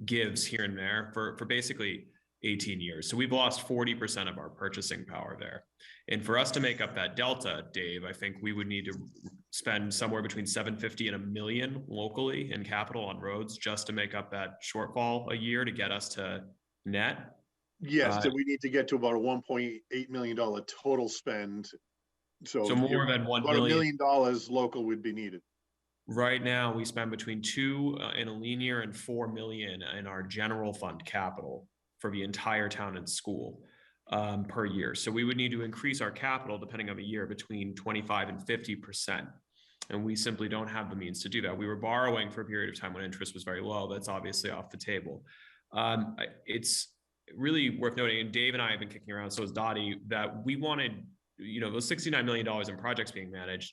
E: gives here and there for basically 18 years. So we've lost 40% of our purchasing power there. And for us to make up that delta, Dave, I think we would need to spend somewhere between 750 and $1 million locally in capital on roads just to make up that shortfall a year to get us to net.
U: Yes, so we need to get to about a $1.8 million total spend. So
E: more than $1 million.
U: $1 million local would be needed.
E: Right now, we spend between $2 in a lean year and $4 million in our general fund capital for the entire town and school per year. So we would need to increase our capital depending on the year between 25 and 50%. And we simply don't have the means to do that. We were borrowing for a period of time when interest was very low. That's obviously off the table. It's really worth noting, and Dave and I have been kicking around, so is Dottie, that we wanted, you know, those $69 million in projects being managed.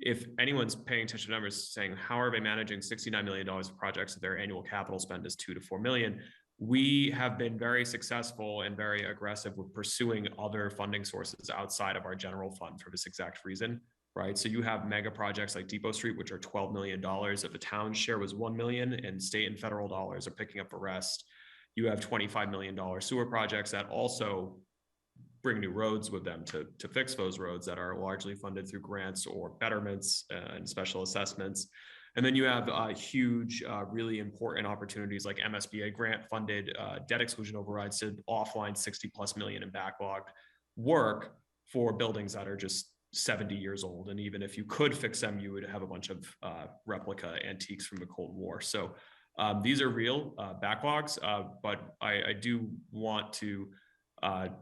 E: If anyone's paying attention to numbers saying, how are they managing $69 million of projects if their annual capital spend is $2 to $4 million? We have been very successful and very aggressive with pursuing other funding sources outside of our general fund for this exact reason, right? So you have mega projects like Depot Street, which are $12 million. If the town's share was $1 million and state and federal dollars are picking up the rest, you have $25 million sewer projects that also bring new roads with them to fix those roads that are largely funded through grants or betterments and special assessments. And then you have huge, really important opportunities like MSBA grant funded debt exclusion overrides to offline 60+ million in backlogged work for buildings that are just 70 years old. And even if you could fix them, you would have a bunch of replica antiques from the Cold War. So these are real backlogs, but I do want to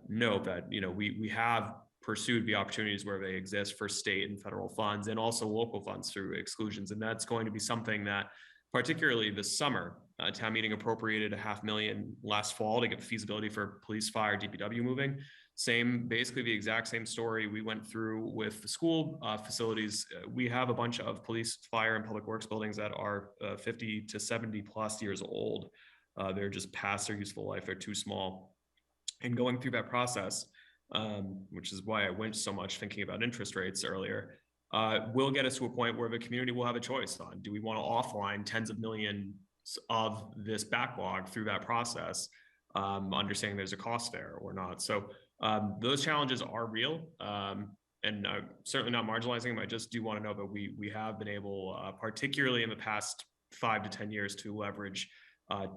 E: note that, you know, we have pursued the opportunities where they exist for state and federal funds and also local funds through exclusions. And that's going to be something that, particularly this summer, town meeting appropriated $500,000 last fall to get feasibility for police, fire, DPW moving. Basically the exact same story we went through with the school facilities. We have a bunch of police, fire, and public works buildings that are 50 to 70 plus years old. They're just past their useful life. They're too small. And going through that process, which is why I went so much thinking about interest rates earlier, will get us to a point where the community will have a choice on, do we want to offline tens of millions of this backlog through that process, understanding there's a cost there or not. So those challenges are real, and certainly not marginalizing them. I just do want to know that we have been able, particularly in the past 5 to 10 years, to leverage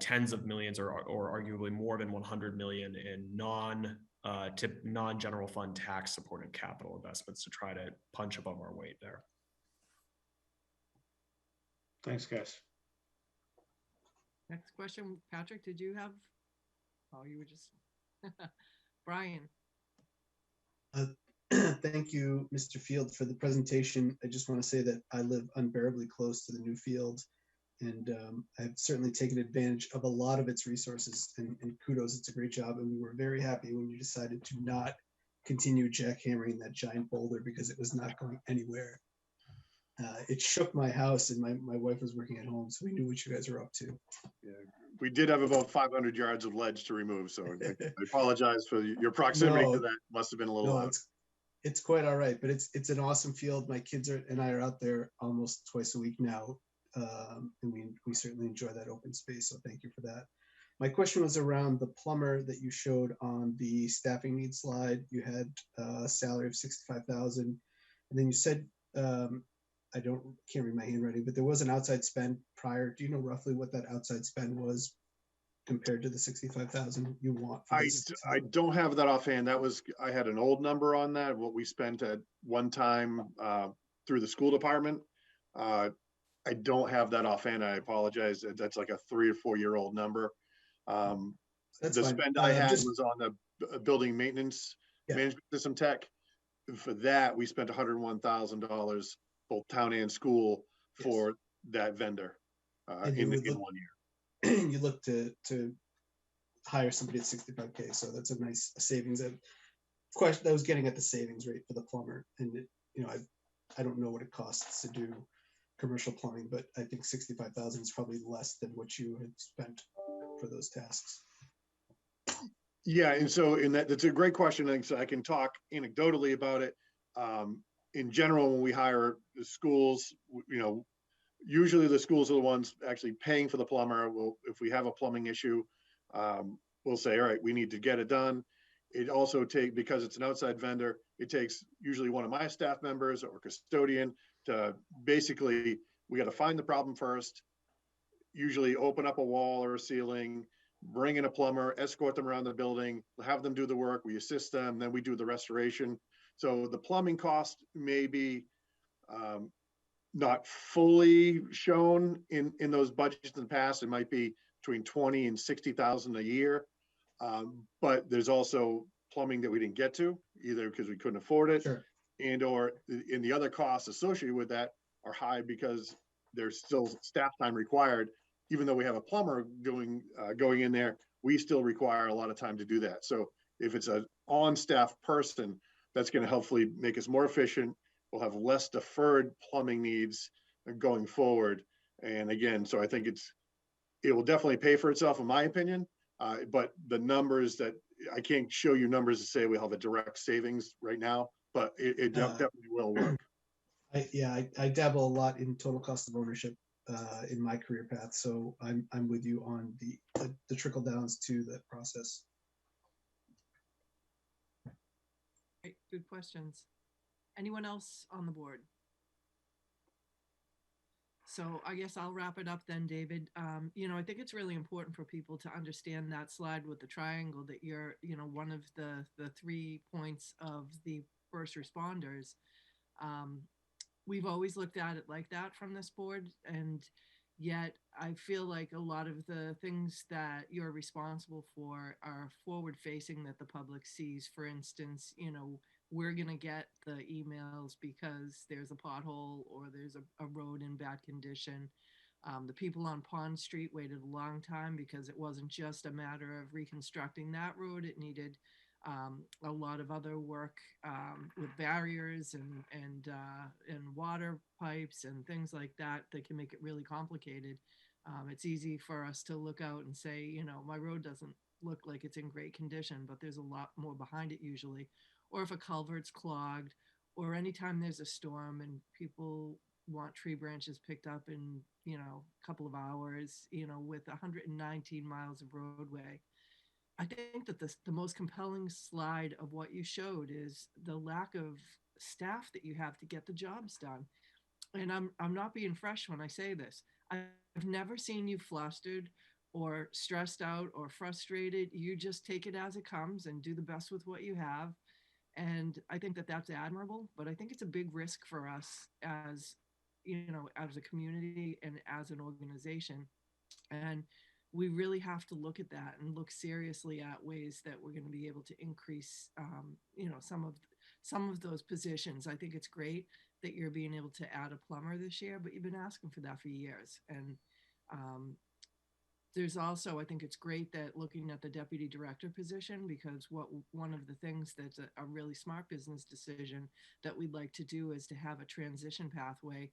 E: tens of millions or arguably more than 100 million in non-general fund tax supported capital investments to try to punch above our weight there.
K: Thanks, guys.
A: Next question, Patrick, did you have? Oh, you were just, Brian.
P: Thank you, Mr. Field, for the presentation. I just want to say that I live unbearably close to the new field, and I've certainly taken advantage of a lot of its resources, and kudos, it's a great job. And we were very happy when you decided to not continue jackhammering that giant boulder because it was not going anywhere. It shook my house, and my wife was working at home, so we knew what you guys were up to.
U: Yeah, we did have about 500 yards of ledge to remove, so I apologize for your proximity to that. Must have been a little loud.
P: It's quite all right, but it's an awesome field. My kids and I are out there almost twice a week now, and we certainly enjoy that open space, so thank you for that. My question was around the plumber that you showed on the staffing needs slide. You had a salary of 65,000, and then you said, I can't read my handwriting, but there was an outside spend prior. Do you know roughly what that outside spend was compared to the 65,000 you want?
U: I don't have that offhand. I had an old number on that, what we spent at one time through the school department. I don't have that offhand. I apologize. That's like a 3 or 4 year old number. The spend I had was on the building maintenance management system tech. For that, we spent $101,000, both town and school, for that vendor in 1 year.
P: You look to hire somebody at 65K, so that's a nice savings. Of course, I was getting at the savings rate for the plumber, and I don't know what it costs to do commercial plumbing, but I think 65,000 is probably less than what you had spent for those tasks.
U: Yeah, and so that's a great question, and so I can talk anecdotally about it. In general, when we hire the schools, usually the schools are the ones actually paying for the plumber. If we have a plumbing issue, we'll say, all right, we need to get it done. It also because it's an outside vendor, it takes usually one of my staff members or custodian to basically, we got to find the problem first, usually open up a wall or a ceiling, bring in a plumber, escort them around the building, have them do the work, we assist them, then we do the restoration. So the plumbing cost may be not fully shown in those budgets in the past. It might be between 20 and 60,000 a year. But there's also plumbing that we didn't get to, either because we couldn't afford it, and or in the other costs associated with that are high because there's still staff time required. Even though we have a plumber going in there, we still require a lot of time to do that. So if it's an on-staff person, that's going to hopefully make us more efficient. We'll have less deferred plumbing needs going forward. And again, so I think it will definitely pay for itself, in my opinion. But the numbers that I can't show you numbers to say we'll have a direct savings right now, but it definitely will work.
P: I dabble a lot in total cost of ownership in my career path, so I'm with you on the trickle downs to the process.
A: Great, good questions. Anyone else on the board? So I guess I'll wrap it up then, David. I think it's really important for people to understand that slide with the triangle, that you're, one of the 3 points of the first responders. We've always looked at it like that from this board, and yet I feel like a lot of the things that you're responsible for are forward facing, that the public sees. For instance, we're going to get the emails because there's a pothole or there's a road in bad condition. The people on Pond Street waited a long time because it wasn't just a matter of reconstructing that road. It needed a lot of other work with barriers and water pipes and things like that that can make it really complicated. It's easy for us to look out and say, you know, my road doesn't look like it's in great condition, but there's a lot more behind it usually. Or if a culvert's clogged, or anytime there's a storm and people want tree branches picked up in, you know, a couple of hours, you know, with 119 miles of roadway. I think that the most compelling slide of what you showed is the lack of staff that you have to get the jobs done. And I'm not being fresh when I say this. I've never seen you flustered or stressed out or frustrated. You just take it as it comes and do the best with what you have. And I think that that's admirable, but I think it's a big risk for us as, you know, as a community and as an organization. And we really have to look at that and look seriously at ways that we're going to be able to increase, you know, some of those positions. I think it's great that you're being able to add a plumber this year, but you've been asking for that for years. And there's also, I think it's great that looking at the deputy director position, because one of the things that's a really smart business decision that we'd like to do is to have a transition pathway,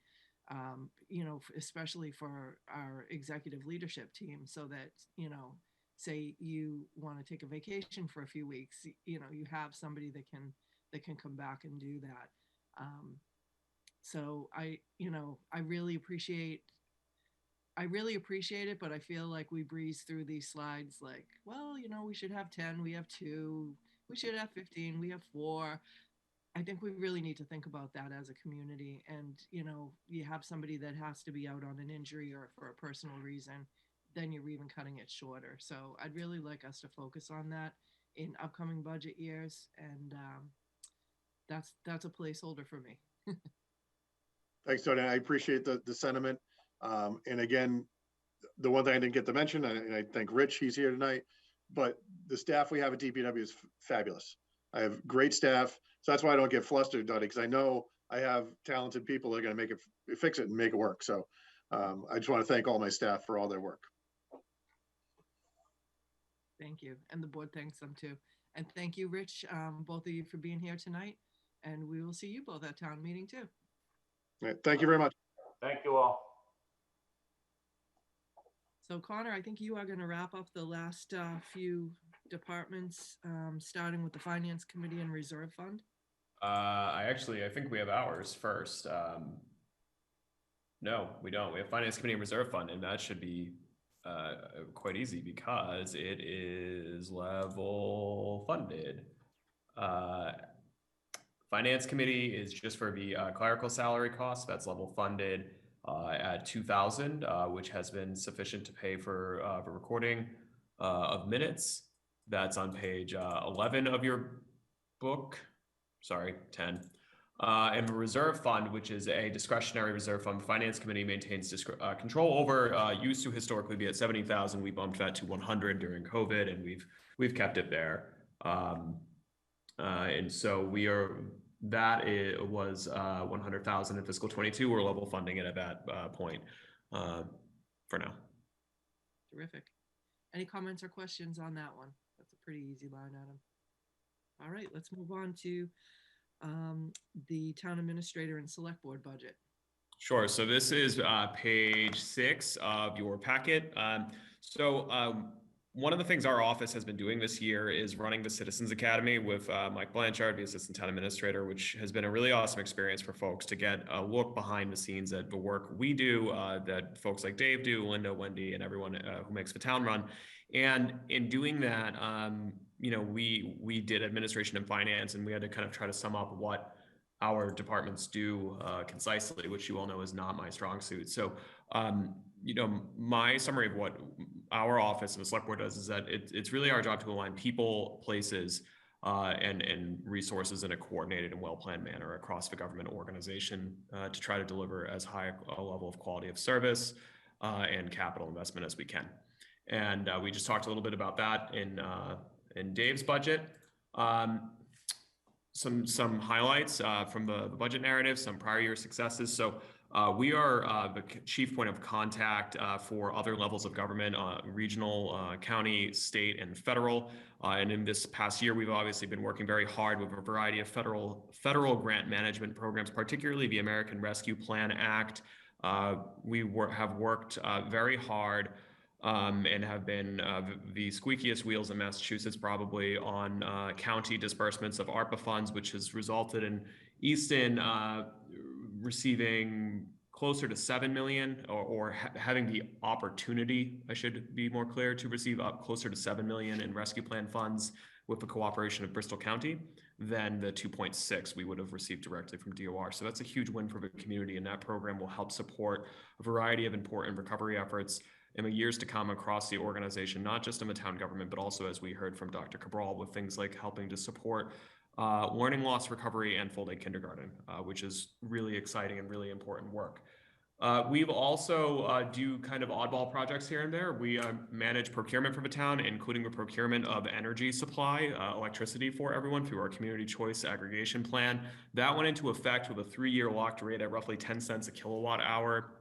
A: you know, especially for our executive leadership team, so that, you know, say you want to take a vacation for a few weeks, you know, you have somebody that can come back and do that. So you know, I really appreciate it, but I feel like we breeze through these slides like, well, you know, we should have 10, we have 2, we should have 15, we have 4. I think we really need to think about that as a community. And, you know, you have somebody that has to be out on an injury or for a personal reason, then you're even cutting it shorter. So I'd really like us to focus on that in upcoming budget years. And that's a placeholder for me.
U: Thanks, Tony. I appreciate the sentiment. And again, the one thing I didn't get to mention, and I thank Rich, he's here tonight, but the staff we have at DPW is fabulous. I have great staff. So that's why I don't get flustered, Dottie, because I know I have talented people that are going to make it, fix it and make it work. So I just want to thank all my staff for all their work.
A: Thank you. And the board thanks them too. And thank you, Rich, both of you for being here tonight. And we will see you both at town meeting too.
U: All right, thank you very much.
F: Thank you all.
A: So Connor, I think you are going to wrap up the last few departments, starting with the Finance Committee and Reserve Fund.
E: I think we have ours first. No, we don't. We have Finance Committee and Reserve Fund, and that should be quite easy because it is level funded. Finance Committee is just for the clerical salary costs. That's level funded at $2,000, which has been sufficient to pay for the recording of minutes. That's on page 11 of your book. Sorry, 10. And the reserve fund, which is a discretionary reserve fund, the Finance Committee maintains control over. Used to historically be at 70,000. We bumped that to 100 during COVID, and we've kept it there. And so it was 100,000 in fiscal 22. We're level funding it at that point for now.
A: Terrific. Any comments or questions on that one? That's a pretty easy line item. All right, let's move on to the town administrator and select board budget.
E: Sure. So this is page 6 of your packet. One of the things our office has been doing this year is running the Citizens Academy with Mike Blanchard, the assistant town administrator, which has been a really awesome experience for folks to get a look behind the scenes at the work we do, that folks like Dave do, Linda, Wendy, and everyone who makes the town run. And in doing that, you know, we did administration and finance, and we had to kind of try to sum up what our departments do concisely, which you all know is not my strong suit. So, you know, my summary of what our office and the select board does is that it's really our job to align people, places, and resources in a coordinated and well-planned manner across the government organization to try to deliver as high a level of quality of service and capital investment as we can. And we just talked a little bit about that in Dave's budget. Some highlights from the budget narrative, some prior year successes. So We are the chief point of contact for other levels of government, regional, county, state, and federal. And in this past year, we've obviously been working very hard with a variety of federal grant management programs, particularly the American Rescue Plan Act. We have worked very hard and have been the squeakiest wheels in Massachusetts probably on county disbursements of ARPA funds, which has resulted in Easton receiving closer to 7 million or having the opportunity, I should be more clear, to receive up closer to 7 million in rescue plan funds with the cooperation of Bristol County than the 2.6 we would have received directly from DOR. So that's a huge win for the community, and that program will help support a variety of important recovery efforts in the years to come across the organization, not just in the town government, but also, as we heard from Dr. Cabral, with things like helping to support learning loss recovery and full day kindergarten, which is really exciting and really important work. We've also do kind of oddball projects here and there. We manage procurement for the town, including the procurement of energy supply, electricity for everyone through our community choice aggregation plan. That went into effect with a 3-year locked rate at roughly 10 cents a kilowatt hour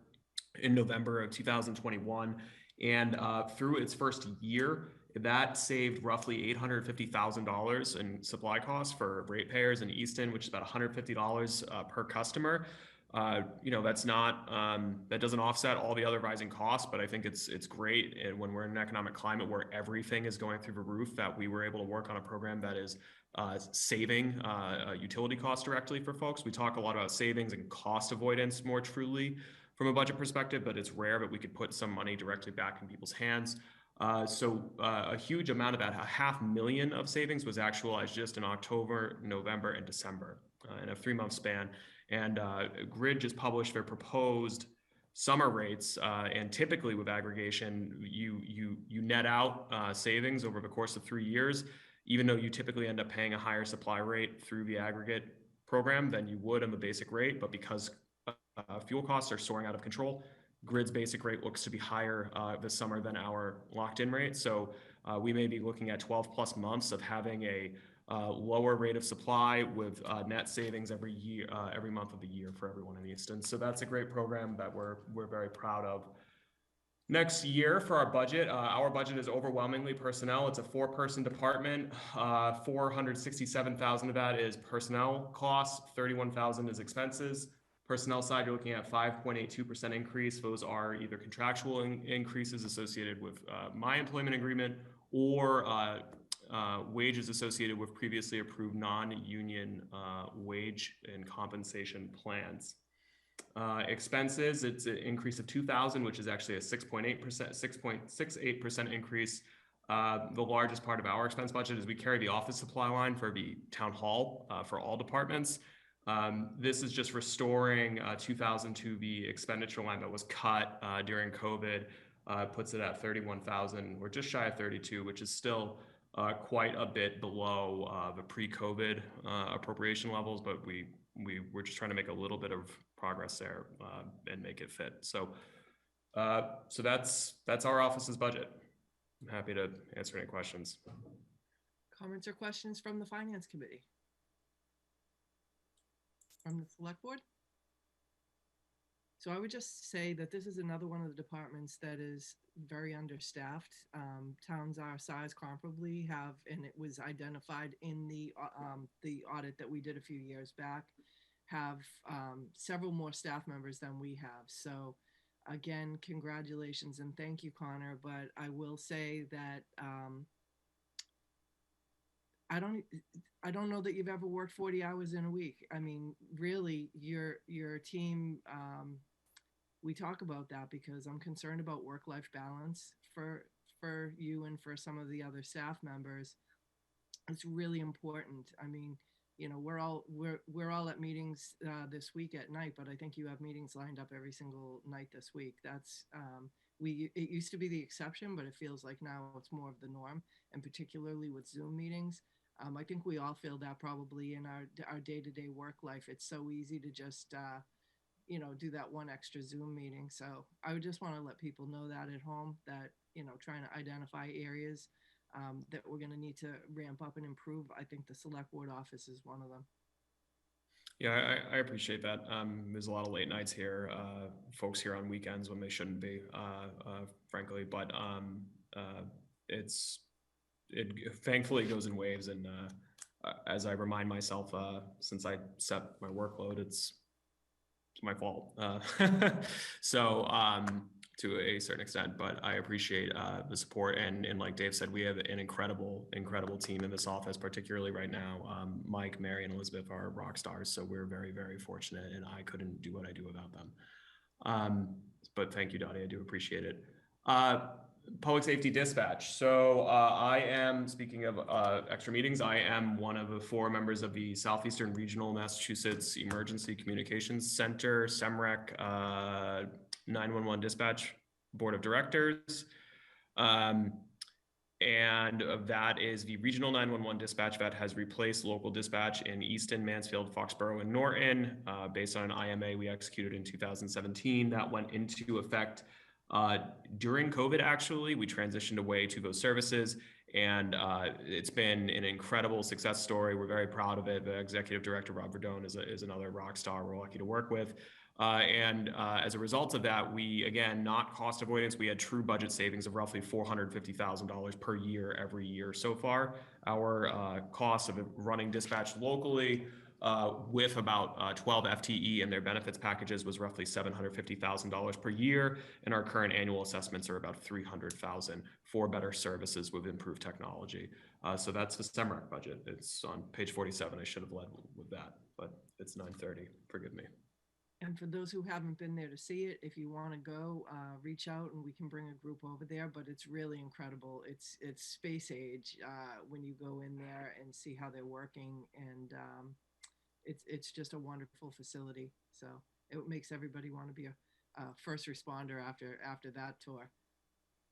E: in November of 2021. And through its first year, that saved roughly $850,000 in supply costs for ratepayers in Easton, which is about $150 per customer. That's not that doesn't offset all the other rising costs, but I think it's great. And when we're in an economic climate where everything is going through the roof, that we were able to work on a program that is saving utility costs directly for folks. We talk a lot about savings and cost avoidance more truly from a budget perspective, but it's rare that we could put some money directly back in people's hands. So a huge amount of that, $500,000 of savings, was actualized just in October, November, and December in a 3-month span. And Grid just published their proposed summer rates, and typically with aggregation, you net out savings over the course of 3 years, even though you typically end up paying a higher supply rate through the aggregate program than you would on the basic rate. But because fuel costs are soaring out of control, Grid's basic rate looks to be higher this summer than our locked-in rate. So we may be looking at 12 plus months of having a lower rate of supply with net savings every year, every month of the year for everyone in Easton. So that's a great program that we're very proud of. Next year for our budget is overwhelmingly personnel. It's a 4-person department. 467,000 of that is personnel costs. 31,000 is expenses. Personnel side, you're looking at 5.82% increase. Those are either contractual increases associated with my employment agreement or wages associated with previously approved non-union wage and compensation plans. Expenses, it's an increase of 2,000, which is actually a 6.68% increase. The largest part of our expense budget is we carry the office supply line for the town hall for all departments. This is just restoring 2,000 to the expenditure line that was cut during COVID, puts it at 31,000. We're just shy of 32, which is still quite a bit below the pre-COVID appropriation levels, but we're just trying to make a little bit of progress there and make it fit. So that's our office's budget. I'm happy to answer any questions.
A: Comments or questions from the Finance Committee? From the Select Board? So I would just say that this is another one of the departments that is very understaffed. Towns our size comparably have, and it was identified in the audit that we did a few years back, have several more staff members than we have. So again, congratulations and thank you, Connor. But I will say that I don't know that you've ever worked 40 hours in a week. I mean, really, your team, we talk about that because I'm concerned about work-life balance for you and for some of the other staff members. It's really important. I mean, we're all at meetings this week at night, but I think you have meetings lined up every single night this week. That's it used to be the exception, but it feels like now it's more of the norm, and particularly with Zoom meetings. I think we all feel that probably in our day-to-day work life. It's so easy to just, do that one extra Zoom meeting. So I would just want to let people know that at home that, trying to identify areas that we're going to need to ramp up and improve. I think the Select Board office is one of them.
E: Yeah, I appreciate that. There's a lot of late nights here, folks here on weekends when they shouldn't be, frankly, but it thankfully goes in waves. And as I remind myself, since I set my workload, it's my fault. So to a certain extent, but I appreciate the support. And like Dave said, we have an incredible team in this office, particularly right now. Mike, Mary, and Elizabeth are rock stars. So we're very, very fortunate, and I couldn't do what I do without them. But thank you, Dottie. I do appreciate it. Public safety dispatch. So I am, speaking of extra meetings, I am one of the 4 members of the Southeastern Regional Massachusetts Emergency Communications Center, SEMREC 911 Dispatch Board of Directors. And that is the regional 911 dispatch that has replaced local dispatch in Easton, Mansfield, Foxborough, and Norton, based on an IMA we executed in 2017 that went into effect during COVID. Actually, we transitioned away to those services, and it's been an incredible success story. We're very proud of it. The executive director, Rob Verdone, is another rock star we're lucky to work with. And as a result of that, we, again, not cost avoidance, we had true budget savings of roughly $450,000 per year every year so far. Our cost of running dispatch locally with about 12 FTE and their benefits packages was roughly $750,000 per year. And our current annual assessments are about $300,000 for better services with improved technology. So that's the SEMREC budget. It's on page 47. I should have led with that, but it's 9:30. Forgive me.
A: And for those who haven't been there to see it, if you want to go, reach out and we can bring a group over there. But it's really incredible. It's space age when you go in there and see how they're working, and it's just a wonderful facility. So it makes everybody want to be a first responder after that tour.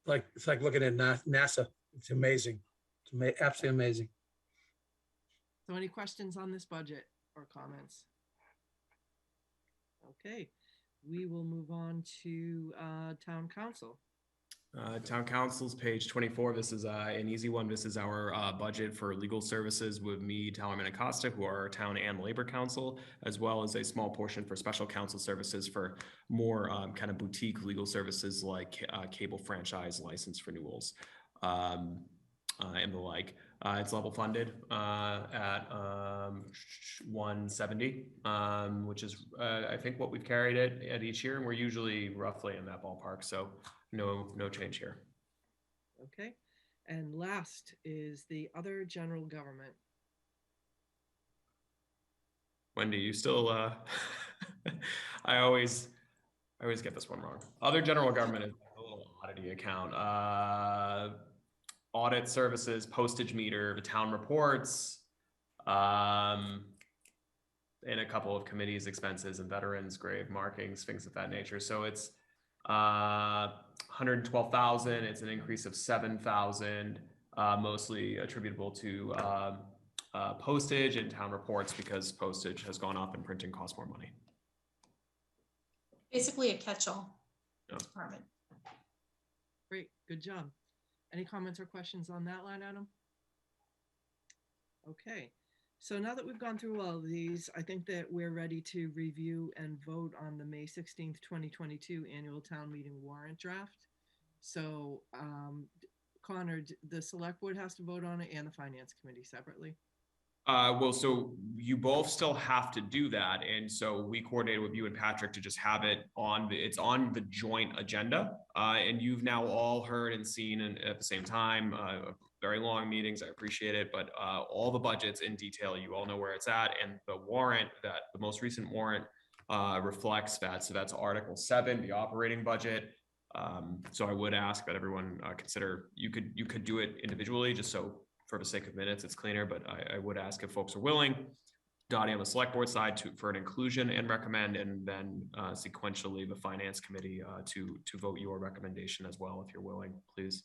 T: It's like looking at NASA. It's amazing. It's absolutely amazing.
A: So any questions on this budget or comments? Okay, we will move on to town council.
E: Town council's page 24. This is an easy one. This is our budget for legal services with me, Tallerman, and Costa, who are our town and labor council, as well as a small portion for special counsel services for more kind of boutique legal services like cable franchise license renewals and the like. It's level funded at 170, which is I think what we've carried it at each year, and we're usually roughly in that ballpark. So no change here.
A: Okay, and last is the other general government.
E: Wendy, you still I always get this one wrong. Other general government is a little oddity account. Audit services, postage meter, the town reports, and a couple of committees, expenses, and veterans grave markings, things of that nature. So it's 112,000. It's an increase of 7,000, mostly attributable to postage and town reports, because postage has gone up and printing costs more money.
S: Basically a catch-all department.
A: Great, good job. Any comments or questions on that line item? Okay, so now that we've gone through all of these, I think that we're ready to review and vote on the May 16th, 2022 annual town meeting warrant draft. So Connor, the select board has to vote on it and the finance committee separately?
E: Well, so you both still have to do that. And so we coordinated with you and Patrick to just have it on it's on the joint agenda. And you've now all heard and seen at the same time, very long meetings. I appreciate it, but all the budgets in detail, you all know where it's at. And the warrant, that the most recent warrant reflects that. So that's Article 7, the operating budget. So I would ask that everyone consider, you could do it individually, just so for the sake of minutes, it's cleaner, but I would ask if folks are willing, Dottie on the select board side for an inclusion and recommend, and then sequentially the finance committee to vote your recommendation as well, if you're willing, please.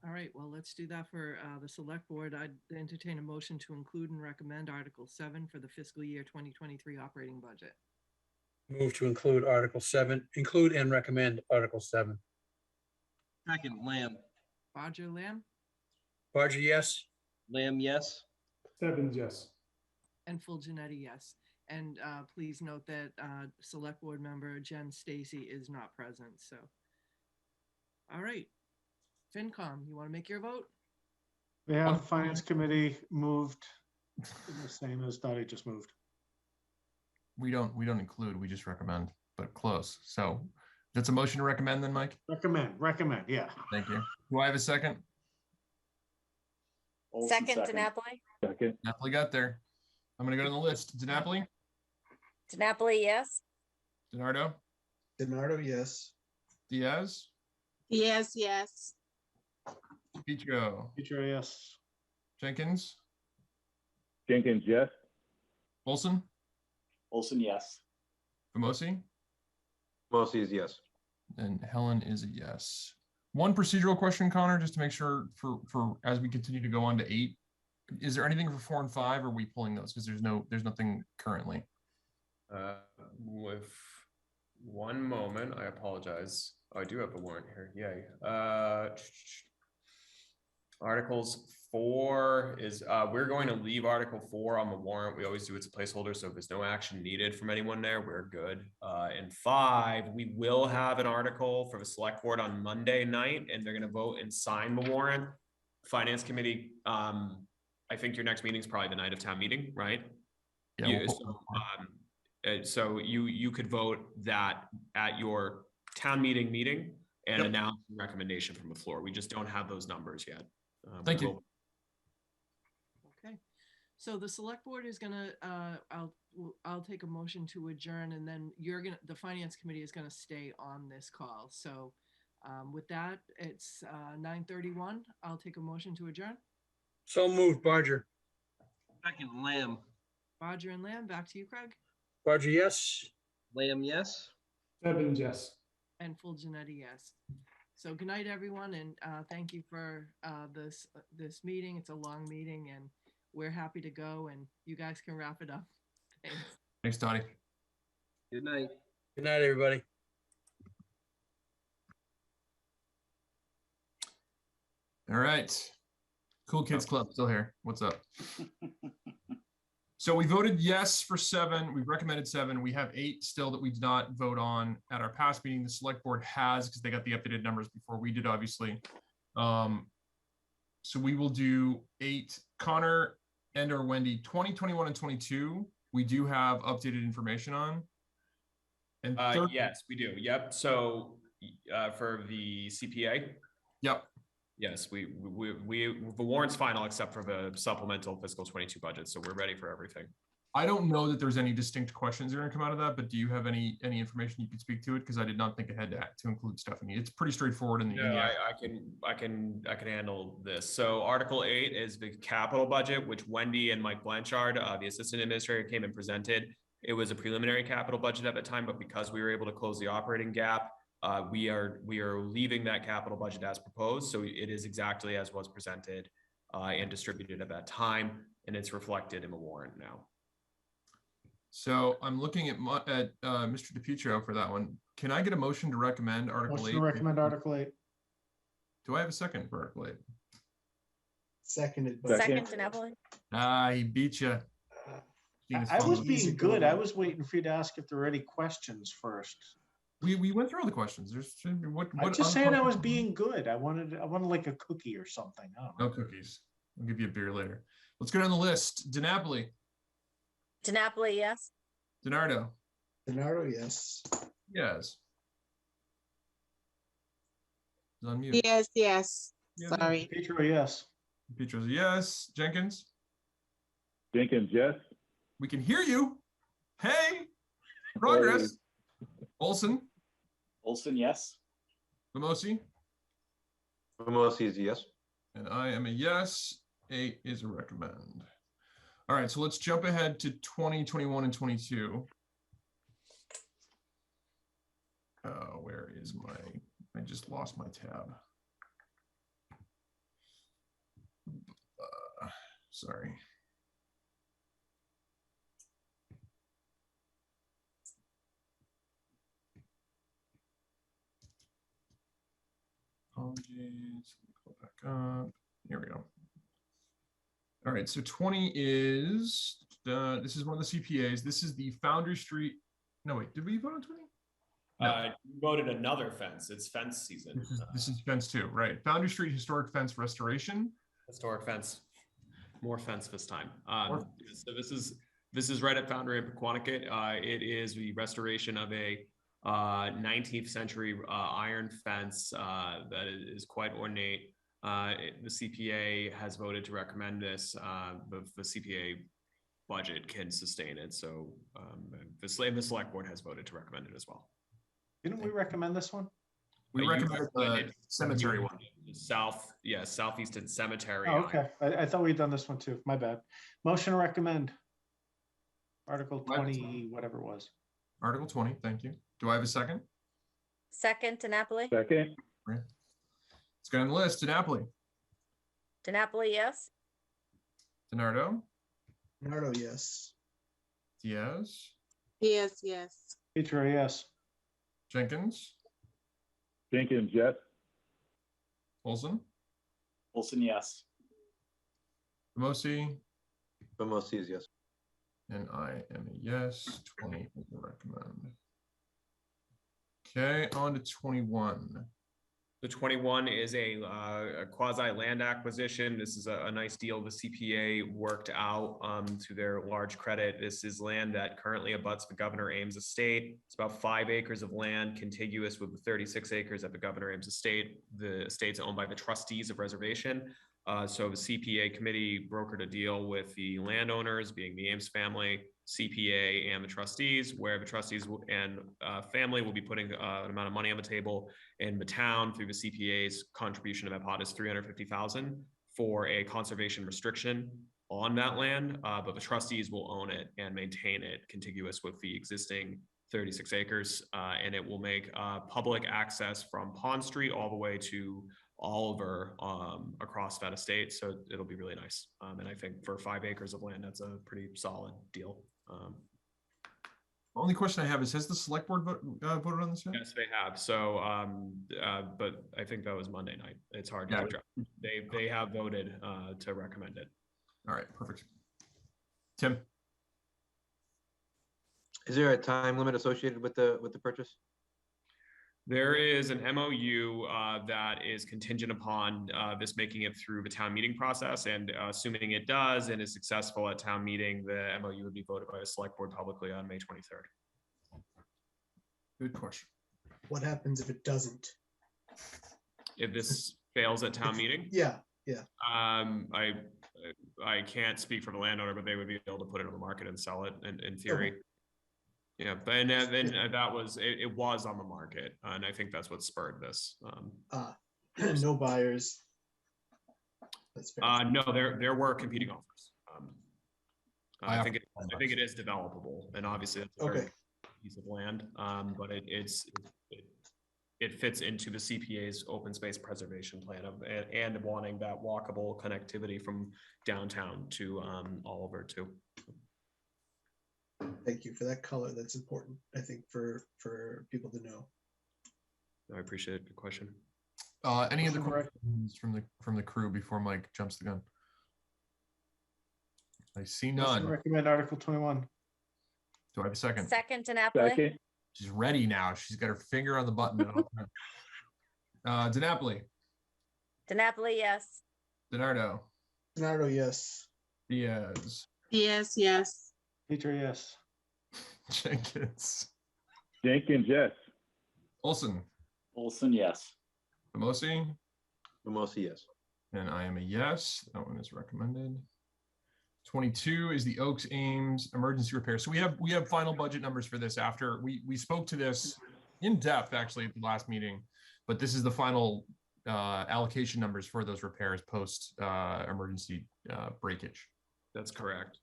A: All right, well, let's do that for the select board. I'd entertain a motion to include and recommend Article 7 for the fiscal year 2023 operating budget.
T: Move to include Article 7, include and recommend Article 7.
I: Second, Lamb.
A: Bodger, Lamb?
T: Barger, yes.
I: Lamb, yes.
D: Stebbins, yes.
A: And full Janetti, yes. And please note that Select Board member Jen Stacy is not present, so. All right, FinCom, you want to make your vote?
K: We have Finance Committee moved the same as Dottie just moved.
J: We don't include, we just recommend, but close. So that's a motion to recommend then, Mike?
K: Recommend, yeah.
J: Thank you. Do I have a second?
G: Second, DiNapoli.
U: Second.
J: DiNapoli got there. I'm gonna go to the list. DiNapoli?
G: DiNapoli, yes.
J: DiNardo?
P: DiNardo, yes.
J: Diaz?
G: Yes, yes.
J: Petro?
K: Petro, yes.
J: Jenkins?
U: Jenkins, yes.
J: Olson?
V: Olson, yes.
J: Famosi?
C: Mostly is yes.
J: And Helen is a yes. One procedural question, Connor, just to make sure for as we continue to go on to 8, is there anything for 4 and 5? Or are we pulling those? Because there's nothing currently.
E: With one moment, I apologize. Oh, I do have the warrant here. Yay. Articles 4 is, we're going to leave Article 4 on the warrant. We always do, it's a placeholder. So if there's no action needed from anyone there, we're good. And 5, we will have an article for the select board on Monday night, and they're going to vote and sign the warrant. Finance committee, I think your next meeting is probably the night of town meeting, right?
J: Yeah,
E: So you could vote that at your town meeting and announce the recommendation from the floor. We just don't have those numbers yet.
J: Thank you.
A: Okay, so the select board is gonna, I'll take a motion to adjourn, and then the finance committee is gonna stay on this call. So with that, it's 9:31. I'll take a motion to adjourn.
T: So moved, Barger.
I: Second, Lamb.
A: Roger and Lamb, back to you, Craig.
T: Barger, yes.
I: Lamb, yes.
J: Evans, yes.
A: And full Janetti, yes. So good night, everyone, and thank you for this meeting. It's a long meeting, and we're happy to go, and you guys can wrap it up. Thanks.
J: Thanks, Dottie.
I: Good night.
T: Good night, everybody.
J: All right. Cool Kids Club still here. What's up? So we voted yes for 7. We've recommended 7. We have 8 still that we did not vote on at our past meeting. The select board has, because they got the updated numbers before we did, obviously. So we will do 8. Connor and or Wendy, 20, 21, and 22. We do have updated information on. And
E: yes, we do. Yep. So for the CPA.
J: Yep.
E: Yes, we the warrant's final except for the supplemental fiscal 22 budget. So we're ready for everything.
J: I don't know that there's any distinct questions that are going to come out of that, but do you have any information you could speak to it? Because I did not think ahead to include Stephanie. It's pretty straightforward in the.
E: No, I can handle this. So Article 8 is the capital budget, which Wendy and Mike Blanchard, the assistant administrator, came and presented. It was a preliminary capital budget at the time, but because we were able to close the operating gap, we are leaving that capital budget as proposed. So it is exactly as was presented and distributed at that time, and it's reflected in the warrant now.
J: So I'm looking at Mr. DePietro for that one. Can I get a motion to recommend Article 8?
K: Motion to recommend Article 8.
J: Do I have a second for Article 8?
P: Seconded.
G: Second, DiNapoli.
J: He beat you.
K: I was being good. I was waiting for you to ask if there were any questions first.
J: We went through all the questions. There's what
K: I'm just saying I was being good. I wanted like a cookie or something. I don't know.
J: No cookies. I'll give you a beer later. Let's go down the list. DiNapoli.
G: DiNapoli, yes.
J: DiNardo.
P: DiNardo, yes.
J: Yes. It's on mute.
G: Yes, yes. Sorry.
K: Petro, yes.
J: Petro's a yes. Jenkins.
U: Jenkins, yes.
J: We can hear you. Hey. Progress. Olson.
V: Olson, yes.
J: Famosi.
C: Famosi is yes.
J: And I am a yes. 8 is a recommend. All right, so let's jump ahead to 20, 21, and 22. Where is I just lost my tab. Sorry. Apologies. Go back up. Here we go. All right, so 20 is This is one of the CPAs. This is the Foundry Street. No, wait, did we vote on 20?
E: You voted another fence. It's fence season.
J: This is fence 2, right? Foundry Street Historic Fence Restoration.
E: Historic fence. More fence this time. So this is right at Foundry in Pequannock. It is the restoration of a 19th century iron fence that is quite ornate. The CPA has voted to recommend this. The CPA budget can sustain it. So the select board has voted to recommend it as well.
K: Didn't we recommend this one?
J: We recommended the cemetery one.
E: Southeastern Cemetery.
K: Oh, okay. I thought we'd done this one too. My bad. Motion to recommend. Article 20, whatever it was.
J: Article 20, thank you. Do I have a second?
G: Second, DiNapoli.
V: Second.
J: Right. Let's go on the list. DiNapoli.
G: DiNapoli, yes.
J: DiNardo.
P: Nardo, yes.
J: Diaz.
G: Yes, yes.
K: Petro, yes.
J: Jenkins.
V: Jenkins, yes.
J: Olson.
V: Olson, yes.
J: Bamosi.
C: Bamosi is yes.
J: And I am a yes. 20 is a recommend. Okay, on to 21.
E: The 21 is a quasi land acquisition. This is a nice deal the CPA worked out to their large credit. This is land that currently abuts the Governor Ames estate. It's about 5 acres of land contiguous with the 36 acres at the Governor Ames estate. The estate's owned by the trustees of reservation. So the CPA committee brokered a deal with the landowners, being the Ames family, CPA, and the trustees, where the trustees and family will be putting an amount of money on the table, and the town, through the CPA's contribution to that pot, is $350,000 for a conservation restriction on that land, but the trustees will own it and maintain it contiguous with the existing 36 acres, and it will make public access from Pond Street all the way to Oliver across that estate. So it'll be really nice. And I think for 5 acres of land, that's a pretty solid deal.
J: The only question I have is, has the select board voted on this yet?
E: Yes, they have. So, but I think that was Monday night. It's hard to keep track. They have voted to recommend it.
J: All right, perfect. Tim.
C: Is there a time limit associated with the purchase?
E: There is an MOU that is contingent upon this making it through the town meeting process, and assuming it does and is successful at town meeting, the MOU would be voted by the select board publicly on May 23rd.
J: Good question.
P: What happens if it doesn't?
E: If this fails at town meeting?
P: Yeah.
E: I can't speak for the landowner, but they would be able to put it on the market and sell it in theory.
P: Okay.
E: Yeah, but then that was it was on the market, and I think that's what spurred this.
P: No buyers. That's fair.
E: No, there were competing offers. I think it is developable, and obviously that's a very piece of land. But it fits into the CPA's open space preservation plan and wanting that walkable connectivity from downtown to Oliver too.
P: Thank you for that color. That's important, I think, for people to know.
E: I appreciate it. Good question.
J: Any other questions from the crew before Mike jumps the gun? I see none.
K: Recommend Article 21.
J: Do I have a second?
G: Second, DiNapoli.
V: Second.
J: She's ready now. She's got her finger on the button. DiNapoli.
G: DiNapoli, yes.
J: DiNardo.
P: DiNardo, yes.
J: Diaz.
G: Yes, yes.
K: Petro, yes.
J: Jenkins.
V: Jenkins, yes.
J: Olson.
V: Olson, yes.
J: Bamosi.
C: Bamosi, yes.
J: And I am a yes. That one is recommended. 22 is the Oaks Ames emergency repair. So we have final budget numbers for this after we spoke to this in depth actually at the last meeting, but this is the final allocation numbers for those repairs post emergency breakage.
E: That's correct.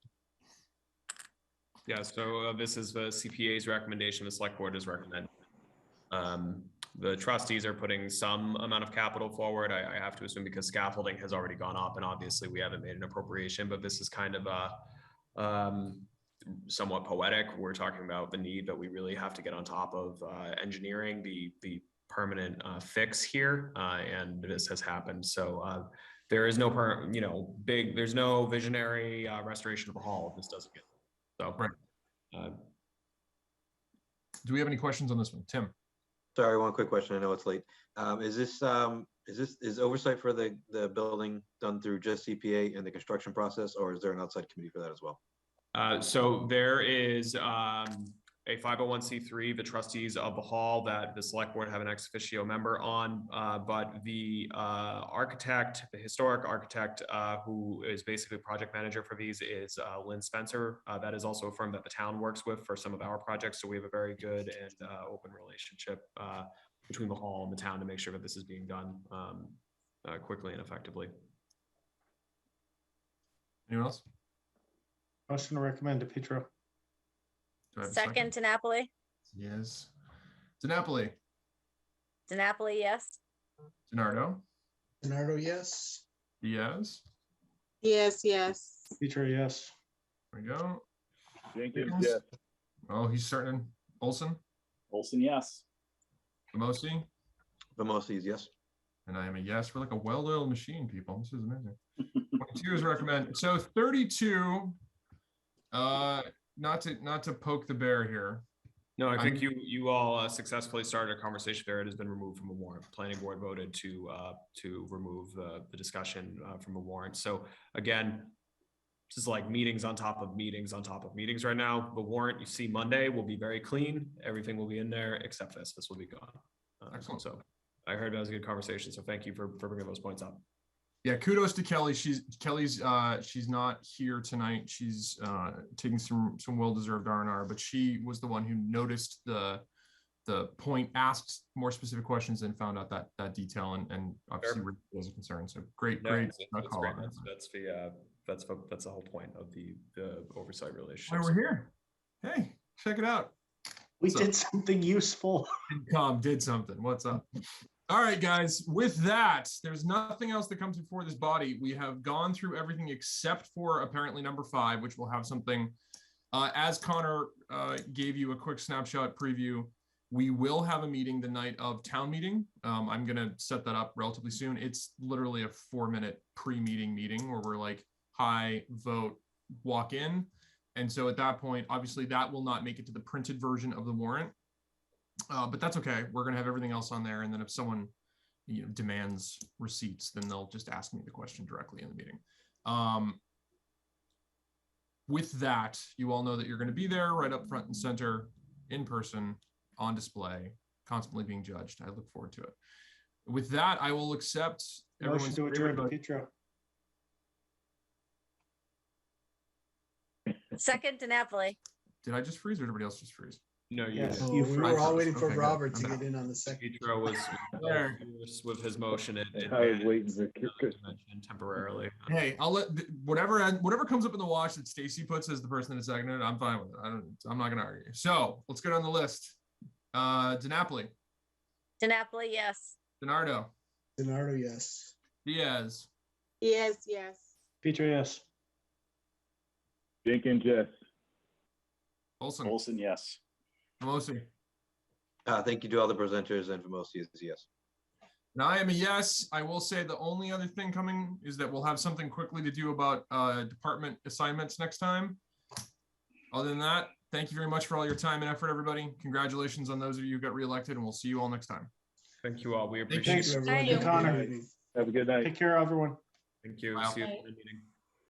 E: Yeah, so this is the CPA's recommendation. The select board is recommending. The trustees are putting some amount of capital forward. I have to assume because scaffolding has already gone up, and obviously we haven't made an appropriation, but this is kind of somewhat poetic. We're talking about the need that we really have to get on top of engineering the permanent fix here, and this has happened. So there is no there's no visionary restoration of the hall if this doesn't get So,
J: Right. Do we have any questions on this one? Tim?
C: Sorry, one quick question. I know it's late. Is oversight for the building done through just CPA and the construction process, or is there an outside committee for that as well?
E: So there is a 501c3, the trustees of the hall, that the select board have an ex officio member on, but the architect, the historic architect, who is basically project manager for these, is Lynn Spencer. That is also a firm that the town works with for some of our projects. So we have a very good and open relationship between the hall and the town to make sure that this is being done quickly and effectively.
J: Anyone else?
K: Motion to recommend to Petro.
J: Do I have a
G: Second, DiNapoli.
J: Yes. DiNapoli.
G: DiNapoli, yes.
J: DiNardo.
P: DiNardo, yes.
J: Diaz.
G: Yes, yes.
K: Petro, yes.
J: There we go.
V: Jenkins,
J: Yes.
V: yes.
J: Oh, he's starting. Olson.
V: Olson, yes.
J: Vamosi.
C: Vamosi's yes.
J: And I am a yes. We're like a well-oiled machine, people. This is amazing. 22 is recommend. So 32. Not to poke the bear here.
E: No, I think you all successfully started a conversation there. It has been removed from the warrant. The planning board voted to remove the discussion from the warrant. So again, this is like meetings on top of meetings on top of meetings right now. The warrant you see Monday will be very clean. Everything will be in there except this. This will be gone.
J: Excellent.
E: So I heard that was a good conversation. So thank you for bringing those points up.
J: Yeah, kudos to Kelly. She's not here tonight. She's taking some well-deserved R&R, but she was the one who noticed the point, asked more specific questions, and found out that detail, and obviously was a concern. So great.
E: That's the whole point of the oversight relationship.
J: Why we're here. Hey, check it out.
K: We did something useful.
J: FinCom did something. What's up? All right, guys, with that, there's nothing else that comes before this body. We have gone through everything except for apparently number 5, which will have something. As Connor gave you a quick snapshot preview, we will have a meeting the night of town meeting. I'm going to set that up relatively soon. It's literally a 4-minute pre-meeting meeting where we're like, hi, vote, walk in. And so at that point, obviously that will not make it to the printed version of the warrant. But that's okay. We're going to have everything else on there. And then if someone demands receipts, then they'll just ask me the question directly in the meeting. With that, you all know that you're going to be there right up front and center, in person, on display, constantly being judged. I look forward to it. With that, I will accept
K: Motion to adjourn to Petro.
G: Second, DiNapoli.
J: Did I just freeze or did everybody else just freeze?
E: No,
K: Yes,
P: Oh, we were all waiting for
J: Okay, good.
P: Robert to
J: I'm
P: get
J: back.
P: in on the second.
E: Petro was with his motion.
V: I was waiting for
E: temporarily.
J: Hey, I'll let whatever comes up in the wash that Stacy puts as the person that seconded it. I'm fine with it. I'm not going to argue. So let's get on the list. DiNapoli.
G: DiNapoli, yes.
J: DiNardo.
P: DiNardo, yes.
J: Diaz.
G: Yes, yes.
K: Petro, yes.
V: Jenkins, yes.
J: Olson.
V: Olson, yes.
J: Vamosi.
C: Thank you to all the presenters, and Vamosi is yes.
J: Now I am a yes. I will say the only other thing coming is that we'll have something quickly to do about department assignments next time. Other than that, thank you very much for all your time and effort, everybody. Congratulations on those of you who got reelected, and we'll see you all next time.
E: Thank you all. We
J: Thank
E: appreciate
K: Thanks,
E: it.
P: everyone.
K: Connor.
V: Have a good night.
K: Take care, everyone.
E: Thank you.
J: Wow.
E: See you in the meeting.